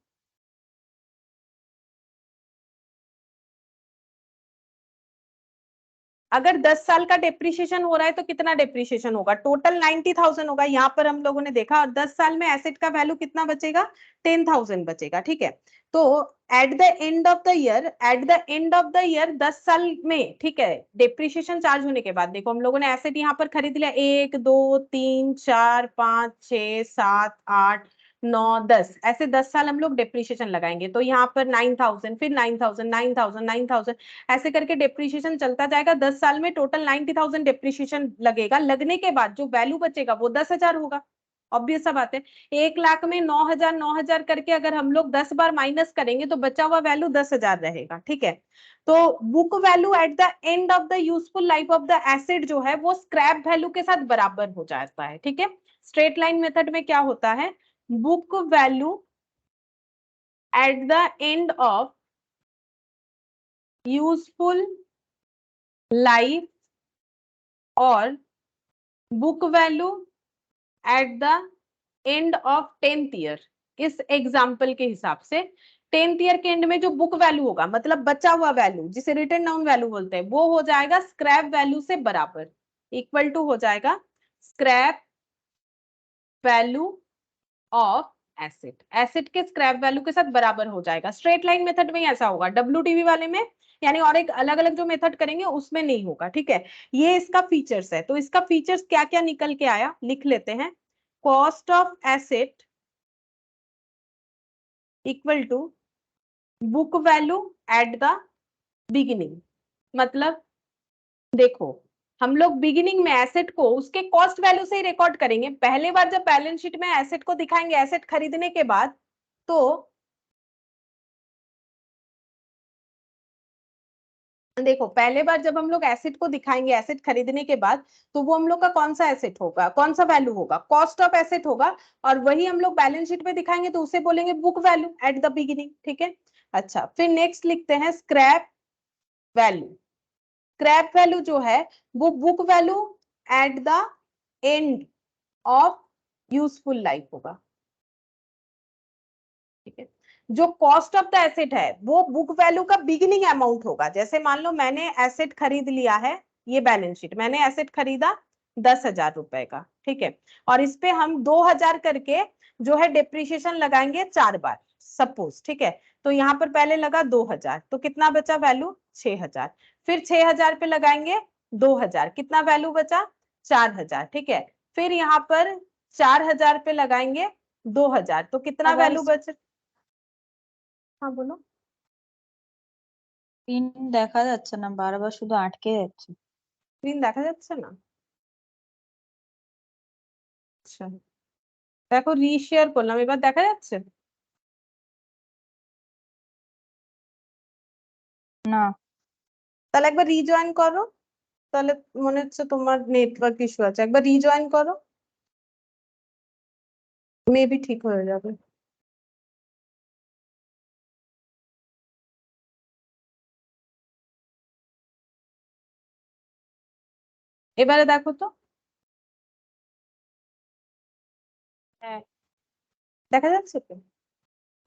अगर 10 साल का डेप्रिशिएशन हो रहा है तो कितना डेप्रिशिएशन होगा, टोटल 90,000 होगा, यहाँ पर हम लोगों ने देखा, और 10 साल में एसेट का वैल्यू कितना बचेगा, 10,000 बचेगा। ठीक है, तो eight the end of the year, eight the end of the year 10 साल में, ठीक है, डेप्रिशिएशन चार्ज होने के बाद, देखो हम लोगों ने एसेट यहाँ पर खरीद लिया 1 2 3 4 5 6 7 8 9 10, ऐसे 10 साल हम लोग डेप्रिशिएशन लगाएंगे, तो यहाँ पर 9000, फिर 9000 9000 9000, ऐसे करके डेप्रिशिएशन चलता जाएगा। 10 साल में टोटल 90,000 डेप्रिशिएशन लगेगा, लगने के बाद जो वैल्यू बचेगा वो 10,000 होगा। ऑब्वियस सा बात है, 1 लाख में 9,000 9,000 करके अगर हम लोग 10 बार माइनस करेंगे तो बचा हुआ वैल्यू 10,000 रहेगा। ठीक है, तो book value at the end of the useful life of the asset जो है वो स्क्रैप वैल्यू के साथ बराबर हो जाता है। ठीक है, स्ट्रेट लाइन मेथड में क्या होता है, book value at the end of useful life और book value at the end of 10th year. इस एग्जाम्पल के हिसाब से 10th ईयर के एंड में जो बुक वैल्यू होगा, मतलब बचा हुआ वैल्यू जिसे रिटन डाउन वैल्यू बोलते हैं, वो हो जाएगा स्क्रैप वैल्यू से बराबर, इक्वल टू हो जाएगा scrap value of asset, asset के स्क्रैप वैल्यू के साथ बराबर हो जाएगा। स्ट्रेट लाइन मेथड में ऐसा होगा, डब्ल्यूटीवी वाले में यानी और एक अलग अलग जो मेथड करेंगे उसमें नहीं होगा। ठीक है, ये इसका फीचर्स है, तो इसका फीचर्स क्या क्या निकल के आया लिख लेते हैं, cost of asset equal to book value at the beginning. मतलब देखो, हम लोग बिगिनिंग में एसेट को उसके कॉस्ट वैल्यू से ही रिकॉर्ड करेंगे, पहले बार जब बैलेंस शीट में एसेट को दिखाएंगे एसेट खरीदने के बाद, तो देखो पहले बार जब हम लोग एसेट को दिखाएंगे एसेट खरीदने के बाद, तो वो हम लोग का कौन सा एसेट होगा, कौन सा वैल्यू होगा, कॉस्ट ऑफ एसेट होगा, और वही हम लोग बैलेंस शीट में दिखाएंगे तो उसे बोलेंगे book value at the beginning. ठीक है, अच्छा फिर नेक्स्ट लिखते हैं स्क्रैप वैल्यू। स्क्रैप वैल्यू जो है वो book value at the end of useful life होगा। ठीक है, जो कॉस्ट ऑफ द एसेट है वो बुक वैल्यू का बिगिनिंग अमाउंट होगा, जैसे मान लो मैंने एसेट खरीद लिया है, ये बैलेंस शीट मैंने एसेट खरीदा 10,000 रुपए का। ठीक है, और इस पे हम 2,000 करके जो है डिप्रिशिएशन लगाएंगे 4 बार सपोज। ठीक है, तो यहाँ पर पहले लगा 2,000, तो कितना बचा वैल्यू 6,000, फिर 6,000 पे लगाएंगे 2,000, कितना वैल्यू बचा 4,000। ठीक है, फिर यहाँ पर 4,000 पे लगाएंगे 2,000, तो कितना वैल्यू बच। हाँ बोलो। স্ক্রিন দেখা যাচ্ছে না, বারবার শুধু আটকে যাচ্ছে। স্ক্রিন দেখা যাচ্ছে না? আচ্ছা দেখো, রিশেয়ার করলাম, এবার দেখা যাচ্ছে? না, তাহলে একবার রিজয়েন করো, তাহলে মনে হচ্ছে তোমার নেটওয়ার্ক ইস্যু আছে, একবার রিজয়েন করো, মেবি ঠিক হয়ে যাবে। এবারে দেখো তো, হ্যাঁ দেখা যাচ্ছে তো?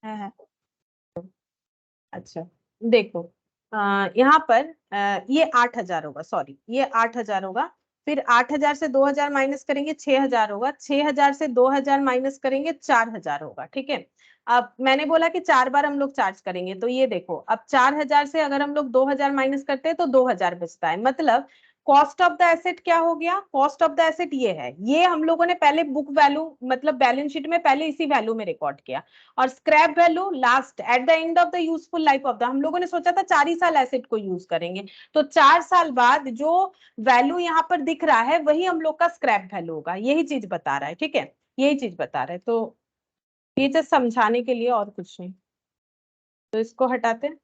হ্যাঁ হ্যাঁ। अच्छा देखो, यहाँ पर ये 8,000 होगा, सॉरी ये 8,000 होगा। फिर 8,000 से 2,000 माइनस करेंगे 6,000 होगा, 6,000 से 2,000 माइनस करेंगे 4,000 होगा, ठीक है। अब मैंने बोला कि 4 बार हम लोग चार्ज करेंगे, तो ये देखो अब 4,000 से अगर हम लोग 2,000 माइनस करते हैं तो 2,000 बचता है। मतलब कॉस्ट ऑफ द एसेट क्या हो गया, कॉस्ट ऑफ द एसेट ये है, ये हम लोगों ने पहले बुक वैल्यू मतलब बैलेंस शीट में पहले इसी वैल्यू में रिकॉर्ड किया, और scrap value last eight the end of the useful life of the, हम लोगों ने सोचा था 4 ही साल एसेट को यूज करेंगे, तो 4 साल बाद जो वैल्यू यहाँ पर दिख रहा है वही हम लोग का स्क्रैप वैल्यू होगा, यही चीज बता रहा है, ठीक है, यही चीज बता रहा है। तो ये जस्ट समझाने के लिए और कुछ नहीं, तो इसको हटाते हैं।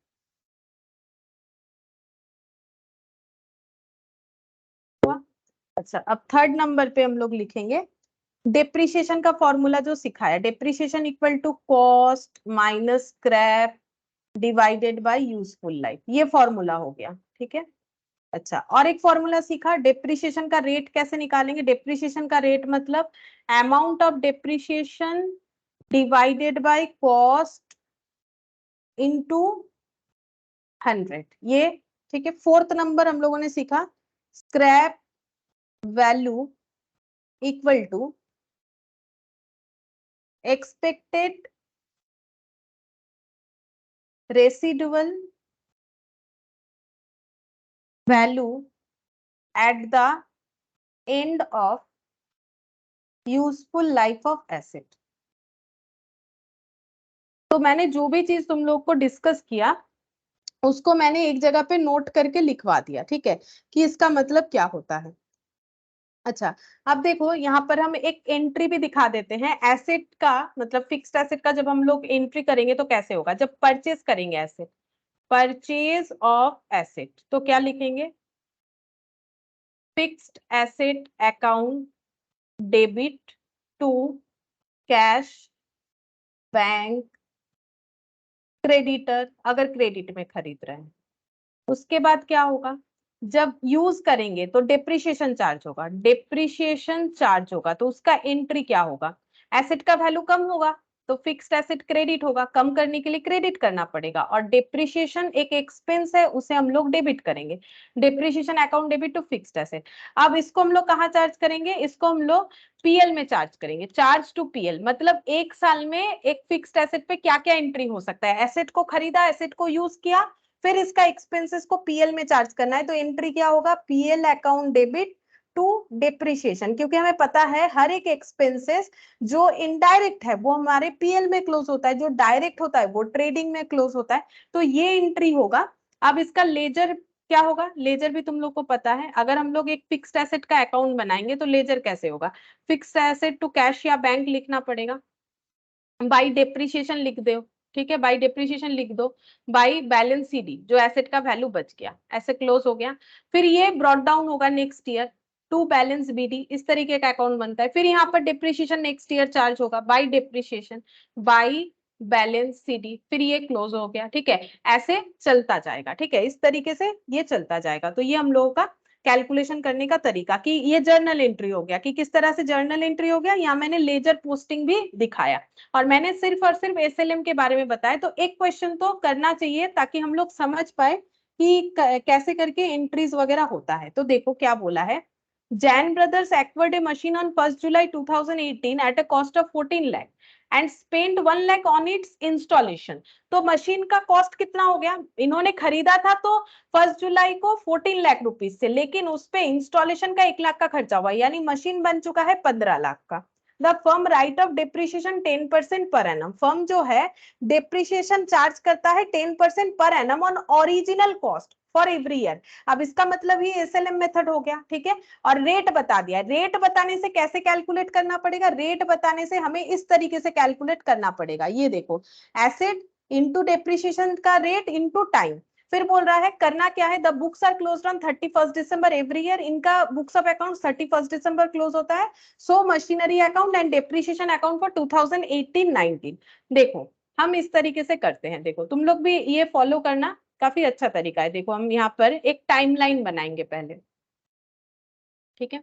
अच्छा अब थर्ड नंबर पे हम लोग लिखेंगे डेप्रिसिएशन का फॉर्मूला जो सिखाया, depreciation equal to cost minus scrap divided by useful life, ये फॉर्मूला हो गया, ठीक है। अच्छा और एक फॉर्मूला सीखा, डेप्रिसिएशन का रेट कैसे निकालेंगे, डेप्रिसिएशन का रेट मतलब amount of depreciation divided by cost into 100, ये ठीक है। फोर्थ नंबर हम लोगों ने सीखा scrap value equal to expected residual value at the end of useful life of asset. तो मैंने जो भी चीज तुम लोग को डिस्कस किया उसको मैंने एक जगह पे नोट करके लिखवा दिया, ठीक है, कि इसका मतलब क्या होता है। अच्छा अब देखो यहाँ पर हम एक एंट्री भी दिखा देते हैं एसेट का, मतलब फिक्स्ड एसेट का जब हम लोग एंट्री करेंगे तो कैसे होगा, जब परचेज करेंगे एसेट, परचेज ऑफ एसेट, तो क्या लिखेंगे, fixed asset account debit to cash bank creditor, अगर क्रेडिट में खरीद रहे हैं। उसके बाद क्या होगा, जब यूज करेंगे तो डेप्रिसिएशन चार्ज होगा, डेप्रिसिएशन चार्ज होगा तो उसका एंट्री क्या होगा, एसेट का वैल्यू कम होगा तो फिक्स्ड एसेट क्रेडिट होगा, कम करने के लिए क्रेडिट करना पड़ेगा, और डेप्रिसिएशन एक एक्सपेंस है उसे हम लोग डेबिट करेंगे, depreciation account debit to fixed asset. अब इसको हम लोग कहाँ चार्ज करेंगे, इसको हम लोग पीएल में चार्ज करेंगे, चार्ज टू पीएल, मतलब एक साल में एक फिक्स्ड एसेट पे क्या क्या एंट्री हो सकता है, एसेट को खरीदा, एसेट को यूज किया, फिर इसका एक्सपेंसेस को पीएल में चार्ज करना है, तो एंट्री क्या होगा, PL account debit to depreciation, क्योंकि हमें पता है हर एक एक्सपेंसेस जो इनडायरेक्ट है वो हमारे पीएल में क्लोज होता है, जो डायरेक्ट होता है वो ट्रेडिंग में क्लोज होता है, तो ये एंट्री होगा। अब इसका लेजर क्या होगा, लेजर भी तुम लोग को पता है, अगर हम लोग एक फिक्स्ड एसेट का अकाउंट बनाएंगे तो लेजर कैसे होगा, फिक्स्ड एसेट टू कैश या बैंक लिखना पड़ेगा, बाई डेप्रिसिएशन लिख दो, ठीक है, बाई डेप्रिसिएशन लिख दो, बाई बैलेंस सीडी जो एसेट का वैल्यू बच गया, ऐसे क्लोज हो गया। फिर ये ब्रॉट डाउन होगा next year to balance BD, इस तरीके का अकाउंट बनता है। फिर यहाँ पर डेप्रिसिएशन नेक्स्ट ईयर चार्ज होगा by depreciation by balance CD, फिर ये क्लोज हो गया, ठीक है, ऐसे चलता जाएगा, ठीक है, इस तरीके से ये चलता जाएगा। तो ये हम लोगों का कैलकुलेशन करने का तरीका, कि ये जर्नल एंट्री हो गया, कि किस तरह से जर्नल एंट्री हो गया, यहाँ मैंने लेजर पोस्टिंग भी दिखाया, और मैंने सिर्फ और सिर्फ एसएलएम के बारे में बताया। तो एक क्वेश्चन तो करना चाहिए ताकि हम लोग समझ पाए कि कैसे करके एंट्रीज वगैरह होता है। तो देखो क्या बोला है, Jain brothers acquired A machine on 1 जुलाई 2018 at a cost of 14 lakh, and spend 1 lakh on it's installation. तो मशीन का कॉस्ट कितना हो गया, इन्होंने खरीदा था तो 1 जुलाई को 14 लाख रुपीज से, लेकिन उस पे इंस्टॉलेशन का 1 लाख का खर्चा हुआ, यानी मशीन बन चुका है 15 लाख का। The firm right of depreciation 10% per annum. Firm जो है डिप्रिसिएशन चार्ज करता है 10% per annum on original cost for every year. अब इसका मतलब ये एसएलएम मेथड हो गया, ठीक है। और रेट बता दिया, रेट बताने से कैसे कैलकुलेट करना पड़ेगा, रेट बताने से हमें इस तरीके से कैलकुलेट करना पड़ेगा, ये देखो, एसेट इंटू डेप्रिसिएशन का रेट इंटू टाइम। फिर बोल रहा है करना क्या है, the books are closed on 31 December every year. इनका बुक्स ऑफ अकाउंट 31 दिसंबर क्लोज होता है। So machinery account and depreciation account for 2018-19। देखो हम इस तरीके से करते हैं, देखो तुम लोग भी ये फॉलो करना, काफी अच्छा तरीका है। देखो हम यहाँ पर एक टाइमलाइन बनाएंगे पहले, ठीक है।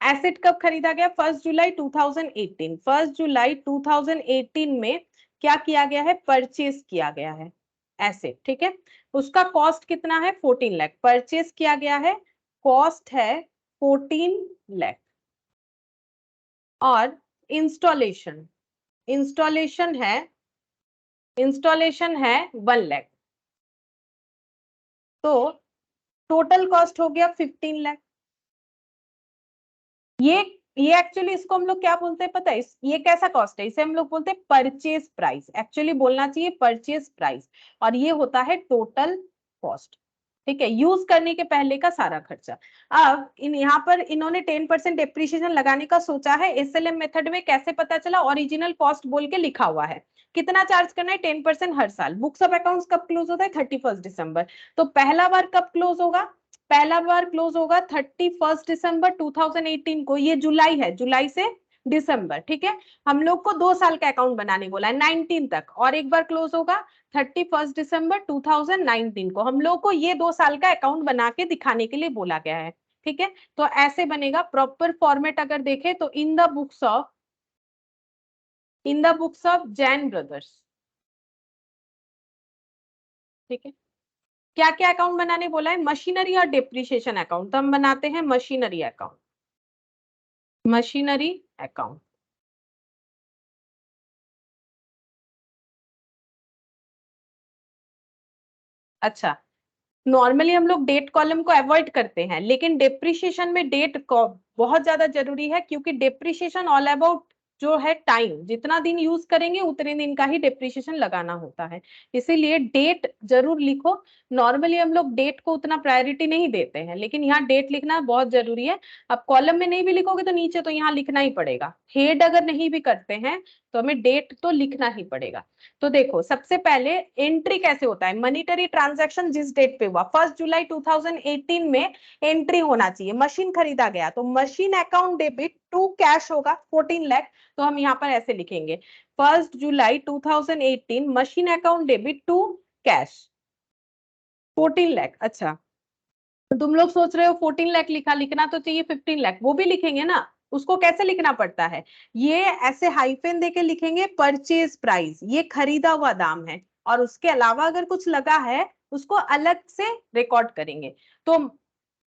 एसेट कब खरीदा गया, 1 जुलाई 2018। 1 जुलाई 2018 में क्या किया गया है, परचेज किया गया है एसेट, ठीक है। उसका कॉस्ट कितना है, 14 लाख परचेज किया गया है, कॉस्ट है 14 लाख। और इंस्टॉलेशन, इंस्टॉलेशन है 1 लाख। तो टोटल कॉस्ट हो गया 15 लाख। ये एक्चुअली इसको हम लोग क्या बोलते हैं पता है, ये कैसा कॉस्ट है, इसे हम लोग बोलते हैं परचेज प्राइस। एक्चुअली बोलना चाहिए परचेज प्राइस, और ये होता है टोटल कॉस्ट, ठीक है, यूज करने के पहले का सारा खर्चा। अब यहाँ पर इन्होंने 10% डेप्रिसिएशन लगाने का सोचा है। एसएलएम मेथड में कैसे पता चला, ओरिजिनल कॉस्ट बोल के लिखा हुआ है। कितना चार्ज करना है, 10% हर साल। बुक्स ऑफ अकाउंट्स कब क्लोज होता है, 31 दिसंबर। तो पहला बार कब क्लोज होगा, पहला बार क्लोज होगा 31 दिसंबर 2018 को। ये जुलाई है, जुलाई से दिसंबर, ठीक है। हम लोग को 2 साल का अकाउंट बनाने बोला है 19 तक, और एक बार क्लोज होगा 31 दिसंबर 2019 को। हम लोग को ये 2 साल का अकाउंट बना के दिखाने के लिए बोला गया है, ठीक है। तो ऐसे बनेगा प्रॉपर फॉर्मेट। अगर देखें तो in the books of Jain brothers, ठीक है। क्या क्या अकाउंट बनाने बोला है, मशीनरी और डेप्रिसिएशन अकाउंट। तो हम बनाते हैं मशीनरी अकाउंट, मशीनरी अकाउंट। अच्छा, नॉर्मली हम लोग डेट कॉलम को अवॉइड करते हैं, लेकिन डेप्रिसिएशन में डेट बहुत ज्यादा जरूरी है, क्योंकि डेप्रिसिएशन ऑल अबाउट जो है टाइम, जितना दिन यूज करेंगे उतने दिन का ही डेप्रिसिएशन लगाना होता है। इसीलिए डेट जरूर लिखो। नॉर्मली हम लोग डेट को उतना प्रायोरिटी नहीं देते हैं, लेकिन यहाँ डेट लिखना बहुत जरूरी है। अब कॉलम में नहीं भी लिखोगे तो नीचे तो यहाँ लिखना ही पड़ेगा। हेड अगर नहीं भी करते हैं तो हमें डेट तो लिखना ही पड़ेगा। तो देखो सबसे पहले एंट्री कैसे होता है, मॉनिटरी ट्रांजैक्शन जिस डेट पे हुआ 1 जुलाई 2018 में एंट्री होना चाहिए। मशीन खरीदा गया तो machine account debit to cash होगा 14 लाख। तो हम यहाँ पर ऐसे लिखेंगे 1 जुलाई 2018 machine account debit to cash 14 lakh. अच्छा, तो तुम लोग सोच रहे हो 14 लाख लिखा, लिखना तो चाहिए 15 लाख, वो भी लिखेंगे ना। उसको कैसे लिखना पड़ता है, ये ऐसे हाइफेन देके लिखेंगे परचेज प्राइस, ये खरीदा हुआ दाम है, और उसके अलावा अगर कुछ लगा है उसको अलग से रिकॉर्ड करेंगे। तो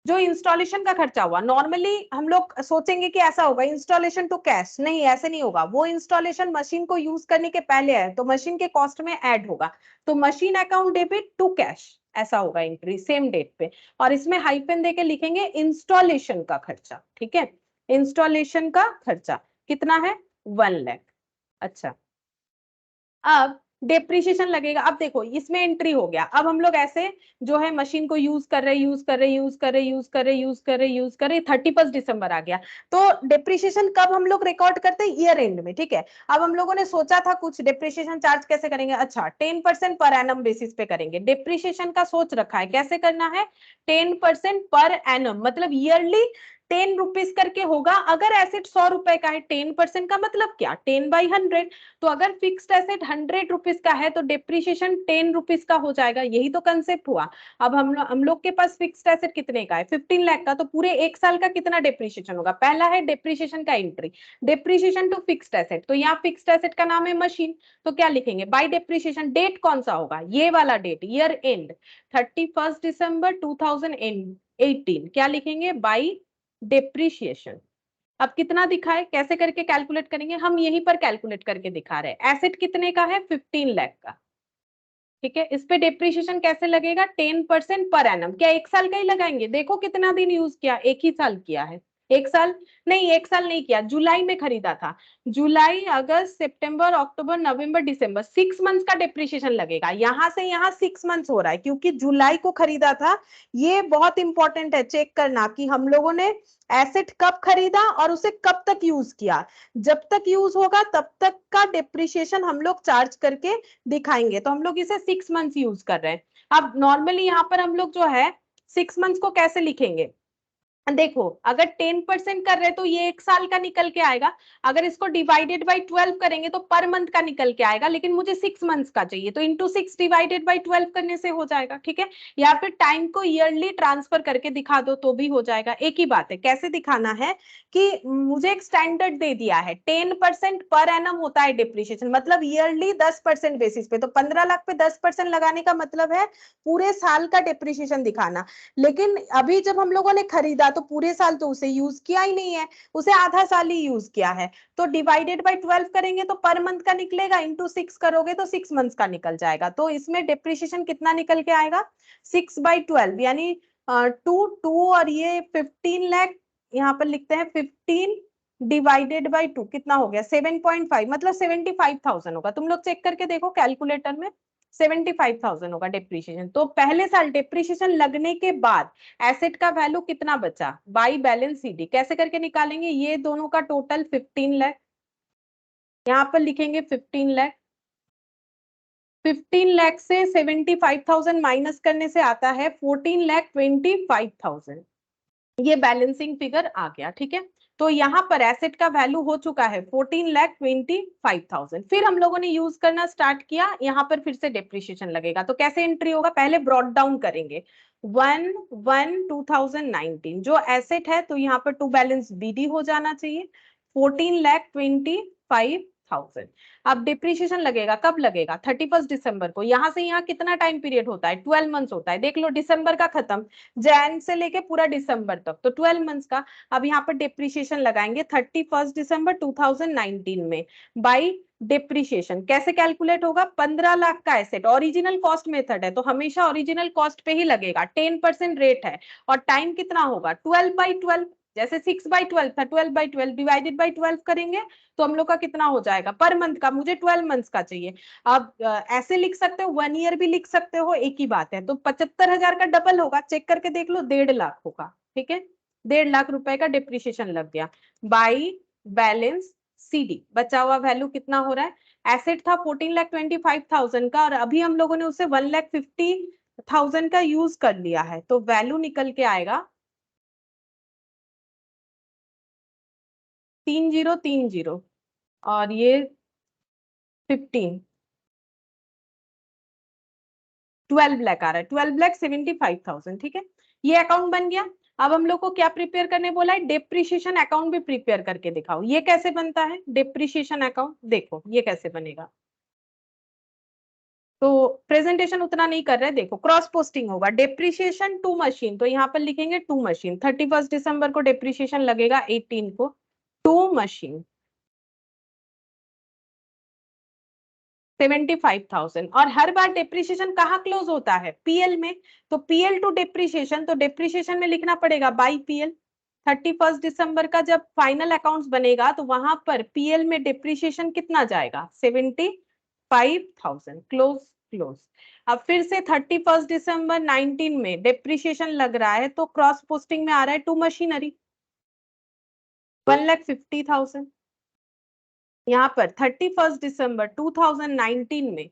जो इंस्टॉलेशन का खर्चा हुआ, नॉर्मली हम लोग सोचेंगे कि ऐसा होगा इंस्टॉलेशन टू कैश, नहीं ऐसे नहीं होगा। वो इंस्टॉलेशन मशीन को यूज करने के पहले है तो मशीन के कॉस्ट में ऐड होगा। तो machine account debit to cash ऐसा होगा एंट्री सेम डेट पे, और इसमें हाइफन देके लिखेंगे इंस्टॉलेशन का खर्चा, ठीक है। इंस्टॉलेशन का खर्चा कितना है, 1 लाख। अच्छा, अब डेप्रिसिएशन लगेगा। अब देखो इसमें एंट्री हो गया, अब हम लोग ऐसे जो है मशीन को यूज कर रहे 31 दिसंबर आ गया। तो डेप्रिसिएशन कब हम लोग रिकॉर्ड करते हैं, ईयर एंड में, ठीक है। अब हम लोगों ने सोचा था कुछ डेप्रिसिएशन चार्ज कैसे करेंगे, अच्छा 10% पर एनम बेसिस पे करेंगे। डेप्रिसिएशन का सोच रखा है कैसे करना है, 10% पर एनम, मतलब ईयरली 10 रुपीज करके होगा। अगर एसेट 100 रुपए का है, 10% का मतलब क्या, 10/100। तो अगर फिक्स्ड एसेट 100 रुपीज का है तो डेप्रिसिएशन 10 रुपीज का हो जाएगा, यही तो कंसेप्ट हुआ। अब हम लोग के पास फिक्स्ड एसेट कितने का है, 15 लाख का, तो पूरे 1 साल का कितना डेप्रिसिएशन होगा। पहला है डेप्रिसिएशन का entry, depreciation to fixed asset. तो यहाँ फिक्स्ड एसेट का नाम है मशीन, तो क्या लिखेंगे, बाय डेप्रिसिएशन। डेट कौन सा होगा, ये वाला डेट, ईयर एंड 31 दिसंबर 2018। क्या लिखेंगे, बाई डेप्रिसिएशन, अब कितना दिखाए, कैसे करके कैलकुलेट करेंगे, हम यहीं पर कैलकुलेट करके दिखा रहे हैं। एसेट कितने का है, 15 लाख का, ठीक है। इस पे डेप्रिसिएशन कैसे लगेगा, 10% पर एनम। क्या एक साल का ही लगाएंगे, देखो कितना दिन यूज किया, एक ही साल किया है, एक साल नहीं, एक साल नहीं किया, जुलाई में खरीदा था, जुलाई अगस्त सितंबर अक्टूबर नवंबर दिसंबर, 6 मंथ्स का डेप्रिसिएशन लगेगा। यहां से यहाँ 6 मंथ्स हो रहा है क्योंकि जुलाई को खरीदा था। ये बहुत इंपॉर्टेंट है चेक करना कि हम लोगों ने एसेट कब खरीदा और उसे कब तक यूज किया। जब तक यूज होगा तब तक का डेप्रिसिएशन हम लोग चार्ज करके दिखाएंगे। तो हम लोग इसे 6 मंथ्स यूज कर रहे हैं। अब नॉर्मली यहाँ पर हम लोग जो है 6 मंथ्स को कैसे लिखेंगे, देखो अगर 10% कर रहे तो ये एक साल का निकल के आएगा, अगर इसको डिवाइडेड बाई 12 करेंगे तो पर मंथ का निकल के आएगा, लेकिन मुझे 6 मंथ्स का चाहिए तो इंटू 6 डिवाइडेड बाई 12 करने से हो जाएगा, ठीक है। या फिर टाइम को ईयरली ट्रांसफर करके दिखा दो तो भी हो जाएगा, एक ही बात है। कैसे दिखाना है कि मुझे एक स्टैंडर्ड दे दिया है 10% पर एनम होता है डिप्रिसिएशन, मतलब ईयरली 10% बेसिस पे, तो 15 लाख पे 10% लगाने का मतलब है पूरे साल का डिप्रिसिएशन दिखाना। लेकिन अभी जब हम लोगों ने खरीदा तो पूरे साल तो उसे यूज किया ही नहीं है, उसे आधा साल ही यूज किया है, तो डिवाइडेड बाय 12 करेंगे तो पर मंथ का निकलेगा, इंटू 6 करोगे तो 6 मंथ्स का निकल जाएगा। तो इसमें डिप्रिसिएशन कितना निकल के आएगा, 6/12 यानी 2 और ये 15 लाख, यहाँ पर लिखते हैं 15 डिवाइडेड बाय 2 कितना हो गया 7.5, मतलब 75,000 होगा। तुम लोग चेक करके देखो कैलकुलेटर में, 75,000 होगा डिप्रिसिएशन। तो पहले साल डिप्रिसिएशन लगने के बाद एसेट का वैल्यू कितना बचा बाई बैलेंस सीडी, कैसे करके निकालेंगे, ये दोनों का टोटल 15 लाख, यहाँ पर लिखेंगे 15 लाख। 15 लाख से 75,000 माइनस करने से आता है 14,25,000, ये बैलेंसिंग फिगर आ गया, ठीक है। तो यहाँ पर एसेट का वैल्यू हो चुका है 14,25,000। फिर हम लोगों ने यूज करना स्टार्ट किया, यहाँ पर फिर से डेप्रिसिएशन लगेगा। तो कैसे एंट्री होगा, पहले ब्रॉट डाउन करेंगे 1/1/2019 जो एसेट है, तो यहाँ पर टू बैलेंस बीडी हो जाना चाहिए 14,25,000। अब डिप्रिसिएशन लगेगा, कब लगेगा, 31 दिसंबर को। यहाँ से यहाँ कितना टाइम पीरियड होता है, 12 मंथ्स होता है। देख लो दिसंबर का खत्म, जैन से लेके पूरा दिसंबर तक, तो 12 मंथ्स का। अब यहाँ पर डिप्रिसिएशन लगाएंगे 31 दिसंबर 2019 में बाई डिप्रिसिएशन। कैसे कैलकुलेट होगा, 15 लाख का एसेट, ओरिजिनल कॉस्ट मेथड है तो हमेशा ओरिजिनल कॉस्ट पे ही लगेगा, 10% रेट है, और टाइम कितना होगा 12/12, जैसे 6/12 था, 12/12 डिवाइडेड बाई 12 करेंगे तो हम लोग का कितना हो जाएगा पर मंथ का, मुझे 12 मंथ्स का चाहिए। अब ऐसे लिख सकते हो, 1 ईयर भी लिख सकते हो, एक ही बात है। तो 75,000 का डबल होगा, चेक करके देख लो, 1.5 लाख होगा, ठीक है। 1.5 लाख रुपए का डिप्रिसिएशन लग गया बाई बैलेंस सीडी। बचा हुआ वैल्यू कितना हो रहा है, एसेट था 14,25,000 का और अभी हम लोगों ने उसे 1,50,000 का यूज कर लिया है, तो वैल्यू निकल के आएगा 3030 और ये 15, 12 लाख आ रहा है, 12,75,000, ठीक है। ये अकाउंट बन गया। अब हम लोग को क्या प्रिपेयर करने बोला है, डेप्रिसिएशन अकाउंट भी प्रिपेयर करके दिखाओ। ये कैसे बनता है डेप्रिसिएशन अकाउंट, देखो ये कैसे बनेगा। तो प्रेजेंटेशन उतना नहीं कर रहे, देखो क्रॉस पोस्टिंग होगा, डेप्रिसिएशन टू मशीन, तो यहाँ पर लिखेंगे टू मशीन, 31 दिसंबर को डेप्रिसिएशन लगेगा 18 को, टू मशीन 75,000। और हर बार डेप्रिसिएशन कहाँ क्लोज होता है, पीएल में, तो पीएल टू डेप्रिसिएशन, तो डेप्रिसिएशन में लिखना पड़ेगा बाई पीएल। 31 दिसंबर का जब फाइनल अकाउंट्स बनेगा तो वहां पर पीएल में डेप्रिसिएशन कितना जाएगा 75,000, क्लोज क्लोज। अब फिर से 31 दिसंबर 19 में डेप्रिसिएशन लग रहा है तो क्रॉस पोस्टिंग में आ रहा है टू मशीनरी 1,50,000। यहाँ पर 31 दिसंबर 2019 में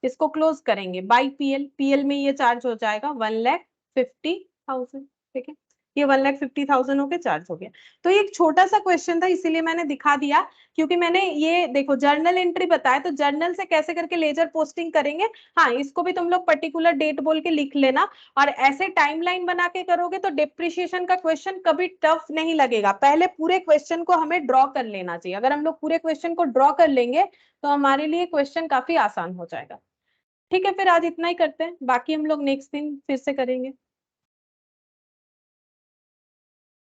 इसको क्लोज करेंगे बाई पीएल, पीएल में ये चार्ज हो जाएगा 1,50,000, ठीक है। ये 1,50,000 होके चार्ज हो गया। तो ये एक छोटा सा क्वेश्चन था इसीलिए मैंने दिखा दिया, क्योंकि मैंने ये देखो जर्नल एंट्री बताया, तो जर्नल से कैसे करके लेजर पोस्टिंग करेंगे, हाँ इसको भी तुम लोग पर्टिकुलर डेट बोल के लिख लेना। और ऐसे टाइमलाइन बना के करोगे तो डिप्रिसिएशन का क्वेश्चन कभी टफ नहीं लगेगा। पहले पूरे क्वेश्चन को हमें ड्रॉ कर लेना चाहिए, अगर हम लोग पूरे क्वेश्चन को ड्रॉ कर लेंगे तो हमारे लिए क्वेश्चन काफी आसान हो जाएगा। ठीक है, फिर आज इतना ही करते हैं, बाकी हम लोग नेक्स्ट दिन फिर से करेंगे।